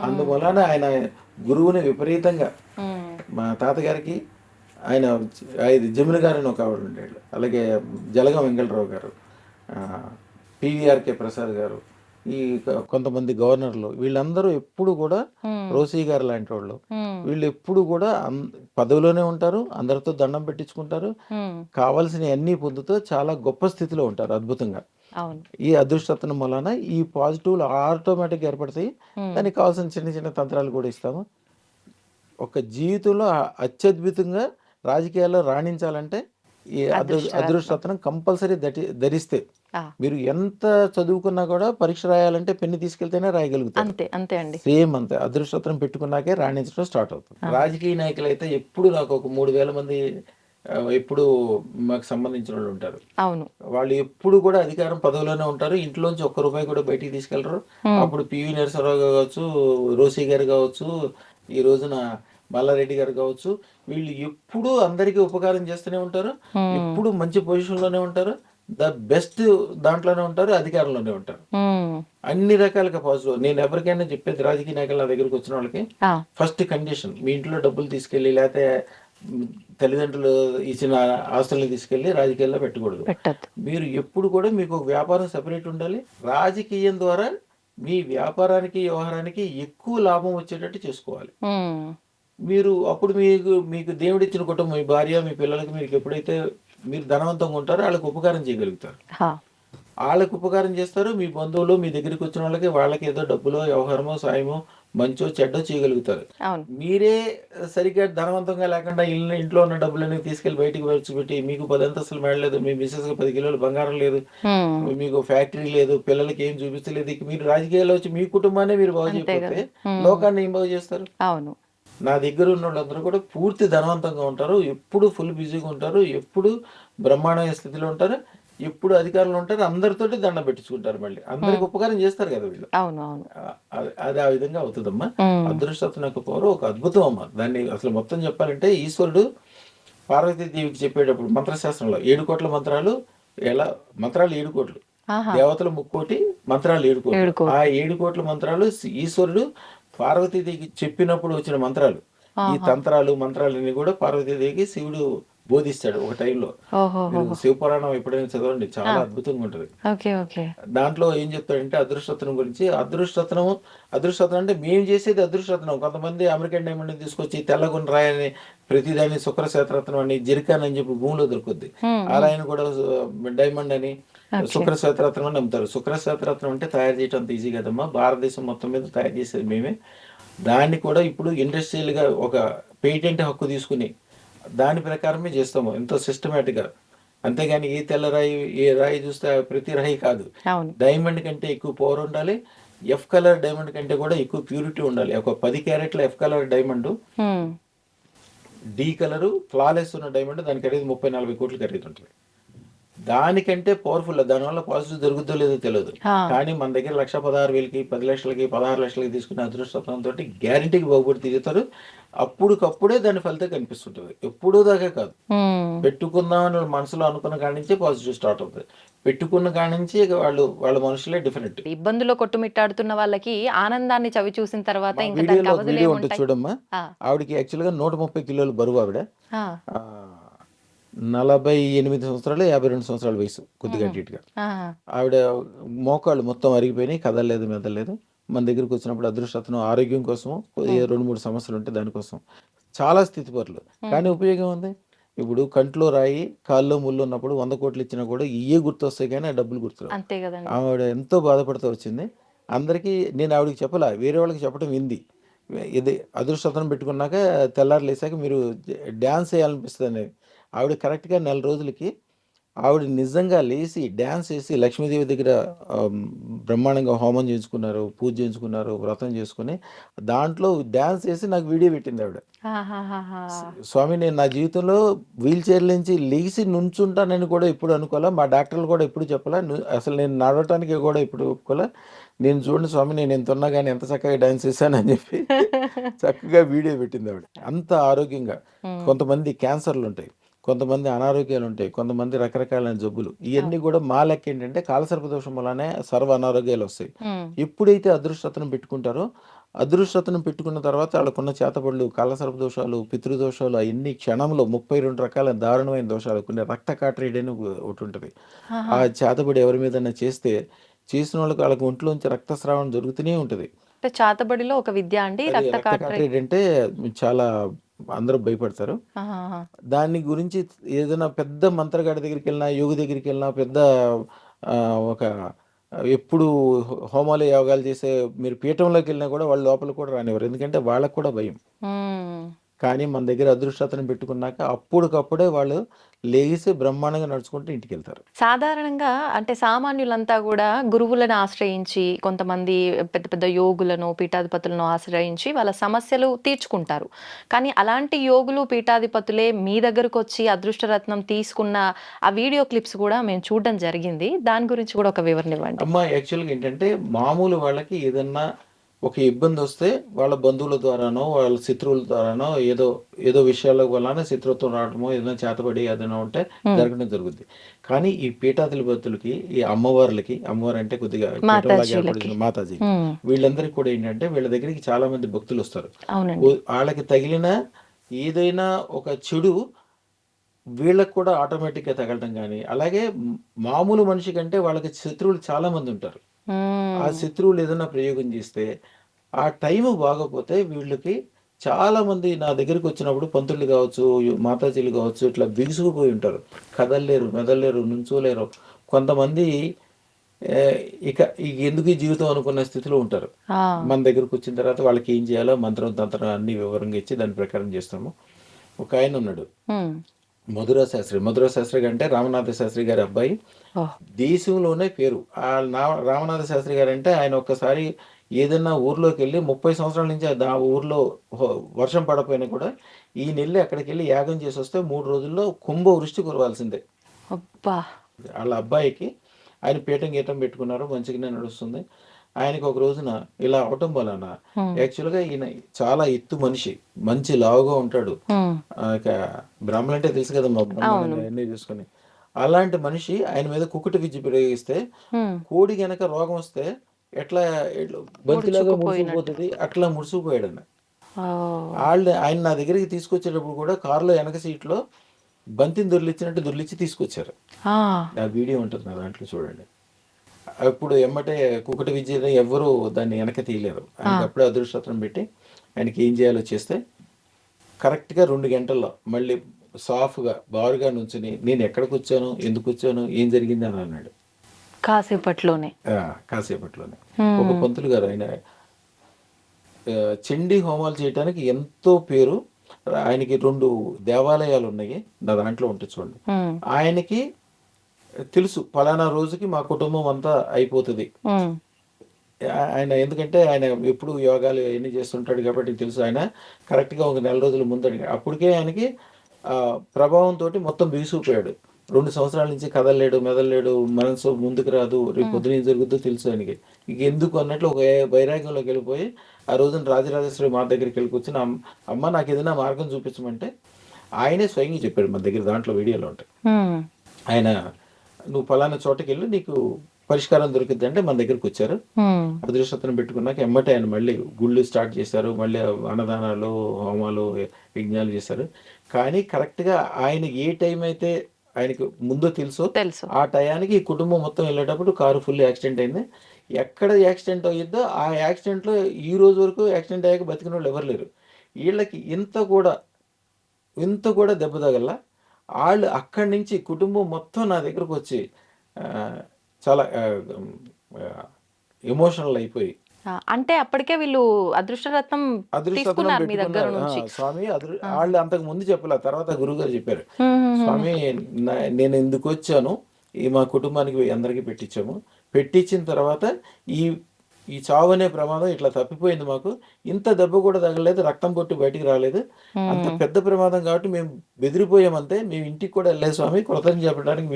అందువలన ఆయన గురువుని విపరీతంగా, హ్మ్. మా తాతగారికి ఆయన జమున గారు అని ఒక ఆవిడ ఉండేవాళ్ళు, అలాగే జలగం వెంకటరావు గారు, పివిఆర్కే ప్రసాద్ గారు, ఈ కొంతమంది గవర్నర్లు, వీళ్ళందరూ ఎప్పుడు కూడా హ్మ్. రోసీ గారు లాంటి వాళ్ళు, హ్మ్. వీళ్ళు ఎప్పుడు కూడా పదవిలోనే ఉంటారు, అందరితో దండం పెట్టించుకుంటారు, హ్మ్. కావాల్సిన అన్నీ పొందుతూ చాలా గొప్ప స్థితిలో ఉంటారు అద్భుతంగా. అవును. ఈ అదృష్టతనం వలన ఈ పాజిటివ్లు ఆటోమేటిక్గా ఏర్పడతాయి. హ్మ్. దానికి కావాల్సిన చిన్న చిన్న తంత్రాలు కూడా ఇస్తాము. ఒక జీవితంలో అత్యద్భుతంగా రాజకీయాల్లో రాణించాలంటే ఈ అదృష్టరత్నం. అదృష్టతనం కంపల్సరీ ధరిస్తే, ఆ! మీరు ఎంత చదువుకున్నా కూడా పరీక్ష రాయాలంటే పెన్ను తీసుకెళ్తేనే రాయగలుగుతారు. అంతే అంతే అండి. సేమ్ అంతే, అదృష్టం పెట్టుకున్నాకే రాణించడం స్టార్ట్ అవుతుంది. రాజకీయ నాయకులు అయితే ఎప్పుడు నాకు ఒక 3000 మంది ఎప్పుడు మాకు సంబంధించిన వాళ్ళు ఉంటారు. అవును. వాళ్ళు ఎప్పుడు కూడా అధికారం పదవిలోనే ఉంటారు, ఇంట్లోంచి ఒక్క రూపాయి కూడా బయటికి తీసుకెళ్లరు. అప్పుడు పివి నరసింహరావు కావచ్చు, రోసీ గారు కావచ్చు, ఈ రోజున మల్లారెడ్డి గారు కావచ్చు, వీళ్ళు ఎప్పుడూ అందరికీ ఉపకారం చేస్తూనే ఉంటారు, ఎప్పుడు మంచి పొజిషన్లోనే ఉంటారు, ద బెస్ట్ దాంట్లోనే ఉంటారు, అధికారంలోనే ఉంటారు. అన్ని రకాలుగా పాజిటివ్. నేను ఎవరికైనా చెప్పేది, రాజకీయ నాయకులు నా దగ్గరికి వచ్చిన వాళ్ళకి ఫస్ట్ కండిషన్, మీ ఇంట్లో డబ్బులు తీసుకెళ్ళి లేకపోతే తల్లిదండ్రులు ఇచ్చిన ఆస్తుల్ని తీసుకెళ్ళి రాజకీయాల్లో పెట్టకూడదు. పెట్టద్దు. మీరు ఎప్పుడు కూడా మీకు ఒక వ్యాపారం సెపరేట్ ఉండాలి. రాజకీయం ద్వారా మీ వ్యాపారానికి, వ్యవహారానికి ఎక్కువ లాభం వచ్చేటట్టు చేసుకోవాలి. మీరు అప్పుడు మీకు మీకు దేవుడిచ్చిన కుటుంబం, మీ భార్య, మీ పిల్లలకి మీకు ఎప్పుడైతే మీరు ధనవంతంగా ఉంటారో వాళ్ళకి ఉపకారం చేయగలుగుతారు. వాళ్ళకి ఉపకారం చేస్తారు. మీ బంధువులు మీ దగ్గరికి వచ్చిన వాళ్ళకి ఏదో డబ్బులో, వ్యవహారమో, సాయమో, మంచో చెడ్డో చేయగలుగుతారు. అవును. మీరే సరిగ్గా ధనవంతంగా లేకుండా ఇంట్లో ఉన్న డబ్బులన్నీ తీసుకెళ్లి బయటికి పెట్టి, మీకు 10 అంతస్తులు మేడలేదు, మీ మిస్సెస్కి 10 కిలోలు బంగారం లేదు, మీకు ఫ్యాక్టరీ లేదు, పిల్లలకి ఏం చూపించలేదు, ఇక మీరు రాజకీయాల్లో వచ్చి మీ కుటుంబాన్ని మీరు బాగు చేయకపోతే లోకాన్ని ఏం బాగు చేస్తారు? అవును. నా దగ్గర ఉన్న వాళ్ళందరూ కూడా పూర్తి ధనవంతంగా ఉంటారు, ఎప్పుడు ఫుల్ బిజీగా ఉంటారు, ఎప్పుడు బ్రహ్మాండమైన స్థితిలో ఉంటారు, ఎప్పుడు అధికారంలో ఉంటారు, అందరితోటి దండం పెట్టించుకుంటారు, మళ్ళీ అందరికి ఉపకారం చేస్తారు కదా వీళ్ళు. అది ఆ విధంగా అవుతుందమ్మా. అదృష్టం యొక్క పవర్ ఒక అద్భుతం అమ్మా. దాన్ని అసలు మొత్తం చెప్పాలంటే, ఈశ్వరుడు పార్వతీదేవికి చెప్పేటప్పుడు మంత్రశాస్త్రంలో 7 కోట్ల మంత్రాలు, ఎలా మంత్రాలు 7 కోట్లు, దేవతలు 3 కోటి, మంత్రాలు 7 కోట్లు. ఆ 7 కోట్ల మంత్రాలు ఈశ్వరుడు పార్వతీదేవికి చెప్పినప్పుడు వచ్చిన మంత్రాలు. ఈ తంత్రాలు, మంత్రాలన్నీ కూడా పార్వతీదేవికి శివుడు బోధిస్తాడు ఒక టైంలో. మీరు శివపురాణం ఎప్పుడైనా చదవండి, చాలా అద్భుతంగా ఉంటుంది. దాంట్లో ఏం చెప్తాడంటే అదృష్టరత్నం గురించి. అదృష్టరత్నం అంటే మేము చేసేది అదృష్టరత్నం. కొంతమంది అమెరికన్ డైమండ్ తీసుకొచ్చి తెల్లగొండ రాయని ప్రతిదాన్ని శుక్రశ్వేతరత్నం అని, జిరికాన్ అని చెప్పి భూమిలో దొరుకుద్ది, ఆ రాయిని కూడా డైమండ్ అని, శుక్రశ్వేతరత్నం అని నమ్ముతారు. శుక్రశ్వేతరత్నం అంటే తయారు చేయడం అంత ఈజీ కదమ్మా, భారతదేశం మొత్తం మీద తయారు చేసేది మేమే. దాన్ని కూడా ఇప్పుడు ఇండస్ట్రియల్గా ఒక పేటెంట్ హక్కు తీసుకుని దాని ప్రకారమే చేస్తాము, ఎంతో సిస్టమేటిక్గా. అంతేగాని ఏ తెల్ల రాయి, ఏ రాయి చూస్తే ప్రతి రాయి కాదు. డైమండ్ కంటే ఎక్కువ పవర్ ఉండాలి, ఎఫ్ కలర్ డైమండ్ కంటే కూడా ఎక్కువ ప్యూరిటీ ఉండాలి. ఒక 10 క్యారెట్ల F colour diamond, D colour flawless ఉన్న డైమండ్, దాని ఖరీదు 30-40 కోట్లు ఖరీదు ఉంటుంది. దానికంటే పవర్ఫుల్. దానివల్ల పాజిటివ్ జరుగుతుందో లేదో తెలియదు, కానీ మన దగ్గర 1,16,000కి, 10 లక్షలకి, 16 లక్షలకి తీసుకునే అదృష్టంతో గ్యారంటీకి బాగుపడి తిరుగుతారు. అప్పుడుకప్పుడే దాని ఫలితం కనిపిస్తుంటుంది, ఎప్పుడూ దాకా కాదు. పెట్టుకుందామని మనసులో అనుకున్న కాడి నుంచే పాజిటివ్ స్టార్ట్ అవుతుంది. పెట్టుకున్న కాడి నుంచి వాళ్ళ మనుషులే డిఫరెంట్. ఇబ్బందులో కొట్టుమిట్టాడుతున్న వాళ్ళకి ఆనందాన్ని చవి చూసిన తర్వాత వీడియో ఉంటుంది చూడమ్మా, ఆవిడకి యాక్చువల్గా 130 కిలోలు బరువు, ఆవిడ 48 సంవత్సరాలు, 52 సంవత్సరాల వయసు, కొద్దిగా అటుగా. ఆవిడ మోకాళ్ళు మొత్తం అరిగిపోయినాయి, కదలలేదు, మెదలేదు. మన దగ్గరికి వచ్చినప్పుడు అదృష్టం ఆరోగ్యం కోసం 2-3 సమస్యలు ఉంటే దానికోసం చాలా స్థితిపరులు, కానీ ఉపయోగం ఉంది. ఇప్పుడు కంట్లో రాయి, కాల్లో ముళ్ళు ఉన్నప్పుడు 100 కోట్లు ఇచ్చినా కూడా ఇయే గుర్తొస్తాయి, కానీ ఆ డబ్బులు గుర్తురావు. ఆవిడ ఎంతో బాధపడుతూ వచ్చింది. అందరికీ నేను ఆవిడకి చెప్పలా, వేరే వాళ్ళకి చెప్పడం వింది. ఇది అదృష్టం పెట్టుకున్నాక తెల్లారు లేసాక మీరు డ్యాన్స్ చేయాలనిపిస్తుంది అనేది. ఆవిడ కరెక్ట్గా 4 రోజులకి ఆవిడ నిజంగా లేచి డ్యాన్స్ చేసి లక్ష్మీదేవి దగ్గర బ్రహ్మాండంగా హోమం చేయించుకున్నారు, పూజ చేయించుకున్నారు, వ్రతం చేసుకుని దాంట్లో డ్యాన్స్ చేసి నాకు వీడియో పెట్టింది ఆవిడ. ఆహాహాహా. స్వామి నేను నా జీవితంలో వీల్ చైర్ నుంచి లేచి నుంచుంటానని కూడా ఎప్పుడు అనుకోలే, మా డాక్టర్లు కూడా ఎప్పుడు చెప్పలే, అసలు నేను నడవటానికి కూడా ఎప్పుడు ఒప్పుకోలే. నేను చూడండి స్వామి నేను ఎంత ఉన్నా కానీ ఎంత చక్కగా డాన్స్ చేశానని చెప్పి చక్కగా వీడియో పెట్టింది ఆవిడ. అంత ఆరోగ్యంగా. ఉమ్, కొంతమంది క్యాన్సర్లు ఉంటాయి, కొంతమంది అనారోగ్యాలు ఉంటాయి, కొంతమంది రకరకాలైన జబ్బులు. ఇవన్నీ కూడా మా లెక్క ఏంటంటే కాలసర్ప దోషం వల్లనే సర్వ అనారోగ్యాలు వస్తాయి. ఉమ్, ఎప్పుడైతే అదృష్టతను పెట్టుకుంటారో అదృష్టతను పెట్టుకున్న తర్వాత వాళ్ళకున్న చేతబడులు, కాలసర్ప దోషాలు, పితృదోషాలు అవన్నీ క్షణంలో 32 రకాల దారుణమైన దోషాలు, కొన్ని రక్త కాటరీడ్ అని ఒకటి ఉంటుంది. ఆహా. ఆ చేతబడి ఎవరి మీదన్నా చేస్తే చేసిన వాళ్ళకి ఒంట్లోంచి రక్తస్రావం జరుగుతూనే ఉంటుంది. అంటే చాతబడిలో ఒక విద్య అండి అది రక్త రక్త కాటరీ. కాటరీడ్ అంటే చాలా అందరూ భయపడతారు. ఆహాహా. దాని గురించి ఏదైనా పెద్ద మంత్రగాడి దగ్గరికి వెళ్ళినా, యోగి దగ్గరికి వెళ్ళినా, పెద్ద ఒక ఎప్పుడు హోమాలు, యాగాలు చేసే మీరు పీఠంలోకి వెళ్ళినా కూడా వాళ్ళు లోపలికి కూడా రానివ్వరు. ఎందుకంటే వాళ్ళకి కూడా భయం. ఉమ్. కానీ మన దగ్గర అదృష్టతను పెట్టుకున్నాక అప్పటికప్పుడే వాళ్ళు లేచి బ్రహ్మాండంగా నడుచుకుంటూ ఇంటికి వెళ్తారు. సాధారణంగా అంటే సామాన్యులంతా కూడా గురువులను ఆశ్రయించి, కొంతమంది పెద్ద పెద్ద యోగులను, పీఠాధిపతులను ఆశ్రయించి వాళ్ళ సమస్యలు తీర్చుకుంటారు. కానీ అలాంటి యోగులు, పీఠాధిపతులే మీ దగ్గరకు వచ్చి అదృష్టరత్నం తీసుకున్న ఆ వీడియో క్లిప్స్ కూడా మేము చూడడం జరిగింది. దాని గురించి కూడా ఒక వివరణ ఇవ్వండి. అమ్మ యాక్చువల్గా ఏంటంటే మామూలు వాళ్ళకి ఏదన్నా ఒక ఇబ్బంది వస్తే వాళ్ళ బంధువుల ద్వారానో వాళ్ళ శత్రువుల ద్వారానో ఏదో ఏదో విషయాల వలన శత్రుత్వం రావడమో ఏదైనా చేతబడి ఏదైనా ఉంటే ఉమ్, జరగడం జరుగుద్ది. కానీ ఈ పీఠాధిపతులకి, ఈ అమ్మవార్లకి, అమ్మవారు అంటే కొద్దిగా పీఠంలాగా మాతాజీలకి. ఏర్పడిన మాతాజీకి, ఉమ్, వీళ్ళందరికీ కూడా ఏంటంటే వీళ్ళ దగ్గరికి చాలా మంది భక్తులు వస్తారు. అవునండి. వాళ్ళకి తగిలిన ఏదైనా ఒక చెడు వీళ్ళకి కూడా ఆటోమేటిక్గా తగలటం కానీ, అలాగే మామూలు మనిషి కంటే వాళ్ళకి శత్రువులు చాలా మంది ఉంటారు. ఆ ఉమ్, శత్రువులు ఏదైనా ప్రయోగం చేస్తే ఆ టైం బాగోపోతే వీళ్ళకి చాలా మంది నా దగ్గరికి వచ్చినప్పుడు పంతులు కావచ్చు, మాతాజీలు కావచ్చు, ఇట్లా బిగుసుకుపోయి ఉంటారు. కదలలేరు, మెదలలేరు, నుంచోలేరు. కొంతమంది ఏ, ఇక ఎందుకు ఈ జీవితం అనుకున్న స్థితిలో ఉంటారు. ఆ, మన దగ్గరకు వచ్చిన తర్వాత వాళ్ళకి ఏం చేయాలో మంత్రం తంత్రం అన్ని వివరంగా ఇచ్చి దాని ప్రకారం చేస్తాము. ఒక ఆయన ఉన్నాడు, ఉమ్, మధురా శాస్త్రి. మధురా శాస్త్రి అంటే రామనాథ శాస్త్రి గారి అబ్బాయి. ఓహ్, దేశంలోనే పేరు. రామనాథ శాస్త్రి గారు అంటే ఆయన ఒక్కసారి ఏదైనా ఊర్లోకి వెళ్ళి 30 సంవత్సరాల నుంచి ఆ ఊర్లో వర్షం పడపోయినా కూడా ఈయన వెళ్ళి అక్కడికి వెళ్ళి యాగం చేసి వస్తే 3 రోజుల్లో కుంభ వృష్టి కురవాల్సిందే. అబ్బా. వాళ్ళ అబ్బాయికి ఆయన పీఠం గీయటం పెట్టుకున్నారు, మంచిగానే నడుస్తుంది. ఆయనకి ఒక రోజున ఇలా అవటం వలన ఉమ్, యాక్చువల్గా ఈయన చాలా ఎత్తు మనిషి, మంచి లావుగా ఉంటాడు. ఉమ్, ఇక బ్రాహ్మణులు అంటే తెలుసు కదా, మా అవును. బ్రాహ్మణులు అన్నీ చూసుకొని అలాంటి మనిషి ఆయన మీద కుకుటి విద్య ప్రయోగిస్తే ఉమ్, కోడి గనక రోగం వస్తే ఎట్లా బంతిలాగా ముడుచుకుపోయినట్టు. ముడుచుకుపోతుంది, అట్లా ముడుచుకుపోయాడు ఆయన. ఓ, ఆయన నా దగ్గరికి తీసుకొచ్చేటప్పుడు కూడా కారులో వెనక సీట్లో బంతిని దొర్లిచ్చినట్టు దొర్లిచ్చి తీసుకొచ్చారు. ఆ, ఆ వీడియో ఉంటుంది నా దాంట్లో చూడండి. అప్పుడు ఎమ్మటే కుకటి విద్య ఎవ్వరూ దాన్ని వెనక తీయలేరు. ఆయనకి అప్పుడే అదృష్టం పెట్టి ఆయనకి ఏం చేయాలో చేస్తే కరెక్ట్గా 2 గంటల్లో మళ్ళీ సాఫ్గా బారుగా నుంచుని నేను ఎక్కడికి వచ్చాను, ఎందుకు వచ్చాను, ఏం జరిగింది అని అన్నాడు. కాసేపట్లోనే. కాసేపట్లోనే. ఉమ్, ఒక పంతులు గారు ఆయన చండీ హోమాలు చేయడానికి ఎంతో పేరు. ఆయనకి 2 దేవాలయాలు ఉన్నాయి, నా దాంట్లో ఉంటుంది చూడండి. ఉమ్, ఆయనకి తెలుసు పలానా రోజుకి మా కుటుంబం అంతా అయిపోతుంది. ఉమ్, ఆయన ఎందుకంటే ఆయన ఎప్పుడు యోగాలు అవన్నీ చేస్తుంటాడు కాబట్టి తెలుసు. ఆయన కరెక్ట్గా ఒక నెల రోజుల ముందు అప్పటికే ఆయనకి ప్రభావంతో మొత్తం బిగుసుకుపోయాడు. 2 సంవత్సరాల నుంచి కదలలేడు, మెదలలేడు, మనసు ముందుకు రాదు, రేపు పొద్దున ఏం జరుగుతుందో తెలుసు ఆయనకి. ఇక ఎందుకు అన్నట్లు ఒక వైరాగ్యంలోకి వెళ్ళిపోయి ఆ రోజున రాజరాజేశ్వరి మా దగ్గరికి వెళ్ళి కూర్చుని అమ్మ నాకు ఏదైనా మార్గం చూపించమంటే ఆయనే స్వయంగా చెప్పాడు. మన దగ్గర దాంట్లో వీడియోలో ఉంటాయి. ఉమ్, ఆయన నువ్వు ఫలానా చోటకి వెళ్ళి నీకు పరిష్కారం దొరికింది అంటే మన దగ్గరికి వచ్చారు. ఉమ్, అదృష్టతను పెట్టుకున్నాక ఎమ్మటే ఆయన మళ్ళీ గుళ్ళు స్టార్ట్ చేశారు, మళ్ళీ అన్నదానాలు, హోమాలు, యజ్ఞాలు చేశారు. కానీ కరెక్ట్గా ఆయన ఏ టైం అయితే ఆయనకు ముందో తెలుసో తెలుసు. ఆ టయానికి ఈ కుటుంబం మొత్తం వెళ్ళేటప్పుడు కారు ఫుల్ యాక్సిడెంట్ అయింది. ఎక్కడ యాక్సిడెంట్ అయ్యిద్దో ఆ యాక్సిడెంట్లో ఈ రోజు వరకు యాక్సిడెంట్ అయ్యాక బతికిన వాళ్ళు ఎవరు లేరు. వీళ్ళకి ఇంత కూడా దెబ్బ తగల. వాళ్ళు అక్కడి నుంచి కుటుంబం మొత్తం నా దగ్గరకు వచ్చి ఆ, చాలా ఎమోషనల్ అయిపోయి ఆ, అంటే అప్పటికే వీళ్ళు అదృష్టరత్నం అదృష్టం తీసుకున్నారు మీ దగ్గర పెట్టుకున్నారు. నుంచి. స్వామి వాళ్ళు అంతకు ముందు చెప్పలే, తర్వాత గురువు గారు చెప్పారు. ఉమ్, ఉమ్, స్వామి నేను ఎందుకు వచ్చాను, ఈ మా కుటుంబానికి అందరికీ పెట్టించాము. పెట్టించిన తర్వాత ఈ ఈ చావు అనే ప్రమాదం ఇట్లా తప్పిపోయింది మాకు. ఇంత దెబ్బ కూడా తగలలేదు, రక్తం పొట్టు బయటికి రాలేదు. అంత పెద్ద ప్రమాదం కాబట్టి మేము బెదిరిపోయామంతే. మేము ఇంటికి కూడా వెళ్ళలేదు స్వామి, కృతజ్ఞత చెప్పడానికి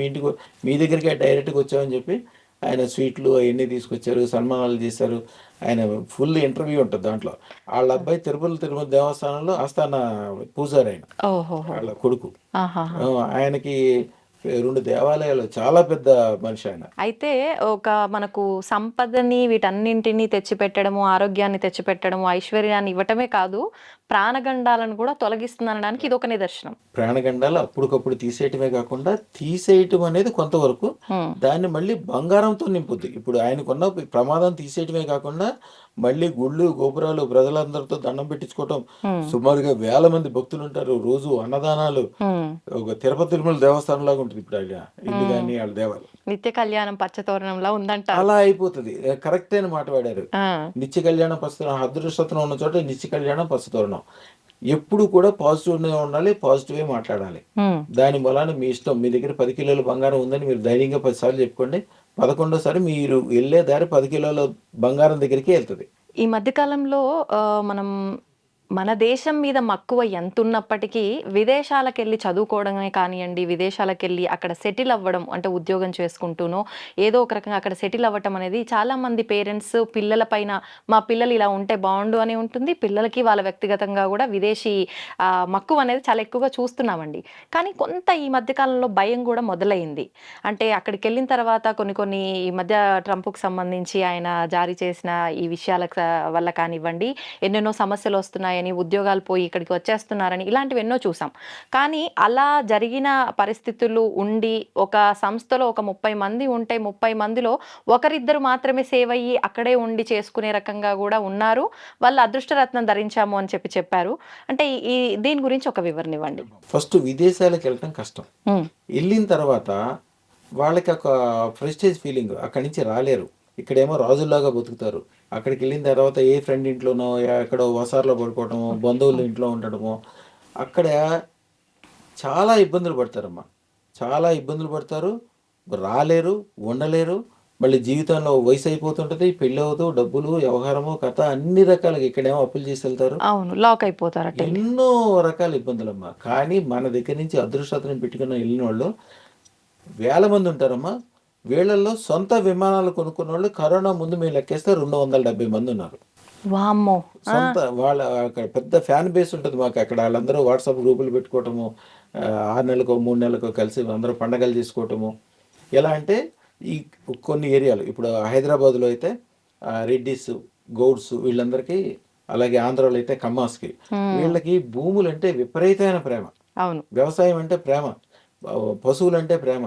మీ దగ్గరికి డైరెక్ట్గా వచ్చామని చెప్పి ఆయన స్వీట్లు అవన్నీ తీసుకొచ్చారు, సన్మానాలు చేశారు. ఆయన ఫుల్ ఇంటర్వ్యూ ఉంటుంది దాంట్లో. వాళ్ళ అబ్బాయి తిరుమల దేవస్థానంలో ఆస్థాన పూజారి ఆయన, ఓహోహో. వాళ్ళ కొడుకు. ఆహాహా. ఆయనకి 2 దేవాలయాలు, చాలా పెద్ద మనిషి ఆయన. అయితే ఒక మనకు సంపదని వీటన్నింటినీ తెచ్చిపెట్టడము, ఆరోగ్యాన్ని తెచ్చిపెట్టడము, ఐశ్వర్యాన్ని ఇవ్వటమే కాదు, ప్రాణగండాలను కూడా తొలగిస్తుందనడానికి ఇది ఒక నిదర్శనం. ప్రాణగండాలు అప్పటికప్పుడు తీసేయటమే కాకుండా, తీసేయటం అనేది కొంతవరకు, దాన్ని మళ్ళీ బంగారంతో నింపుద్ది. ఇప్పుడు ఆయనకున్న ప్రమాదం తీసేయటమే కాకుండా మళ్ళీ గుళ్ళు గోపురాలు ప్రజలందరితో దండం పెట్టించుకోవటం. సుమారుగా 1000 మంది భక్తులు ఉంటారు రోజు. అన్నదానాలు, ఒక తిరుపతి తిరుమల దేవస్థానం లాగా ఉంటుంది ఇప్పుడు ఆయన ఇల్లు కానీ వాళ్ళ దేవాలయం. నిత్య కళ్యాణం పచ్చతోరణంలా ఉందంట. అలా అయిపోతుంది. కరెక్ట్ అయిన మాట వాడారు. నిత్య కళ్యాణం పచ్చతోరణం, అదృష్టం ఉన్న చోట నిత్య కళ్యాణం పచ్చతోరణం. ఎప్పుడు కూడా పాజిటివ్గా ఉండాలి, పాజిటివే మాట్లాడాలి. దాని వలన మీ ఇష్టం. మీ దగ్గర 10 కిలోల బంగారం ఉందని మీరు ధైర్యంగా 10 సార్లు చెప్పుకోండి. 11వ మీరు వెళ్ళే దారి 10 కిలోల బంగారం దగ్గరికి వెళ్తుంది. ఈ మధ్యకాలంలో మనం మన దేశం మీద మక్కువ ఎంత ఉన్నప్పటికీ విదేశాలకు వెళ్ళి చదువుకోవడమే కానివ్వండి, విదేశాలకు వెళ్ళి అక్కడ సెటిల్ అవ్వడం, అంటే ఉద్యోగం చేసుకుంటూనో ఏదో ఒక రకంగా అక్కడ సెటిల్ అవ్వటం అనేది చాలామంది పేరెంట్స్ పిల్లల పైన, మా పిల్లలు ఇలా ఉంటే బాగుండు అని ఉంటుంది. పిల్లలకి వాళ్ళ వ్యక్తిగతంగా కూడా విదేశీ మక్కువ అనేది చాలా ఎక్కువగా చూస్తున్నామండి. కానీ కొంత ఈ మధ్యకాలంలో భయం కూడా మొదలైంది. అంటే అక్కడికి వెళ్ళిన తర్వాత కొన్ని ఈ మధ్య ట్రంప్కు సంబంధించి ఆయన జారీ చేసిన ఈ విషయాల వల్ల కానివ్వండి, ఎన్నెన్నో సమస్యలు వస్తున్నాయి, ఉద్యోగాలు పోయి ఇక్కడికి వచ్చేస్తున్నారని ఇలాంటివి ఎన్నో చూసాం. కానీ అలా జరిగిన పరిస్థితులు ఉండి, ఒక సంస్థలో ఒక 30 మంది ఉంటే 30 మందిలో ఒకరిద్దరు మాత్రమే సేవ్ అయ్యి అక్కడే ఉండి చేసుకునే రకంగా కూడా ఉన్నారు. వాళ్ళు అదృష్టరత్నం ధరించాము అని చెప్పారు. అంటే దీని గురించి ఒక వివరణ ఇవ్వండి. ఫస్ట్ విదేశాలకు వెళ్ళటం కష్టం. వెళ్ళిన తర్వాత వాళ్ళకి ఒక ప్రెస్టేజ్ ఫీలింగ్, అక్కడి నుంచి రాలేరు. ఇక్కడేమో రాజుల్లాగా బతుకుతారు. అక్కడికి వెళ్ళిన తర్వాత ఏ ఫ్రెండ్ ఇంట్లోనో ఎక్కడో వసార్లో పడుకోవటమో, బంధువుల ఇంట్లో ఉండటమో, అక్కడ చాలా ఇబ్బందులు పడతారమ్మా. చాలా ఇబ్బందులు పడతారు, రాలేరు, ఉండలేరు. మళ్ళీ జీవితంలో వయసు అయిపోతుంటది, పెళ్ళి అవుతూ డబ్బులు, వ్యవహారము, కథ అన్ని రకాలుగా. ఇక్కడేమో అప్పులు చేసి వెళ్తారు, లాక్ అయిపోతారు, ఎన్నో రకాల ఇబ్బందులమ్మా. కానీ మన దగ్గర నుంచి అదృష్టం పెట్టుకున్న వెళ్ళిన వాళ్ళు 1000 మంది ఉంటారమ్మా. వీళ్ళల్లో సొంత విమానాలు కొనుక్కున్న వాళ్ళు కరోనా ముందు మీరు లెక్కేస్తే 270 మంది ఉన్నారు. సొంత వాళ్ళ అక్కడ పెద్ద ఫ్యాన్ బేస్ ఉంటుంది మాకు అక్కడ. వాళ్ళందరూ వాట్సాప్ గ్రూపులు పెట్టుకోవటము, 6 నెలలకో 3 నెలలకో కలిసి అందరూ పండగలు చేసుకోవటము. ఎలా అంటే ఈ కొన్ని ఏరియాలు, ఇప్పుడు హైదరాబాద్లో అయితే రెడ్డిస్, గౌడ్స్ వీళ్ళందరికీ, అలాగే ఆంధ్రాలో అయితే కమ్మాస్కి, వీళ్ళకి భూములు అంటే విపరీతమైన ప్రేమ, వ్యవసాయం అంటే ప్రేమ, పశువులు అంటే ప్రేమ.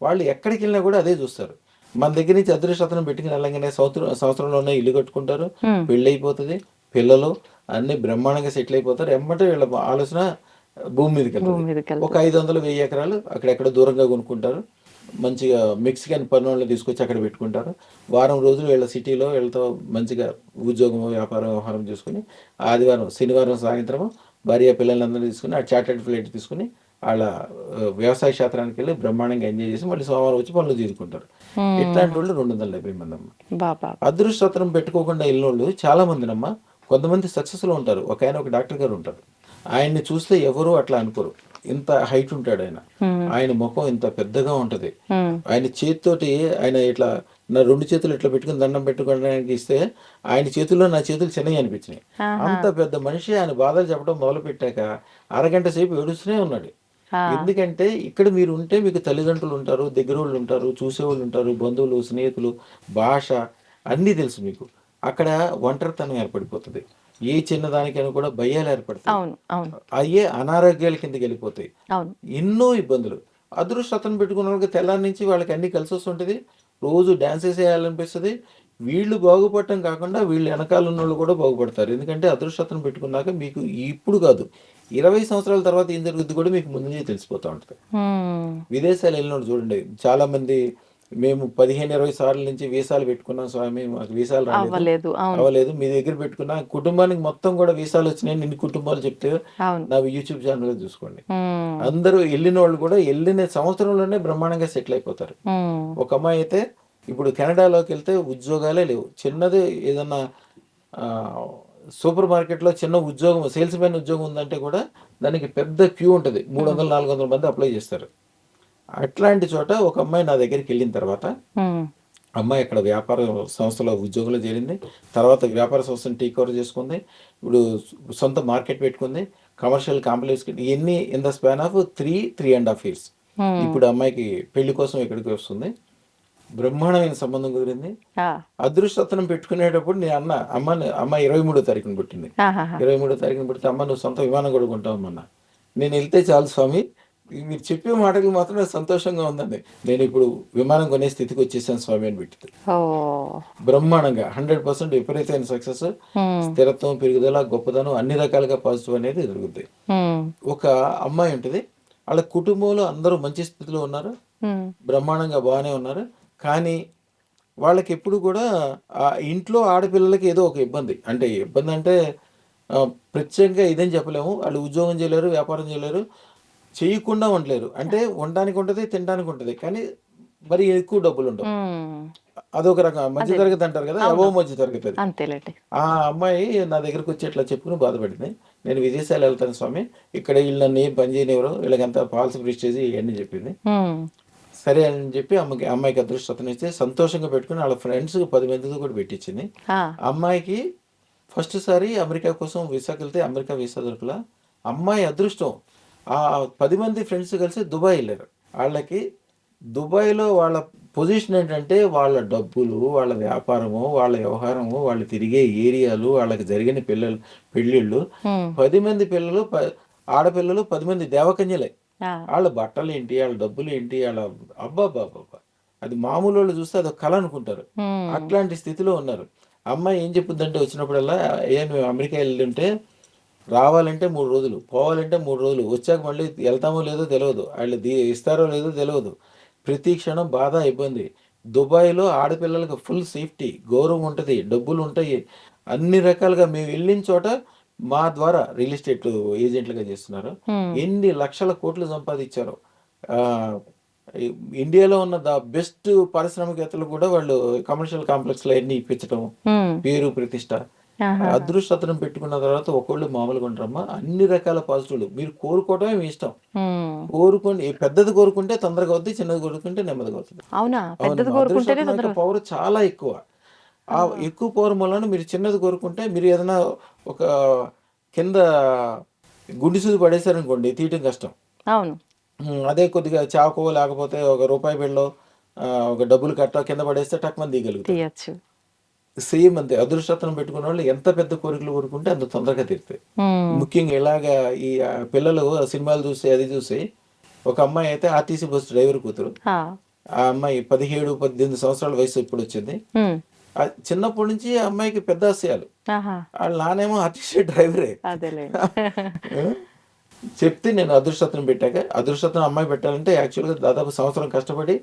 వాళ్ళు ఎక్కడికి వెళ్ళినా కూడా అదే చూస్తారు. మన దగ్గర నుంచి అదృష్టం పెట్టుకుని వెళ్ళగానే సంవత్సరంలోనే ఇల్లు కట్టుకుంటారు, పెళ్ళి అయిపోతుంది, పిల్లలు అన్ని బ్రహ్మాండంగా సెటిల్ అయిపోతారు. ఎమ్మటే వీళ్ళ ఆలోచన భూమి మీదకి వెళ్తారు. ఒక 500-1000 ఎకరాలు అక్కడెక్కడ దూరంగా కొనుక్కుంటారు. మంచిగా మెక్సికన్ పనులను తీసుకొచ్చి అక్కడ పెట్టుకుంటారు. వారం రోజులు వీళ్ళ సిటీలో వీళ్ళతో మంచిగా ఉద్యోగం, వ్యాపారం, వ్యవహారం చేసుకుని, ఆదివారం శనివారం సాయంత్రం భార్య పిల్లలందరూ తీసుకుని ఆ చార్టెడ్ ఫ్లైట్ తీసుకుని వాళ్ళ వ్యవసాయ క్షేత్రానికి వెళ్ళి బ్రహ్మాండంగా ఎంజాయ్ చేసి మళ్ళీ సోమవారం వచ్చి పనులు తీసుకుంటారు. ఇట్లాంటి వాళ్ళు 270 మంది అమ్మ. అదృష్టం పెట్టుకోకుండా వెళ్ళిన వాళ్ళు చాలా మందినమ్మా. కొంతమంది సక్సెస్లో ఉంటారు. ఒక డాక్టర్ గారు ఉంటారు. ఆయన్ని చూస్తే ఎవరు అట్లా అనుకోరు. ఇంత హైట్ ఉంటాడు ఆయన. ఆయన ముఖం ఇంత పెద్దగా ఉంటది. ఆయన చేతితోటి ఆయన ఇట్లా నా 2 చేతులు ఇట్లా పెట్టుకుని దండం పెట్టుకోవడానికి ఇస్తే ఆయన చేతుల్లో నా చేతులు చిన్నవి అనిపించినాయి. అంత పెద్ద మనిషి ఆయన బాధలు చెప్పడం మొదలు పెట్టాక అరగంట సేపు ఏడుస్తూనే ఉన్నాడు. ఎందుకంటే ఇక్కడ మీరు ఉంటే మీకు తల్లిదండ్రులు ఉంటారు, దగ్గర వాళ్ళు ఉంటారు, చూసేవాళ్ళు ఉంటారు, బంధువులు, స్నేహితులు, భాష అన్నీ తెలుసు మీకు. అక్కడ ఒంటరితనం ఏర్పడిపోతుంది. ఏ చిన్నదానికైనా కూడా భయాలు ఏర్పడతాయి. అయ్యే అనారోగ్యాల కిందకి వెళ్ళిపోతాయి. ఎన్నో ఇబ్బందులు. అదృష్టం పెట్టుకున్న వాళ్ళకి తెల్లారి నుంచి వాళ్ళకి అన్ని కలిసి వస్తుంటది. రోజు డాన్స్ వేసేయాలనిపిస్తుంది. వీళ్ళు బాగుపడటం కాకుండా వీళ్ళు వెనకాల ఉన్న వాళ్ళు కూడా బాగుపడతారు. ఎందుకంటే అదృష్టం పెట్టుకున్నాక మీకు ఇప్పుడు కాదు, 20 సంవత్సరాల తర్వాత ఏం జరుగుతుంది కూడా మీకు ముందే తెలిసిపోతూ ఉంటుంది. విదేశాలు వెళ్ళినోడు చూడండి, చాలా మంది మేము 15-20 సార్లు నుంచి వీసాలు పెట్టుకున్నాం స్వామి, మాకు వీసాలు రాలేదు, అవ్వలేదు. అవును. అవ్వలేదు, మీ దగ్గర పెట్టుకున్నా కుటుంబానికి మొత్తం కూడా వీసాలు వచ్చినాయి, ఇన్ని కుటుంబాలు చెప్తే అవును. నా యూట్యూబ్ ఛానల్లో చూసుకోండి. ఉమ్, అందరూ వెళ్ళిన వాళ్ళు కూడా వెళ్ళిన సంవత్సరంలోనే బ్రహ్మాండంగా సెటిల్ అయిపోతారు. ఉమ్, ఒక అమ్మాయి అయితే ఇప్పుడు కెనడాలోకి వెళ్తే ఉద్యోగాలే లేవు. చిన్నది ఏదన్నా ఆ, సూపర్ మార్కెట్లో చిన్న ఉద్యోగం, సేల్స్ మ్యాన్ ఉద్యోగం ఉందంటే కూడా దానికి పెద్ద క్యూ ఉంటుంది, 300-400 మంది అప్లై చేస్తారు. అట్లాంటి చోట ఒక అమ్మాయి నా దగ్గరికి వెళ్ళిన తర్వాత, ఉమ్, అమ్మాయి అక్కడ వ్యాపార సంస్థలో ఉద్యోగంలో చేరింది, తర్వాత వ్యాపార సంస్థను టేక్ ఓవర్ చేసుకుంది, ఇప్పుడు సొంత మార్కెట్ పెట్టుకుంది, కమర్షియల్ కాంప్లెక్స్, ఇవన్నీ in the span of 3.5 years. ఉమ్. ఇప్పుడు అమ్మాయికి పెళ్లి కోసం ఇక్కడికి వస్తుంది, బ్రహ్మాండమైన సంబంధం కుదిరింది. ఆ, అదృష్టతనం పెట్టుకునేటప్పుడు నేను అమ్మ 23వ తారీఖున పుట్టింది. ఆహాహా. 23వ తారీఖున పుట్టితే అమ్మ నువ్వు సొంత విమానం కూడా కొంటావమ్మన్నా. నేను వెళ్తే చాలు స్వామి, మీరు చెప్పే మాటలు మాత్రం నాకు సంతోషంగా ఉందండి, నేను ఇప్పుడు విమానం కొనే స్థితికి వచ్చేసాను స్వామి అని పెట్టింది. ఓ. బ్రహ్మాండంగా 100% విపరీతమైన సక్సెస్, ఉమ్, స్థిరత్వం, పెరుగుదల, గొప్పదనం, అన్ని రకాలుగా పాజిటివ్ అనేది జరుగుద్ది. ఉమ్, ఒక అమ్మాయి ఉంటుంది, వాళ్ళ కుటుంబంలో అందరూ మంచి స్థితిలో ఉన్నారు, ఉమ్, బ్రహ్మాండంగా బాగానే ఉన్నారు. కానీ వాళ్ళకి ఎప్పుడు కూడా ఆ ఇంట్లో ఆడపిల్లలకి ఏదో ఒక ఇబ్బంది, అంటే ఇబ్బంది అంటే ప్రత్యేకంగా ఇదని చెప్పలేము, వాళ్ళు ఉద్యోగం చేయలేరు, వ్యాపారం చేయలేరు, చేయకుండా ఉండలేరు, అంటే ఉండడానికి ఉంటుంది, తినడానికి ఉంటుంది, కానీ మరి ఎక్కువ డబ్బులు ఉండవు. ఉమ్. అదొక రకం మధ్య అదే. తరగతి అంటారు కదా, అవును. అబో మధ్య తరగతి అది. అంతేలేండి. ఆ అమ్మాయి నా దగ్గరకు వచ్చి ఇట్లా చెప్పుకుని బాధపడింది, నేను విదేశాలు వెళ్తాను స్వామి, ఇక్కడ వీళ్ళు నన్ను ఏం పని చేయనివ్వరు, వీళ్ళకంతా ఫాల్స్ ప్రెస్టేజ్ ఇవన్నీ చెప్పింది. ఉమ్, సరే అని చెప్పి అమ్మాయికి అదృష్టతను ఇస్తే సంతోషంగా పెట్టుకుని వాళ్ళ ఫ్రెండ్స్ 10 మందితో కూడా పెట్టించింది. ఆ, అమ్మాయికి ఫస్ట్ సారి అమెరికా కోసం వీసాకి వెళ్తే అమెరికా వీసా దొరకలా. అమ్మాయి అదృష్టం, ఆ 10 మంది ఫ్రెండ్స్ కలిసి దుబాయ్ వెళ్ళారు. వాళ్ళకి దుబాయ్లో వాళ్ళ పొజిషన్ ఏంటంటే వాళ్ళ డబ్బులు, వాళ్ళ వ్యాపారము, వాళ్ళ వ్యవహారము, వాళ్ళు తిరిగే ఏరియాలు, వాళ్ళకి జరిగిన పెళ్ళిళ్ళు, ఉమ్, 10 మంది పిల్లలు, ఆడపిల్లలు 10 మంది దేవకన్యలే. ఆ, వాళ్ళ బట్టలు ఏంటి, వాళ్ళ డబ్బులు ఏంటి, వాళ్ళ అబ్బాబ్బాబ్బా, అది మామూలు వాళ్ళు చూస్తే అదొక కళ అనుకుంటారు. ఉమ్, అట్లాంటి స్థితిలో ఉన్నారు. అమ్మాయి ఏం చెప్పుద్దంటే వచ్చినప్పుడల్లా, మేము అమెరికా వెళ్తుంటే రావాలంటే 3 రోజులు, పోవాలంటే 3 రోజులు, వచ్చాక మళ్ళీ వెళ్తామో లేదో తెలియదు, వాళ్ళు ఇస్తారో లేదో తెలియదు, ప్రతి క్షణం బాధ, ఇబ్బంది. దుబాయ్లో ఆడపిల్లలకు ఫుల్ సేఫ్టీ, గౌరవం ఉంటుంది, డబ్బులు ఉంటాయి, అన్ని రకాలుగా మేము వెళ్ళిన చోట మా ద్వారా రియల్ ఎస్టేట్ ఏజెంట్లుగా చేస్తున్నారు, ఉమ్, ఎన్ని లక్షల కోట్లు సంపాదించారు. ఆ, ఇండియాలో ఉన్న ద బెస్ట్ పారిశ్రామికవేత్తలు కూడా వాళ్ళు కమర్షియల్ కాంప్లెక్స్లో అన్ని ఇప్పించడం, ఉమ్, పేరు ప్రతిష్ట. ఆహా. అదృష్టతనం పెట్టుకున్న తర్వాత ఒకళ్ళు మామూలుగా ఉంటారమ్మా, అన్ని రకాల పాజిటివ్లు మీరు కోరుకోవడమే మీ ఇష్టం. ఉమ్. కోరుకోండి, పెద్దది కోరుకుంటే తొందరగా అవుతుంది, చిన్నది కోరుకుంటే నెమ్మదిగా అవుతుంది. అవునా? పెద్దది అవునమ్మా, కోరుకుంటేనే అదృష్టతనం యొక్క తొందరగా. పవర్ చాలా ఎక్కువ. ఆ ఎక్కువ పవర్ వలన మీరు చిన్నది కోరుకుంటే, మీరు ఏదైనా ఒక కింద గుండి సూది పడేశారనుకోండి, తీయటం కష్టం. అవును. అదే కొద్దిగా చాకో లేకపోతే ఒక రూపాయి బిళ్ళో ఒక డబ్బులు కట్ట కింద పడేస్తే టక్మని తీయగలుగుతారు. తీయచ్చు. సేమ్ అంతే, అదృష్టతనం పెట్టుకున్న వాళ్ళు ఎంత పెద్ద కోరికలు కోరుకుంటే అంత తొందరగా తీరుతాయి. ఉమ్, ముఖ్యంగా ఇలాగా ఈ పిల్లలు సినిమాలు చూసి అది చూసి, ఒక అమ్మాయి అయితే ఆర్టీసీ బస్ డ్రైవర్ కూతురు, ఆ, ఆ అమ్మాయి 17-18 సంవత్సరాల వయసు ఇప్పుడు వచ్చింది. ఉమ్, చిన్నప్పటి నుంచి ఆ అమ్మాయికి పెద్ద ఆశయాలు, ఆహా. వాళ్ళ నానేమో ఆర్టీసీ డ్రైవరే. అదేలేండి. చెప్తే నేను అదృష్టతనం పెట్టాక, అదృష్టతనం అమ్మాయి పెట్టాలంటే యాక్చువల్గా దాదాపు సంవత్సరం కష్టపడి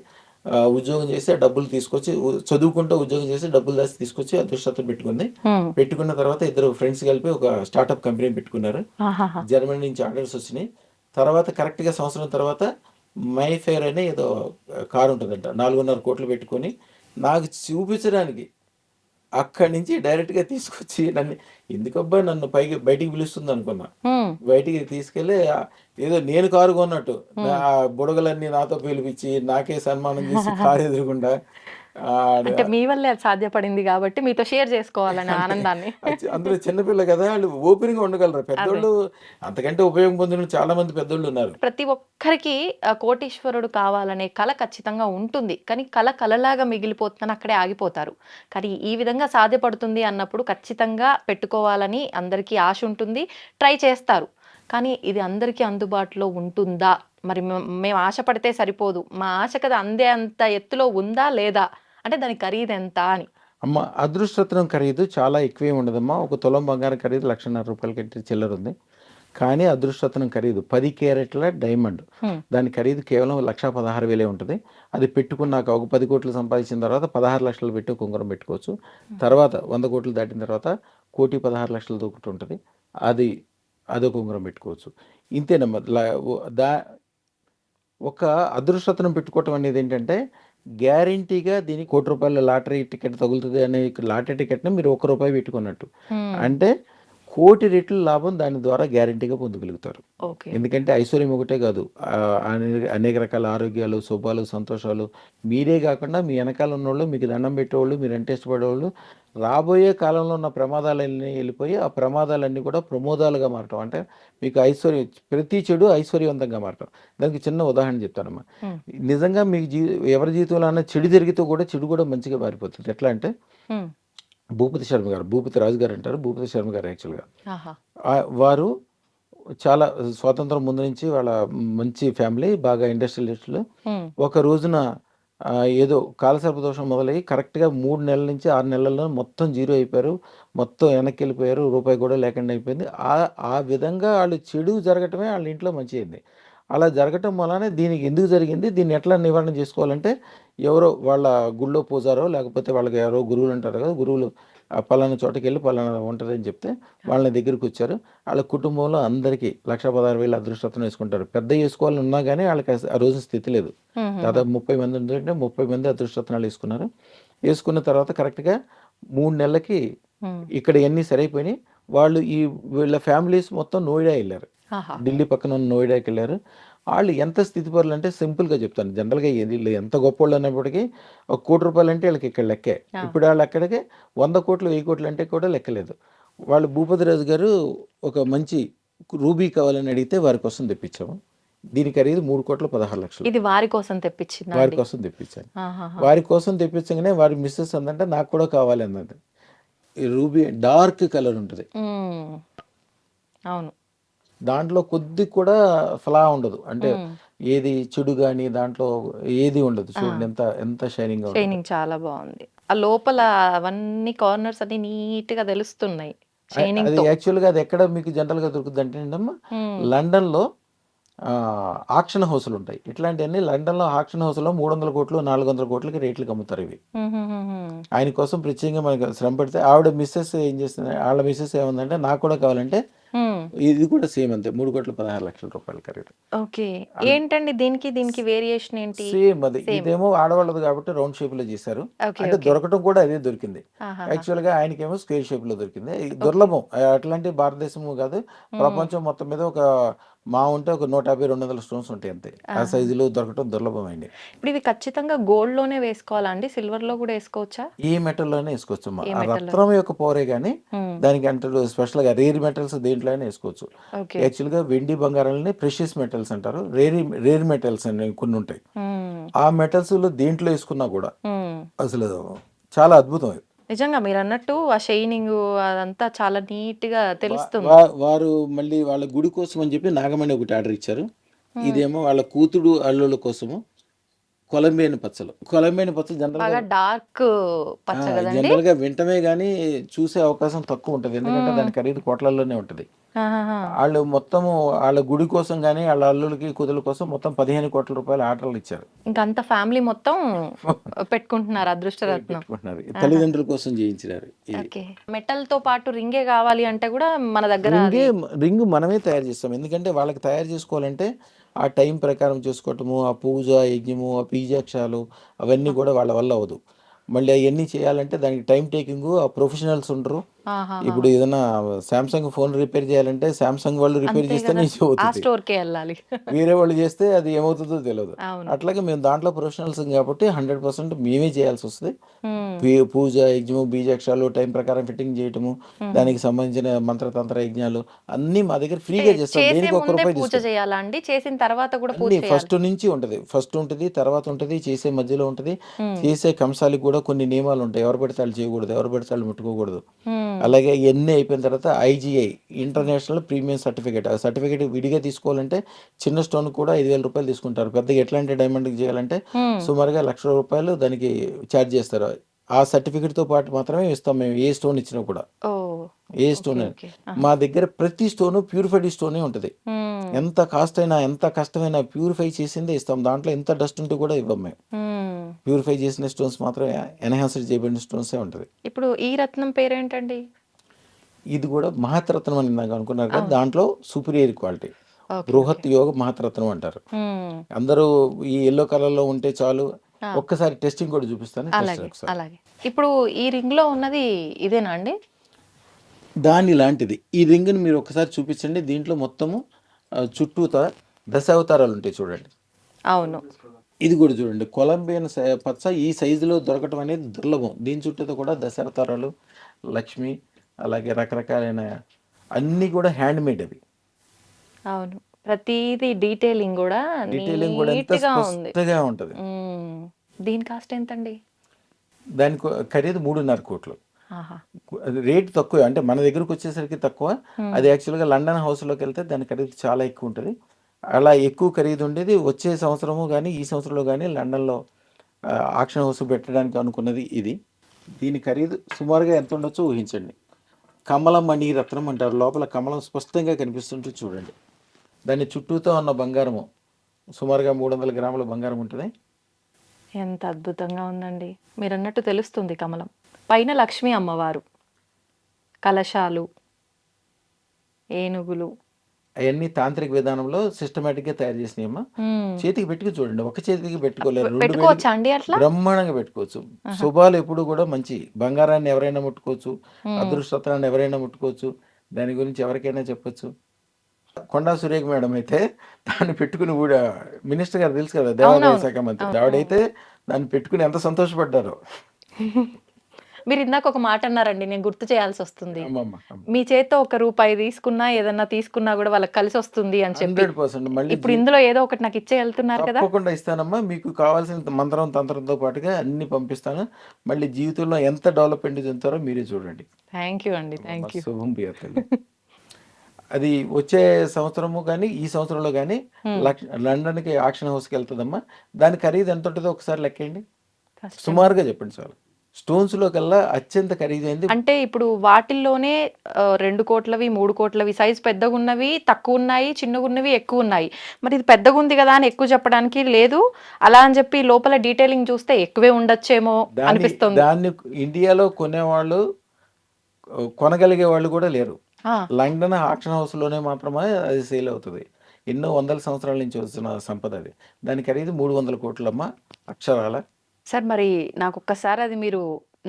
ఉద్యోగం చేసి ఆ డబ్బులు తీసుకొచ్చి, చదువుకుంటూ ఉద్యోగం చేసి డబ్బులు దాచి తీసుకొచ్చి అదృష్టతనం పెట్టుకుంది. ఉమ్, పెట్టుకున్న తర్వాత ఇద్దరు ఫ్రెండ్స్ కలిపి ఒక స్టార్టప్ కంపెనీ పెట్టుకున్నారు. ఆహాహా. జర్మనీ నుంచి ఆర్డర్స్ వచ్చినాయి. తర్వాత కరెక్ట్గా సంవత్సరం తర్వాత మై ఫెయిర్ అనే ఏదో కారు ఉంటుందంట, 4.5 కోట్లు పెట్టుకొని నాకు చూపించడానికి అక్కడి నుంచి డైరెక్ట్గా తీసుకొచ్చి నన్ను, ఎందుకబ్బా నన్ను బయటికి పిలుస్తుంది అనుకున్నా, ఉమ్, బయటికి తీసుకెళ్ళి ఏదో నేను కారు కొన్నట్టు నా బుడగలన్నీ నాతో పిలిపించి నాకే సన్మానం చేసి కారు ఎదురుకుండా అంటే మీ వల్లే అది సాధ్యపడింది కాబట్టి మీతో షేర్ చేసుకోవాలనే అంటే ఆనందాన్ని. అందులో చిన్నపిల్ల కదా, వాళ్ళు ఓపెన్గా ఉండగలరు. పెద్దోళ్ళు అంతకంటే ఉపయోగం పొందిన చాలా మంది పెద్దోళ్ళు ఉన్నారు. ప్రతి ఒక్కరికి కోటీశ్వరుడు కావాలనే కల ఖచ్చితంగా ఉంటుంది. కానీ కల కలలాగా మిగిలిపోతుందని అక్కడే ఆగిపోతారు. కానీ ఈ విధంగా సాధ్యపడుతుంది అన్నప్పుడు ఖచ్చితంగా పెట్టుకోవాలని అందరికీ ఆశ ఉంటుంది. ట్రై చేస్తారు. కానీ ఇది అందరికీ అందుబాటులో ఉంటుందా? మరి మేము ఆశపడితే సరిపోదు. మా ఆశకు అది అందే అంత ఎత్తులో ఉందా లేదా? అంటే దాని ఖరీదెంత అని. అమ్మ, అదృష్టరత్నం ఖరీదు చాలా ఎక్కువే ఉండదమ్మా. ఒక తులం బంగారం ఖరీదు 1,50,000 కంటే చిల్లర ఉంది. కానీ అదృష్టరత్నం ఖరీదు 10 క్యారెట్ల డైమండ్. హ్మ్. దాని ఖరీదు కేవలం 1,16,000 ఉంటుంది. అది పెట్టుకున్నాక ఒక 10 కోట్లు సంపాదించిన తర్వాత 16 లక్షలు పెట్టి ఒక ఉంగరం పెట్టుకోవచ్చు. తర్వాత 100 కోట్లు దాటిన తర్వాత 1,16,00,000 ఒకటి ఉంటుంది. అది అదొక ఉంగరం పెట్టుకోవచ్చు. ఇంతేనమ్మా. ఒక అదృష్టరత్నం పెట్టుకోవటం అనేది ఏంటంటే గ్యారంటీగా దీనికి ₹1,00,00,000 లాటరీ టికెట్ తగులుతుంది అనే లాటరీ టికెట్ని మీరు ₹1 పెట్టుకున్నట్టు. హ్మ్. అంటే 1,00,00,000 రెట్ల లాభం దాని ద్వారా గ్యారంటీగా పొందగలుగుతారు. ఓకే. ఎందుకంటే ఐశ్వర్యం ఒకటే కాదు, అనేక రకాల ఆరోగ్యాలు, శుభాలు, సంతోషాలు మీరే కాకుండా మీ వెనకాల ఉన్నోళ్ళు, మీకు దండం పెట్టేవాళ్ళు, మీరంటే ఇష్టపడేవాళ్ళు, రాబోయే కాలంలో ఉన్న ప్రమాదాలన్నీ వెళ్ళిపోయి ఆ ప్రమాదాలన్నీ కూడా ప్రమోదాలుగా మారటం. అంటే మీకు ఐశ్వర్యం, ప్రతి చెడు ఐశ్వర్యవంతంగా మారటం. దానికి చిన్న ఉదాహరణ చెప్తానమ్మా. హ్మ్. నిజంగా మీకు ఎవరి జీవితంలో అన్న చెడు జరిగితే కూడా చెడు కూడా మంచిగా మారిపోతుంది. ఎట్లా అంటే హ్మ్. భూపతి శర్మ గారు, భూపతి రాజు గారు అంటారు, భూపతి శర్మ గారు యాక్చువల్గా. ఆహా! వారు చాలా స్వాతంత్రం ముందు నుంచి వాళ్ళ మంచి ఫ్యామిలీ, బాగా ఇండస్ట్రియలిస్టులు. హ్మ్. ఒక ఒక రోజున ఏదో కాలసర్ప దోషం మొదలయ్యి కరెక్ట్‌గా 3 నెలల నుంచి 6 నెలల్లో మొత్తం జీరో అయిపోయారు. మొత్తం వెనక్కెళ్ళిపోయారు. రూపాయి కూడా లేకుండా అయిపోయింది. ఆ విధంగా ఆళ్ళు చెడు జరగటమే ఆళ్ళ ఇంట్లో మంచి అయింది. అలా జరగటం వలనే దీనికి ఎందుకు జరిగింది? దీన్ని ఎట్లా నివారణ చేసుకోవాలంటే ఎవరో వాళ్ళ గుళ్ళో పూజారో లేకపోతే వాళ్ళకి ఎవరో గురువులు ఉంటారు కదా! గురువులు పలానా చోటకెళ్ళి పలానా ఉంటదని చెప్తే వాళ్ళ దగ్గరికొచ్చారు. ఆళ్ళ కుటుంబంలో అందరికీ 1,16,000 అదృష్టరత్నం వేసుకుంటారు. పెద్దయి వేసుకోవాలని ఉన్నా గానీ ఆళ్ళకి ఆ రోజు స్థితి లేదు. హుహుహు. దాదాపు 30 మంది ఉంటే 30 మంది అదృష్టరత్నాలు వేసుకున్నారు. వేసుకున్న తర్వాత కరెక్ట్‌గా 3 నెలలకి హ్మ్. ఇక్కడ ఇయన్నీ సరైపోయినాయి. వాళ్ళు వీళ్ళ ఫ్యామిలీస్ మొత్తం నోయిడా ఎళ్లారు. ఆహా! ఢిల్లీ పక్కన ఉన్న నోయిడాకెళ్లారు. ఆళ్ళు ఎంత స్థితిపరులంటే సింపుల్‌గా చెప్తాను. జనరల్‌గా వీళ్ళు ఎంత గొప్పోళ్ళు అన్నప్పటికీ ఒక ₹1,00,00,000 అంటే ఈళ్ళకి ఇక్కడ లెక్కే. ఆ! ఇప్పుడు ఆళ్ళు అక్కడికి 100,00,00,000, 1,000,00,000 అంటే కూడా లెక్కలేదు. వాళ్ళు భూపతిరాజు గారు ఒక మంచి రూబీ కావాలని అడిగితే వారి కోసం తెప్పించాము. దీని ఖరీదు ₹3,16,00,000. ఇది వారి కోసం తెప్పించిందా వారి అండి? కోసం తెప్పించాను. ఆహాహా! వారి కోసం తెప్పించగానే వారి మిసెస్ అందంటే నాకు కూడా కావాలి అన్నది. ఈ రూబీ డార్క్ కలర్ ఉంటది. హ్మ్. అవును. దాంట్లో కొద్దిగా కూడా ఫ్లా ఉండదు. అంటే హ్మ్. ఏది చెడు గాని దాంట్లో ఏది ఉండదు. ఆ! చూడండి ఎంత ఎంత షైనింగ్‌గా ఉంటదో. షైనింగ్ చాలా బావుంది. ఆ లోపల అవన్నీ కార్నర్స్ అన్నీ నీట్‌గా తెలుస్తున్నాయి. అది షైనింగ్‌తో. యాక్చువల్‌గా అది ఎక్కడ మీకు జనరల్‌గా దొరుకుద్దంటే ఏంటమ్మా, హ్మ్. లండన్‌లో ఆక్షన్ హౌసులుంటాయి. ఇట్లాంటియన్నీ లండన్‌లో ఆక్షన్ హౌస్‌లో 300,00,00,000, 400,00,00,000కి రేట్లకి అమ్ముతారు ఇవి. హుహుహుహు. ఆయన కోసం ప్రత్యేకంగా మనకు శ్రమ పడితే ఆవిడ మిసెస్ ఏం చేస్తుంది, ఆళ్ళ మిసెస్ ఏమందంటే నాకు కూడా కావాలంటే హ్మ్. ఇది కూడా సేమ్ అంతే ₹3,16,00,000 ఖరీదు. ఓకే. అన్ ఏంటండి దీనికి వేరియేషన్ ఏంటి? సేమ్ అది. సేమ్. ఇదేమో ఆడవాళ్ళది కాబట్టి రౌండ్ షేప్‌లో చేశారు. ఓకే. అంటే ఓకే. దొరకటం కూడా అదే దొరికింది. ఆహాహా! యాక్చువల్‌గా ఆయనకేమో స్క్వేర్ షేప్‌లో దొరికింది. ఇది ఓకే. దుర్లభం. అట్లాంటి భారతదేశము కాదు. హ్మ్. ప్రపంచం మొత్తం మీద ఒక ఉంటే ఒక 150, 200 స్టోన్స్ ఉంటాయి అంతే. ఆ ఆహా! సైజులో దొరకటం దుర్లభమైంది. ఇప్పుడు ఇవి ఖచ్చితంగా గోల్డ్‌లోనే వేసుకోవాలా అండి? సిల్వర్‌లో కూడా ఏసుకోవచ్చా? ఈ మెటల్‌లోనే ఏసుకోవచ్చమ్మా. ఏ ఆ మెటల్‌లోనే? రత్నం యొక్క పవరే గాని హ్మ్. దానికి అంటారు స్పెషల్‌గా రేర్ మెటల్స్ దేంట్లో అయినా ఏసుకోవచ్చు. ఓకే. యాక్చువల్‌గా వెండి, బంగారాలని ప్రెషియస్ మెటల్స్ అంటారు. రేర్ మెటల్స్ అనేవి కొన్ని ఉంటాయి. హ్మ్. ఆ మెటల్స్‌లో దేంట్లో ఏసుకున్నా కూడా హ్మ్. అసలు చాలా అద్భుతం అది. నిజంగా మీరన్నట్టు ఆ షైనింగు అదంతా చాలా నీట్‌గా వా తెలుస్తుంది. వా వారు మళ్ళీ వాళ్ళ గుడి కోసం అని చెప్పి నాగమణి ఒకటి ఆర్డర్ ఇచ్చారు. హ్మ్. ఇదేమో వాళ్ళ కూతురు, అల్లుళ్ళ కోసము కొలంబియన్ పచ్చలు. కొలంబియన్ పచ్చలు జనరల్‌గా బాగా డార్క్ పచ్చ గదండీ! జనరల్‌గా వినటమే గానీ చూసే అవకాశం తక్కువుంటది. ఎందుకంటే హ్మ్. దాని ఖరీదు కోట్లల్లోనే ఉంటది. ఆహాహా! ఆళ్ళు మొత్తము ఆళ్ళ గుడి కోసం గాని, ఆళ్ళ అల్లుళ్ళకి, కూతుర్ల కోసం మొత్తం ₹15,00,00,000 ఆర్డర్‌లు ఇచ్చారు. ఇంక అంత ఫ్యామిలీ మొత్తం పెట్టుకుంటున్నారు అదృష్టరత్నం. పెట్టుకుంటున్నారు. ఆహా! తల్లిదండ్రుల కోసం చేయించినారు ఇది. ఓకే. మెటల్‌తో పాటు రింగే గావాలి అంటే గూడా మన దగ్గర అది రింగ్ మనమే తయారు చేస్తాం. ఎందుకంటే వాళ్ళకి తయారు చేసుకోవాలంటే ఆ టైం ప్రకారం చేసుకోవటము, ఆ పూజ, యజ్ఞము, ఆ బీజాక్షాలు అవన్నీ కూడా వాళ్ళ వల్ల అవ్వదు. మళ్ళీ అయన్నీ చేయాలంటే దానికి టైమ్ టేకింగు, ఆ ప్రొఫెషనల్స్ ఉండరు. ఆహాహా! ఇప్పుడు ఏదైనా సామ్‌సంగ్ ఫోన్ రిపేర్ చేయాలంటే సామ్‌సంగ్ వాళ్ళు రిపేర్ అంతే గదా! చేస్తేనే ఆ అవుతది. స్టోర్‌కే ఎళ్ళాలి. వేరే వాళ్ళు చేస్తే అది ఏమవుతుందో తెలవదు. అవును. అట్లాగే మేము దాంట్లో ప్రొఫెషనల్సం కాబట్టి 100% మేమే చేయాల్సొస్తది. హ్మ్. పూజ, యజ్ఞము, బీజాక్షాలు టైం ప్రకారం ఫిట్టింగ్ చేయటము, హుహు. దానికి సంబంధించిన మంత్రతంత్ర యజ్ఞాలు అన్నీ మా దగ్గర అంటే ఫ్రీగా చేస్తాం. చేసే దేనికి ఒక్క ముందే రూపాయి పూజ తీసుకోం. చేయాలా అండి? చేసిన తర్వాత కూడా పూజ అన్నీ చేయాలా? ఫస్ట్ నుంచి ఉంటది. ఫస్ట్ ఉంటది, తర్వాత ఉంటది, చేసే మధ్యలో ఉంటది. హ్మ్. చేసే కంసాలికి కూడా కొన్ని నియమాలుంటాయి. ఎవరు పడితే ఆళ్ళు చేయకూడదు. ఎవరు పడితే ఆళ్ళు ముట్టుకోకూడదు. హ్మ్. అలాగే ఇయన్నీ అయిపోయిన తర్వాత ఐజీఐ ఇంటర్నేషనల్ ప్రీమియం సర్టిఫికేట్. ఆ సర్టిఫికేట్ విడిగా తీసుకోవాలంటే చిన్న స్టోన్‌కి కూడా ₹5,000 తీసుకుంటారు. పెద్దగా ఎట్లాంటి డైమండ్‌కి చేయాలంటే హ్మ్. సుమారుగా ₹1,00,000 దానికి చార్జ్ చేస్తారు. ఆ సర్టిఫికెట్తో పాటు మాత్రమే ఇస్తాం మేము, ఏ స్టోన్ ఇచ్చినా కూడా. ఓ ఏ ఓకే స్టోన్ ఓకే మా దగ్గర ప్రతి స్టోను ప్యూరిఫైడ్ స్టోనే ఉంటుంది. ఎంత కాస్ట్ అయినా ఎంత కష్టమైనా ప్యూరిఫై చేసిందే ఇస్తాం. దాంట్లో ఎంత డస్ట్ ఉంటే కూడా ఇవ్వం మేము. ప్యూరిఫై చేసిన స్టోన్స్ మాత్రమే, ఎన్హాన్స్డ్ చేయబడిన స్టోన్సే ఉంటుంది. ఇప్పుడు ఈ రత్నం పేరేంటండి? ఇది కూడా మహతరత్నం అని ఇందాక అనుకున్నారు కదా, అవును. దాంట్లో సుపీరియర్ క్వాలిటీ. ఓకే బృహత్ ఓకే యోగ మహతరత్నం అంటారు. అందరూ ఈ ఎల్లో కలర్లో ఉంటే చాలు. ఆ, ఒక్కసారి టెస్టింగ్ కూడా చూపిస్తాను, టెస్ట్ అలాగే ఒకసారి. అలాగే. ఇప్పుడు ఈ రింగ్ లో ఉన్నది ఇదేనా అండి? దాని లాంటిది ఈ రింగ్ని మీరు ఒకసారి చూపించండి. దీంట్లో మొత్తము చుట్టూతా దశావతారాలు ఉంటాయి చూడండి. అవును. ఇది కూడా చూడండి, కొలంబియన్ పచ్చ ఈ సైజులో దొరకటం అనేది దుర్లభం. దీని చుట్టూతో కూడా దశావతారాలు, లక్ష్మి, అలాగే రకరకాలైన అన్నీ కూడా హ్యాండ్ మేడ్ అవి. అవును, ప్రతిదీ డీటెయిలింగ్ కూడా డీటెయిలింగ్ కూడా ఎంత నీట్ గా ఉంది. స్పష్టంగా ఉంటుంది. దీని కాస్ట్ ఎంతండి? దాని ఖరీదు 3.5 కోట్లు. ఆహా. అది రేట్ తక్కువ, అంటే మన దగ్గరకు వచ్చేసరికి తక్కువ. అది యాక్చువల్గా లండన్ హౌస్లోకి వెళ్తే దాని ఖరీదు చాలా ఎక్కువ ఉంటుంది. అలా ఎక్కువ ఖరీదు ఉండేది వచ్చే సంవత్సరము కానీ ఈ సంవత్సరంలో కానీ లండన్లో ఆక్షన్ హౌస్ పెట్టడానికి అనుకున్నది ఇది. దీని ఖరీదు సుమారుగా ఎంత ఉండొచ్చో ఊహించండి. కమలం మణి రత్నం అంటారు, లోపల కమలం స్పష్టంగా కనిపిస్తుంటే చూడండి. దాని చుట్టూతో ఉన్న బంగారము సుమారుగా 300 గ్రాముల బంగారం ఉంటుంది. ఎంత అద్భుతంగా ఉందండి. మీరు అన్నట్టు తెలుస్తుంది కమలం. పైన లక్ష్మీ అమ్మవారు, కలశాలు, ఏనుగులు. అవన్నీ తాంత్రిక విధానంలో సిస్టమేటిక్గా తయారు చేసినాయమ్మా. చేతికి పెట్టుకు చూడండి, ఒక చేతికి పెట్టుకోలేరు, 2 పెట్టుకోవచ్చా అండి అట్లా? బ్రహ్మాండంగా పెట్టుకోవచ్చు. శుభాలు ఎప్పుడు కూడా మంచి. బంగారాన్ని ఎవరైనా ముట్టుకోవచ్చు, అదృష్టరత్నాన్ని ఎవరైనా ముట్టుకోవచ్చు, దాని గురించి ఎవరికైనా చెప్పొచ్చు. కొండా సురేఖ మేడం అయితే దాన్ని పెట్టుకుని కూడా, మినిస్టర్ గారు తెలుసు కదా, దేవాదాయ శాఖ మంత్రి, ఆవిడైతే దాన్ని పెట్టుకుని ఎంత సంతోషపడ్డారో. మీరు ఇందాక ఒక మాట అన్నారండి, నేను గుర్తు చేయాల్సి వస్తుంది. అమ్మమ్మ మీ చేత్తో ₹1 తీసుకున్నా ఏదన్నా తీసుకున్నా కూడా వాళ్ళకి కలిసి వస్తుంది అని చెప్పి. 100% మళ్ళీ ఇప్పుడు ఇందులో ఏదో ఒకటి నాకు ఇచ్చే వెళ్తున్నారు కదా. తప్పకుండా ఇస్తానమ్మా. మీకు కావాల్సిన మంత్రం తంత్రంతో పాటుగా అన్ని పంపిస్తాను. మళ్ళీ జీవితంలో ఎంత డెవలప్మెంట్ చెందుతారో మీరే చూడండి. థ్యాంక్ యూ అండి, థ్యాంక్ యూ. శుభం భూయాత్. అది వచ్చే సంవత్సరము కానీ ఈ సంవత్సరంలో కానీ లండన్కి ఆక్షన్ హౌస్కి వెళ్తుందమ్మా. దాని ఖరీదు ఎంత ఉంటుందో ఒకసారి లెక్కండి, సుమారుగా చెప్పండి చాలు. స్టోన్స్ లో కల్లా అత్యంత ఖరీదైంది. అంటే ఇప్పుడు వాటిల్లోనే 2 కోట్లవి 3 కోట్లవి సైజ్ పెద్దగా ఉన్నవి తక్కువ ఉన్నాయి, చిన్నగా ఉన్నవి ఎక్కువ ఉన్నాయి. మరి ఇది పెద్దగా ఉంది కదా అని ఎక్కువ చెప్పడానికి లేదు, అలా అని చెప్పి లోపల డీటెయిలింగ్ చూస్తే ఎక్కువే ఉండొచ్చేమో అనిపిస్తుంది. దాన్ని ఇండియాలో కొనేవాళ్ళు, కొనగలిగే వాళ్ళు కూడా లేరు. లండన్ ఆక్షన్ హౌస్ లోనే మాత్రమే అది సేల్ అవుతుంది. ఎన్నో వందల సంవత్సరాల నుంచి వస్తున్న సంపద అది. దాని ఖరీదు 300 కోట్లమ్మ అక్షరాల. సార్ మరి నాకు ఒక్కసారి అది మీరు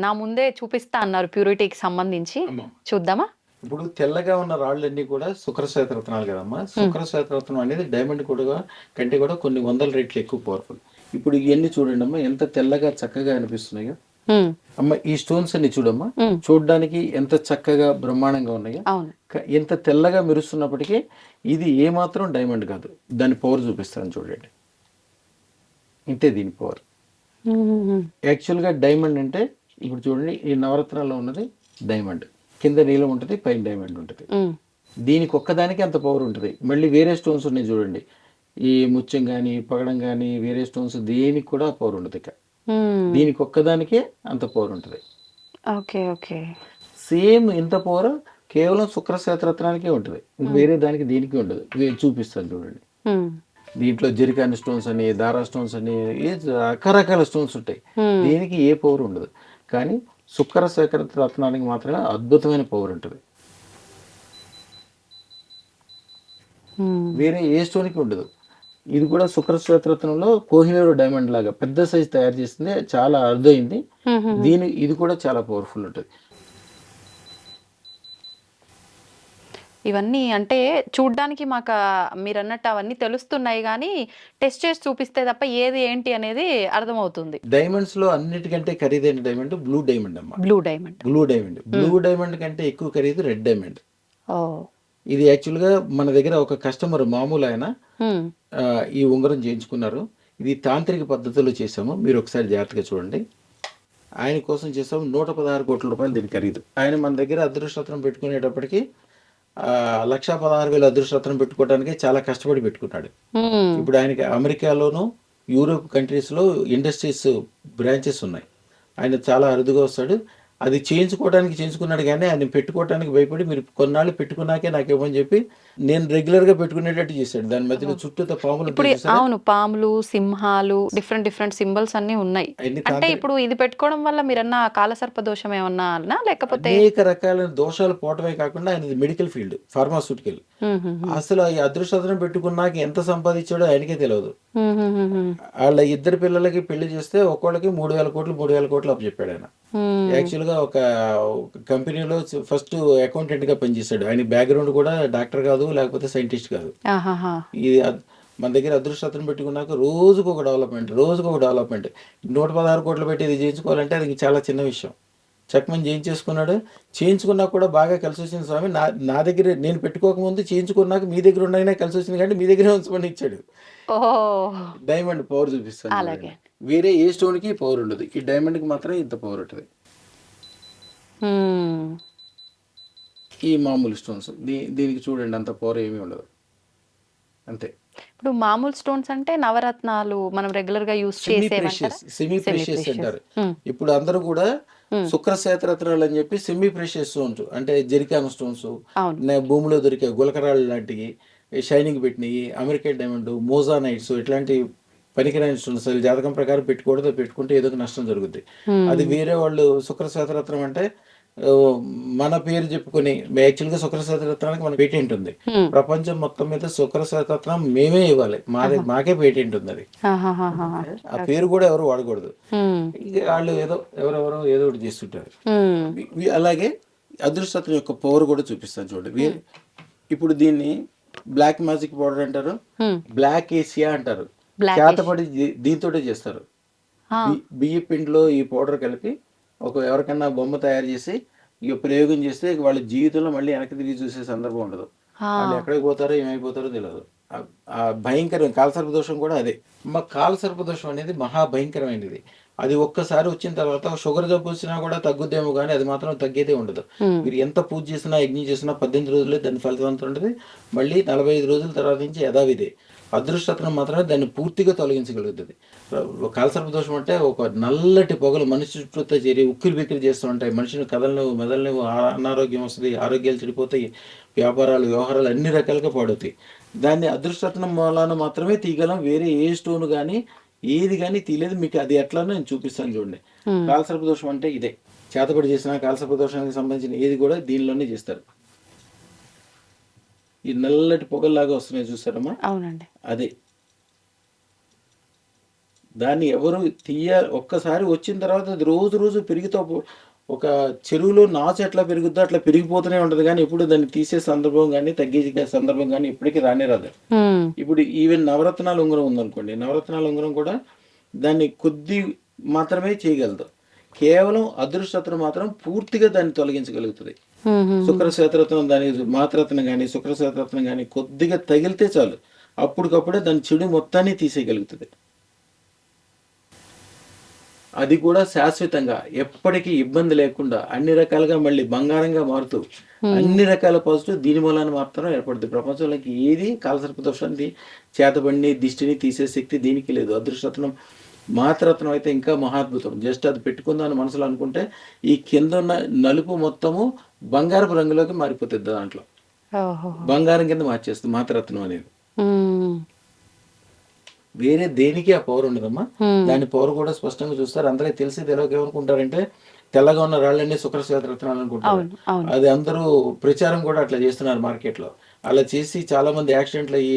నా ముందే చూపిస్తా అన్నారు, ప్యూరిటీకి సంబంధించి. చూద్దామా? ఇప్పుడు తెల్లగా ఉన్న రాళ్ళన్నీ కూడా శుక్రశ్వేత రత్నాలు కదమ్మా. శుక్రశ్వేత రత్నం అనేది డైమండ్ కూడా కంటే కూడా కొన్ని 100 రెట్లు ఎక్కువ పవర్ఫుల్. ఇప్పుడు ఇవన్నీ చూడండి అమ్మా, ఎంత తెల్లగా చక్కగా అనిపిస్తున్నాయో. అమ్మ ఈ స్టోన్స్ అన్ని చూడమ్మా, చూడడానికి ఎంత చక్కగా బ్రహ్మాండంగా ఉన్నాయో. ఎంత తెల్లగా మెరుస్తున్నప్పటికీ ఇది ఏమాత్రం డైమండ్ కాదు. దాని పవర్ చూపిస్తాను చూడండి, ఇంతే దీని పవర్. యాక్చువల్గా డైమండ్ అంటే ఇప్పుడు చూడండి, ఈ నవరత్నాల్లో ఉన్నది డైమండ్, కింద నీలం ఉంటుంది, పైన డైమండ్ ఉంటుంది. దీనికి ఒక్కదానికి అంత పవర్ ఉంటుంది. మళ్ళీ వేరే స్టోన్స్ ఉన్నాయి చూడండి, ఈ ముత్యం కానీ పగడం కానీ వేరే స్టోన్స్ దేనికి కూడా పవర్ ఉండదు. ఇక దీనికి ఒక్కదానికే అంత పవర్ ఉంటుంది. Okay okay. సేమ్ ఇంత పవర్ కేవలం శుక్రశ్వేత రత్నానికే ఉంటుంది, వేరే దానికి దీనికి ఉండదు. చూపిస్తాను చూడండి. దీంట్లో జెరికాన్ స్టోన్స్ అని, దారా స్టోన్స్ అని, రకరకాల స్టోన్స్ ఉంటాయి. దీనికి ఏ పవర్ ఉండదు, కానీ శుక్రశ్వేత రత్నానికి మాత్రమే అద్భుతమైన పవర్ ఉంటుంది. వేరే ఏ స్టోన్కి ఉండదు. ఇది కూడా శుక్రశ్వేత రత్నంలో కోహినూరు డైమండ్ లాగా పెద్ద సైజ్ తయారు చేసింది, చాలా అరుదైంది. ఇది కూడా చాలా పవర్ఫుల్ ఉంటుంది. ఇవన్నీ అంటే చూడ్డానికి మాకు మీరు అన్నట్టు అవన్నీ తెలుస్తున్నాయి, కానీ టెస్ట్ చేసి చూపిస్తే తప్ప ఏది ఏంటి అనేది అర్థమవుతుంది. డైమండ్స్ లో అన్నిటికంటే ఖరీదైన డైమండ్ బ్లూ డైమండ్ అమ్మా. Blue diamond. బ్లూ డైమండ్ కంటే ఎక్కువ ఖరీదు రెడ్ డైమండ్. ఇది యాక్చువల్గా మన దగ్గర ఒక కస్టమర్ మామూలు ఆయన ఈ ఉంగరం చేయించుకున్నారు. ఇది తాంత్రిక పద్ధతిలో చేసాము, మీరు ఒకసారి జాగ్రత్తగా చూడండి. ఆయన కోసం చేసాము. 116 కోట్ల రూపాయలు దీని ఖరీదు. ఆయన మన దగ్గర అదృష్టరత్నం పెట్టుకునేటప్పటికి 1,16,000 అదృష్టరత్నం పెట్టుకోవడానికి చాలా కష్టపడి పెట్టుకున్నాడు. ఇప్పుడు ఆయనకి అమెరికాలోను యూరోప్ కంట్రీస్లో ఇండస్ట్రీస్ బ్రాంచెస్ ఉన్నాయి. ఆయన చాలా అరుదుగా వస్తాడు. అది చేయించుకున్నాడు కానీ ఆయన పెట్టుకోవడానికి భయపడి మీరు కొన్నాళ్ళు పెట్టుకున్నాకే నాకు ఇవ్వమని చెప్పి నేను రెగ్యులర్గా పెట్టుకునేటట్టు చేశాడు. దాని మధ్యలో చుట్టూతో పాములు ఇప్పుడు ఉంటాయి చూసారా, అవును, పాములు, సింహాలు, డిఫరెంట్ డిఫరెంట్ సింబల్స్ అన్ని ఉన్నాయి. అవన్నీ అంటే ఇప్పుడు ఇది పెట్టుకోవడం వల్ల మీరన్నా కాలసర్ప దోషం ఏమన్నా అన్నా లేకపోతే అనేక రకాల దోషాలు పోవటమే కాకుండా ఆయన మెడికల్ ఫీల్డ్, ఫార్మాస్యూటికల్. అసలు ఈ అదృష్టం పెట్టుకున్నాక ఎంత సంపాదించాడో ఆయనకే తెలియదు. వాళ్ళ ఇద్దరు పిల్లలకి పెళ్లి చేస్తే ఒక్కోళ్ళకి 3,000 కోట్లు అప్పచెప్పాడు ఆయన. యాక్చువల్గా ఒక కంపెనీలో ఫస్ట్ అకౌంటెంట్ గా పనిచేశాడు. ఆయన బ్యాక్గ్రౌండ్ కూడా డాక్టర్ కాదు, లేకపోతే సైంటిస్ట్ కాదు. ఇది మన దగ్గర అదృష్టం పెట్టుకున్నాక రోజుకు ఒక డెవలప్మెంట్ 116 కోట్లు పెట్టి ఇది చేయించుకోవాలంటే అది చాలా చిన్న విషయం. చక్కమని చేయించుకున్నా కూడా బాగా కలిసి వచ్చింది స్వామి. నా దగ్గర నేను పెట్టుకోకముందు చేయించుకున్నాక మీ దగ్గర ఉండగానే కలిసి వచ్చింది కానీ మీ దగ్గరే ఉంచమని ఇచ్చాడు. డైమండ్ పవర్ చూపిస్తాను. వేరే ఏ స్టోన్ కి పవర్ ఉండదు, ఈ డైమండ్ కి మాత్రం ఇంత పవర్ ఉంటుంది. ఈ మామూలు స్టోన్స్ దీనికి చూడండి అంత పవర్ ఏమీ ఉండదు, అంతే. ఇప్పుడు మామూలు స్టోన్స్ అంటే నవరత్నాలు మనం రెగ్యులర్ గా యూస్ సెమీ ప్రెషియస్ అంటారు. ఇప్పుడు అందరూ కూడా శుక్రశ్వేత రత్నాలు అని చెప్పి సెమీ ప్రెషియస్ స్టోన్స్ అంటే జెరికాన్ స్టోన్స్, భూమిలో దొరికే గులకరాళ్ళు లాంటివి, షైనింగ్ పెట్టినవి, అమెరికన్ డైమండ్, మోజానైట్స్, ఇట్లాంటి పనికిరాని స్టోన్స్ జాతకం ప్రకారం పెట్టుకూడదు, పెట్టుకుంటే ఏదో ఒక నష్టం జరుగుద్ది. అది వేరే వాళ్ళు శుక్రశ్వేత రత్నం అంటే మన పేరు చెప్పుకొని, యాక్చువల్గా శుక్రశ్వేత రత్నానికి మన పేటెంట్ ఉంది. ప్రపంచం మొత్తం మీద శుక్రశ్వేత రత్నం మేమే ఇవ్వాలి, మాకే పేటెంట్ ఉంది. అది ఆ పేరు కూడా ఎవరు వాడకూడదు. వాళ్ళు ఎవరెవరో ఏదో ఒకటి చేస్తుంటారు. అలాగే అదృష్టత్వం యొక్క పవర్ కూడా చూపిస్తాను చూడండి. ఇప్పుడు దీన్ని బ్లాక్ మ్యాజిక్ పౌడర్ అంటారు, బ్లాక్ ఏసియా అంటారు. చేతపడి దీంతో చేస్తారు. బియ్య పిండిలో ఈ పౌడర్ కలిపి ఎవరికన్నా బొమ్మ తయారు చేసి ఇక ప్రయోగం చేస్తే వాళ్ళ జీవితంలో మళ్ళీ వెనక్కి తిరిగి చూసే సందర్భం ఉండదు. వాళ్ళు ఎక్కడికి పోతారో ఏమైపోతారో తెలియదు. ఆ భయంకరం కాలసర్పదోషం కూడా అదే. కాలసర్పదోషం అనేది మహాభయంకరమైనది. అది ఒక్కసారి వచ్చిన తర్వాత షుగర్ జబ్బు వచ్చినా కూడా తగ్గుద్దేమో కానీ అది మాత్రం తగ్గేదే ఉండదు. మీరు ఎంత పూజ చేసినా యజ్ఞం చేసినా 18 రోజులే దాని ఫలితం ఉంటుంది. మళ్ళీ 45 రోజుల తర్వాత నుంచి యథావిధి. అదృష్టత్వం మాత్రమే దాన్ని పూర్తిగా తొలగించగలుగుతుంది. కాలసర్పదోషం అంటే ఒక నల్లటి పొగలు మనిషి చుట్టూ చేరి ఉక్కిరి బిక్కిరి చేస్తూ ఉంటాయి. మనిషిని కదలనివ్వు, మెదలనివ్వు, అనారోగ్యం వస్తుంది, ఆరోగ్యాలు చెడిపోతాయి, వ్యాపారాలు వ్యవహారాలు అన్ని రకాలుగా పాడవుతాయి. దాన్ని అదృష్టత్వం మూలాన మాత్రమే తీయగలం. వేరే ఏ స్టోన్ కానీ ఏది కానీ తీయలేదు. మీకు అది ఎట్లానో నేను చూపిస్తాను చూడండి. కాలసర్పదోషం అంటే ఇదే. చేతపడి చేసిన కాలసర్పదోషానికి సంబంధించిన ఏది కూడా దీనిలోనే చేస్తారు. ఈ నల్లటి పొగల్లాగా వస్తున్నాయి చూసారమ్మా, అవునండి, అదే. దాన్ని ఎవరు ఒక్కసారి వచ్చిన తర్వాత అది రోజు రోజు పెరుగుతూ, ఒక చెరువులో నాచు ఎట్లా పెరుగుద్దో అట్లా పెరిగిపోతూనే ఉంటది. కానీ ఇప్పుడు దాన్ని తీసే సందర్భం కానీ తగ్గే సందర్భం కానీ ఇప్పటికీ రాదు. ఇప్పుడు ఈవెన్ నవరత్నాల ఉంగరం ఉందనుకోండి, నవరత్నాల ఉంగరం కూడా దాన్ని కొద్ది మాత్రమే చేయగలదు. కేవలం అదృష్టత్వం మాత్రం పూర్తిగా దాన్ని తొలగించగలుగుతుంది. శుక్రశ్వేతరత్నం దాని మాతరత్నం కానీ శుక్రశ్వేతరత్నం కానీ కొద్దిగా తగిలితే చాలు, అప్పటికప్పుడే దాని చెడు మొత్తాన్ని తీసేయగలుగుతుంది. అది కూడా శాశ్వతంగా ఎప్పటికీ ఇబ్బంది లేకుండా అన్ని రకాలుగా మళ్ళీ బంగారంగా మారుతూ అన్ని రకాల పాజిటివ్ దీని మూలాన్ని మాత్రం ఏర్పడుతుంది. ప్రపంచంలోకి ఏది కాలసర్పదోషాన్ని చేతబడిని దిష్టిని తీసే శక్తి దీనికి లేదు. అదృష్టరత్నం మాతరత్నం అయితే ఇంకా మహాద్భుతం. జస్ట్ అది పెట్టుకుందామని మనసులో అనుకుంటే ఈ కింద ఉన్న నలుపు మొత్తము బంగారపు రంగులోకి మారిపోతుంది. దాంట్లో బంగారం కింద మార్చేస్తుంది మాతరత్నం అనేది. వేరే దేనికి ఆ పవర్ ఉండదమ్మా. దాని పవర్ కూడా స్పష్టంగా చూస్తారు. అందరికీ తెలిసి తెలియక ఏమనుకుంటారంటే తెల్లగా ఉన్న రాళ్ళన్నీ శుక్రశ్వేత రత్నాలు అనుకుంటారు. అది అందరూ ప్రచారం కూడా అట్లా చేస్తున్నారు మార్కెట్ లో. అలా చేసి చాలా మంది యాక్సిడెంట్లు అయ్యి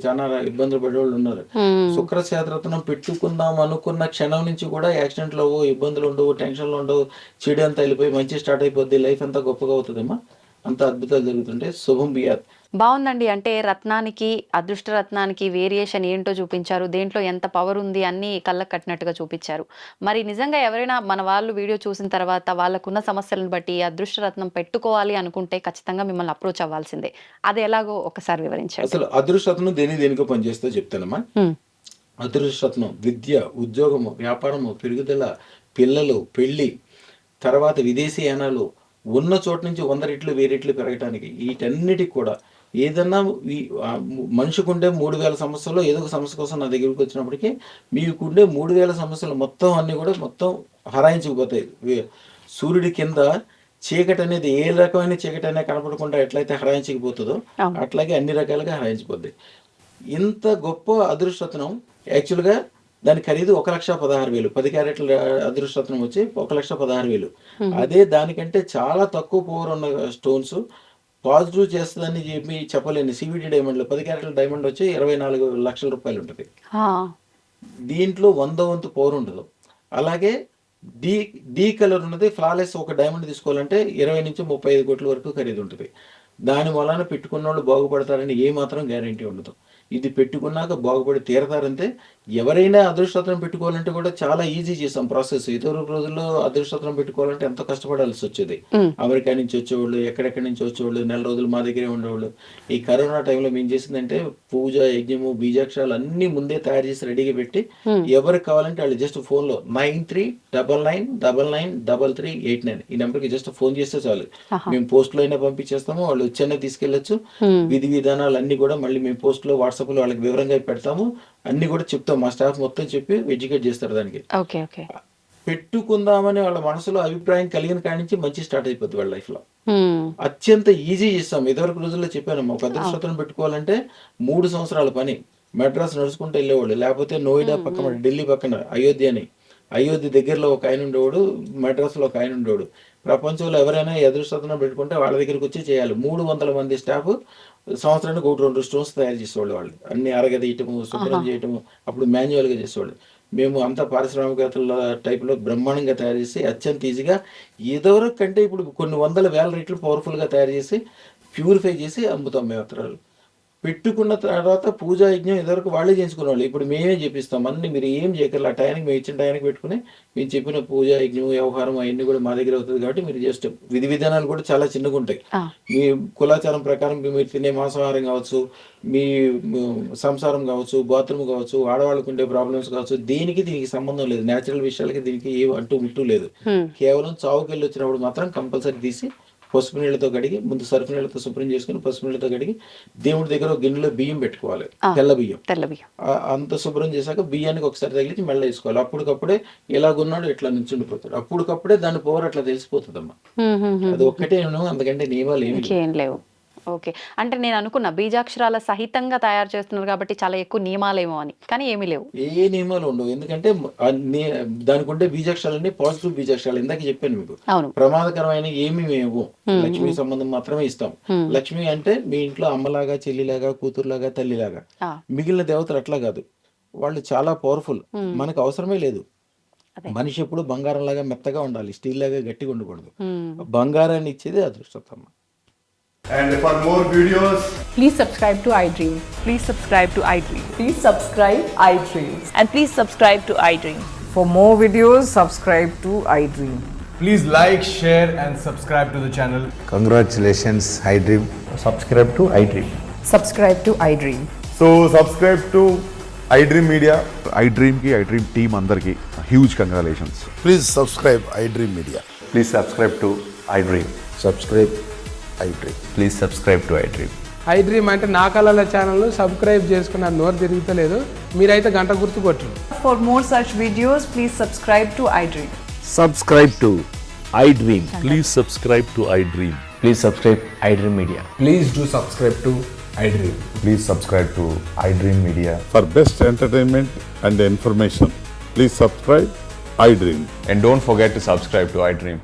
చాలా ఇబ్బందులు పడే వాళ్ళు ఉన్నారు. శుక్రశ్వేత రత్నం పెట్టుకుందాం అనుకున్న క్షణం నుంచి కూడా యాక్సిడెంట్లు అవ్వు, ఇబ్బందులు ఉండవు, టెన్షన్లు ఉండవు, చెడు అంతా వెళ్ళిపోయి మంచి స్టార్ట్ అయిపోద్ది, లైఫ్ అంతా గొప్పగా అవుతుందమ్మా. అంత అద్భుతాలు జరుగుతుంటే శుభం బియాత్. బాగుందండి. అంటే రత్నానికి అదృష్ట రత్నానికి వేరియేషన్ ఏంటో చూపించారు, దేంట్లో ఎంత పవర్ ఉంది అన్ని కళ్ళకు కట్టినట్టుగా చూపించారు. మరి నిజంగా ఎవరైనా మన వాళ్ళు వీడియో చూసిన తర్వాత వాళ్ళకున్న సమస్యలను బట్టి అదృష్ట రత్నం పెట్టుకోవాలి అనుకుంటే ఖచ్చితంగా మిమ్మల్ని అప్రోచ్ అవ్వాల్సిందే. అది ఎలాగో ఒకసారి వివరించండి. అసలు అదృష్టరత్నం దేనికో పనిచేస్తో చెప్తానమ్మా. అదృష్టరత్నం విద్య, ఉద్యోగము, వ్యాపారము, పెరుగుదల, పిల్లలు, పెళ్లి, తర్వాత విదేశీ యానాలు, ఉన్న చోటు నుంచి 100 రెట్లు 1000 రెట్లు పెరగటానికి వీటన్నిటికి కూడా ఏదన్నా మనిషికుండే 3000 సమస్యల్లో ఏదో ఒక సమస్య కోసం నా దగ్గరికి వచ్చినప్పటికీ మీకుండే 3000 సమస్యలు మొత్తం అన్నీ కూడా మొత్తం హరాయించుకుపోతాయి. సూర్యుడి కింద చీకటి అనేది ఏ రకమైన చీకటి అనేది కనపడకుండా ఎట్లయితే హరాయించకపోతుందో అట్లాగే అన్ని రకాలుగా హరాయించిపోద్ది. ఇంత గొప్ప అదృష్టరత్నం యాక్చువల్గా దాని ఖరీదు 1,16,000. 10 క్యారెట్ల అదృష్టరత్నం వచ్చి 1,16,000. అదే దానికంటే చాలా తక్కువ పవర్ ఉన్న స్టోన్స్ పాజిటివ్ చేస్తుందని చెప్పలేని సివిడి డైమండ్లో 10 క్యారెట్ల డైమండ్ వచ్చి 24 లక్షల రూపాయలు ఉంటుంది. దీంట్లో 100 వంతు పవర్ ఉండదు. అలాగే డీ కలర్ ఉన్నది ఫ్లాలెస్ ఒక డైమండ్ తీసుకోవాలంటే 20 నుంచి 35 కోట్ల వరకు ఖరీదు ఉంటుంది. దాని వలన పెట్టుకున్న వాళ్ళు బాగుపడతారని ఏమాత్రం గ్యారంటీ ఉండదు. ఇది పెట్టుకున్నాక బాగుపడి తీరతారంటే ఎవరైనా అదృష్టరత్నం పెట్టుకోవాలంటే కూడా చాలా ఈజీ చేసాం ప్రాసెస్. ఇతర రోజుల్లో అదృష్టరత్నం పెట్టుకోవాలంటే ఎంతో కష్టపడాల్సి వచ్చేది. అమెరికా నుంచి వచ్చేవాళ్ళు, ఎక్కడెక్కడి నుంచి వచ్చేవాళ్ళు, నెల రోజులు మా దగ్గరే ఉండేవాళ్ళు. ఈ కరోనా టైంలో మేము చేసిందంటే పూజ, యజ్ఞము, బీజాక్షరాలు అన్ని ముందే తయారు చేసి రెడీగా పెట్టి ఎవరికి కావాలంటే వాళ్ళు జస్ట్ ఫోన్లో 9399993389 ఈ నెంబర్కి జస్ట్ ఫోన్ చేస్తే చాలు. మేము పోస్ట్లో అయినా పంపించేస్తాము, వాళ్ళు వచ్చైనా తీసుకెళ్లొచ్చు. విధి విధానాలు అన్ని కూడా మళ్ళీ మేము పోస్ట్లో వాట్సాప్లో వాళ్ళకి వివరంగా పెడతాము. అన్ని కూడా చెప్తాం, మా స్టాఫ్ మొత్తం చెప్పి ఎడ్యుకేట్ చేస్తారు. దానికి పెట్టుకుందామని వాళ్ళ మనసులో అభిప్రాయం కలిగిన కాడి నుంచి మంచి స్టార్ట్ అయిపోద్ది వాళ్ళ లైఫ్ లో. అత్యంత ఈజీ చేస్తాం. ఇదివరకు రోజుల్లో చెప్పాను, ఒక అదృష్టరత్నం పెట్టుకోవాలంటే 3 సంవత్సరాల పని. మెడ్రాస్ నడుచుకుంటూ వెళ్ళేవాళ్ళు, లేకపోతే నోయిడా పక్కన ఢిల్లీ పక్కన అయోధ్య దగ్గరలో ఒక ఆయన ఉండేవాడు, మెడ్రాస్లో ఒక ఆయన ఉండేవాడు. ప్రపంచంలో ఎవరైనా అదృష్టరత్నం పెట్టుకుంటే వాళ్ళ దగ్గరికి వచ్చి చేయాలి. 300 మంది స్టాఫ్ సంవత్సరానికి 1-2 స్టోన్స్ తయారు చేసేవాళ్ళు. వాళ్ళు అన్ని అరగదీయటము, శుభ్రం చేయటము అప్పుడు మాన్యువల్గా చేసేవాళ్ళు. మేము అంతా పారిశ్రామికవేత్తల టైప్లో బ్రహ్మాండంగా తయారు చేసి అత్యంత ఈజీగా ఇదివరకు కంటే ఇప్పుడు కొన్ని 100,000 రెట్లు పవర్ఫుల్గా తయారు చేసి ప్యూరిఫై చేసి అమ్ముతాం మేము అత్తరాలు. పెట్టుకున్న తర్వాత పూజా యజ్ఞం ఇదివరకు వాళ్ళే చేయించుకునే వాళ్ళు, ఇప్పుడు మేమే చేపిస్తాం. అన్ని మీరు ఏం చేయగలరు, ఆ టైంకి మేము ఇచ్చిన టైంకి పెట్టుకుని మేము చెప్పిన పూజా యజ్ఞం, వ్యవహారం అవన్నీ కూడా మా దగ్గర అవుతుంది. కాబట్టి మీరు జస్ట్ విధి విధానాలు కూడా చాలా చిన్నగా ఉంటాయి. మీ కులాచారం ప్రకారం మీరు తినే మాంసాహారం కావచ్చు, మీ సంసారం కావచ్చు, బాత్రూమ్ కావచ్చు, ఆడవాళ్ళకు ఉండే ప్రాబ్లమ్స్ కావచ్చు, దీనికి సంబంధం లేదు. నేచురల్ విషయాలకి దీనికి ఏ అంటూ లేదు. కేవలం చావుకి వెళ్ళి వచ్చినప్పుడు మాత్రం కంపల్సరీ తీసి పసుపు నీళ్ళతో కడిగి, ముందు సర్ఫ్ నీళ్ళతో శుభ్రం చేసుకుని పసుపు నీళ్ళతో కడిగి దేవుడి దగ్గర ఒక గిన్నెలో బియ్యం పెట్టుకోవాలి, తెల్ల బియ్యం. అంత శుభ్రం చేశాక బియ్యానికి ఒకసారి తగిలించి మెల్ల వేసుకోవాలి. అప్పటికప్పుడే ఇలాగున్నాడు ఇట్లా నుంచి ఉండిపోతాడు. అప్పటికప్పుడే దాని పవర్ అట్లా తెలిసిపోతుందమ్మా. అది ఒక్కటే, అందుకంటే నియమాలు ఏమి లేవు. ఓకే, అంటే నేను అనుకున్నా బీజాక్షరాల సహితంగా తయారు చేస్తున్నారు కాబట్టి చాలా ఎక్కువ నియమాలేమో అని, కానీ ఏమీ లేవు, ఏ నియమాలు ఉండవు. ఎందుకంటే దానికి ఉండే బీజాక్షరాలన్నీ పాజిటివ్ బీజాక్షరాలు. ఇందాక చెప్పాను మీకు, ప్రమాదకరమైన ఏమి మేము లక్ష్మీ సంబంధం మాత్రమే ఇస్తాం. లక్ష్మి అంటే మీ ఇంట్లో అమ్మలాగా, చెల్లిలాగా, కూతురులాగా, తల్లిలాగా. మిగిలిన దేవతలు అట్లా కాదు, వాళ్ళు చాలా పవర్ఫుల్. మనకు అవసరమే లేదు. మనిషి ఎప్పుడు బంగారం లాగా మెత్తగా ఉండాలి, స్టీల్ లాగా గట్టిగా ఉండకూడదు. బంగారాన్ని ఇచ్చేది అదృష్టం. And for more videos, please subscribe to iDream. Please subscribe to iDream. Please subscribe iDream. And please subscribe to iDream. For more videos, subscribe to iDream. please like, share and subscribe to the channel. Congratulations, iDream. Subscribe to iDream. Subscribe to iDream. So subscribe to iDream Media. iDream team అందరికి huge congratulations. Please subscribe iDream Media. Please subscribe to iDream. Subscribe iDream. Please subscribe to iDream. iDream అంటే నా కళల channel subscribe చేసుకున్న నోరు తిరుగుతలేదు, మీరైతే గంట గుర్తు కొట్టండి. For more such videos, please subscribe to iDream. Subscribe to iDream. Please subscribe to iDream. Please subscribe iDream Media. Please do subscribe to iDream. Please subscribe to iDream Media. For best entertainment and information, please subscribe iDream. And don't forget to subscribe to iDream.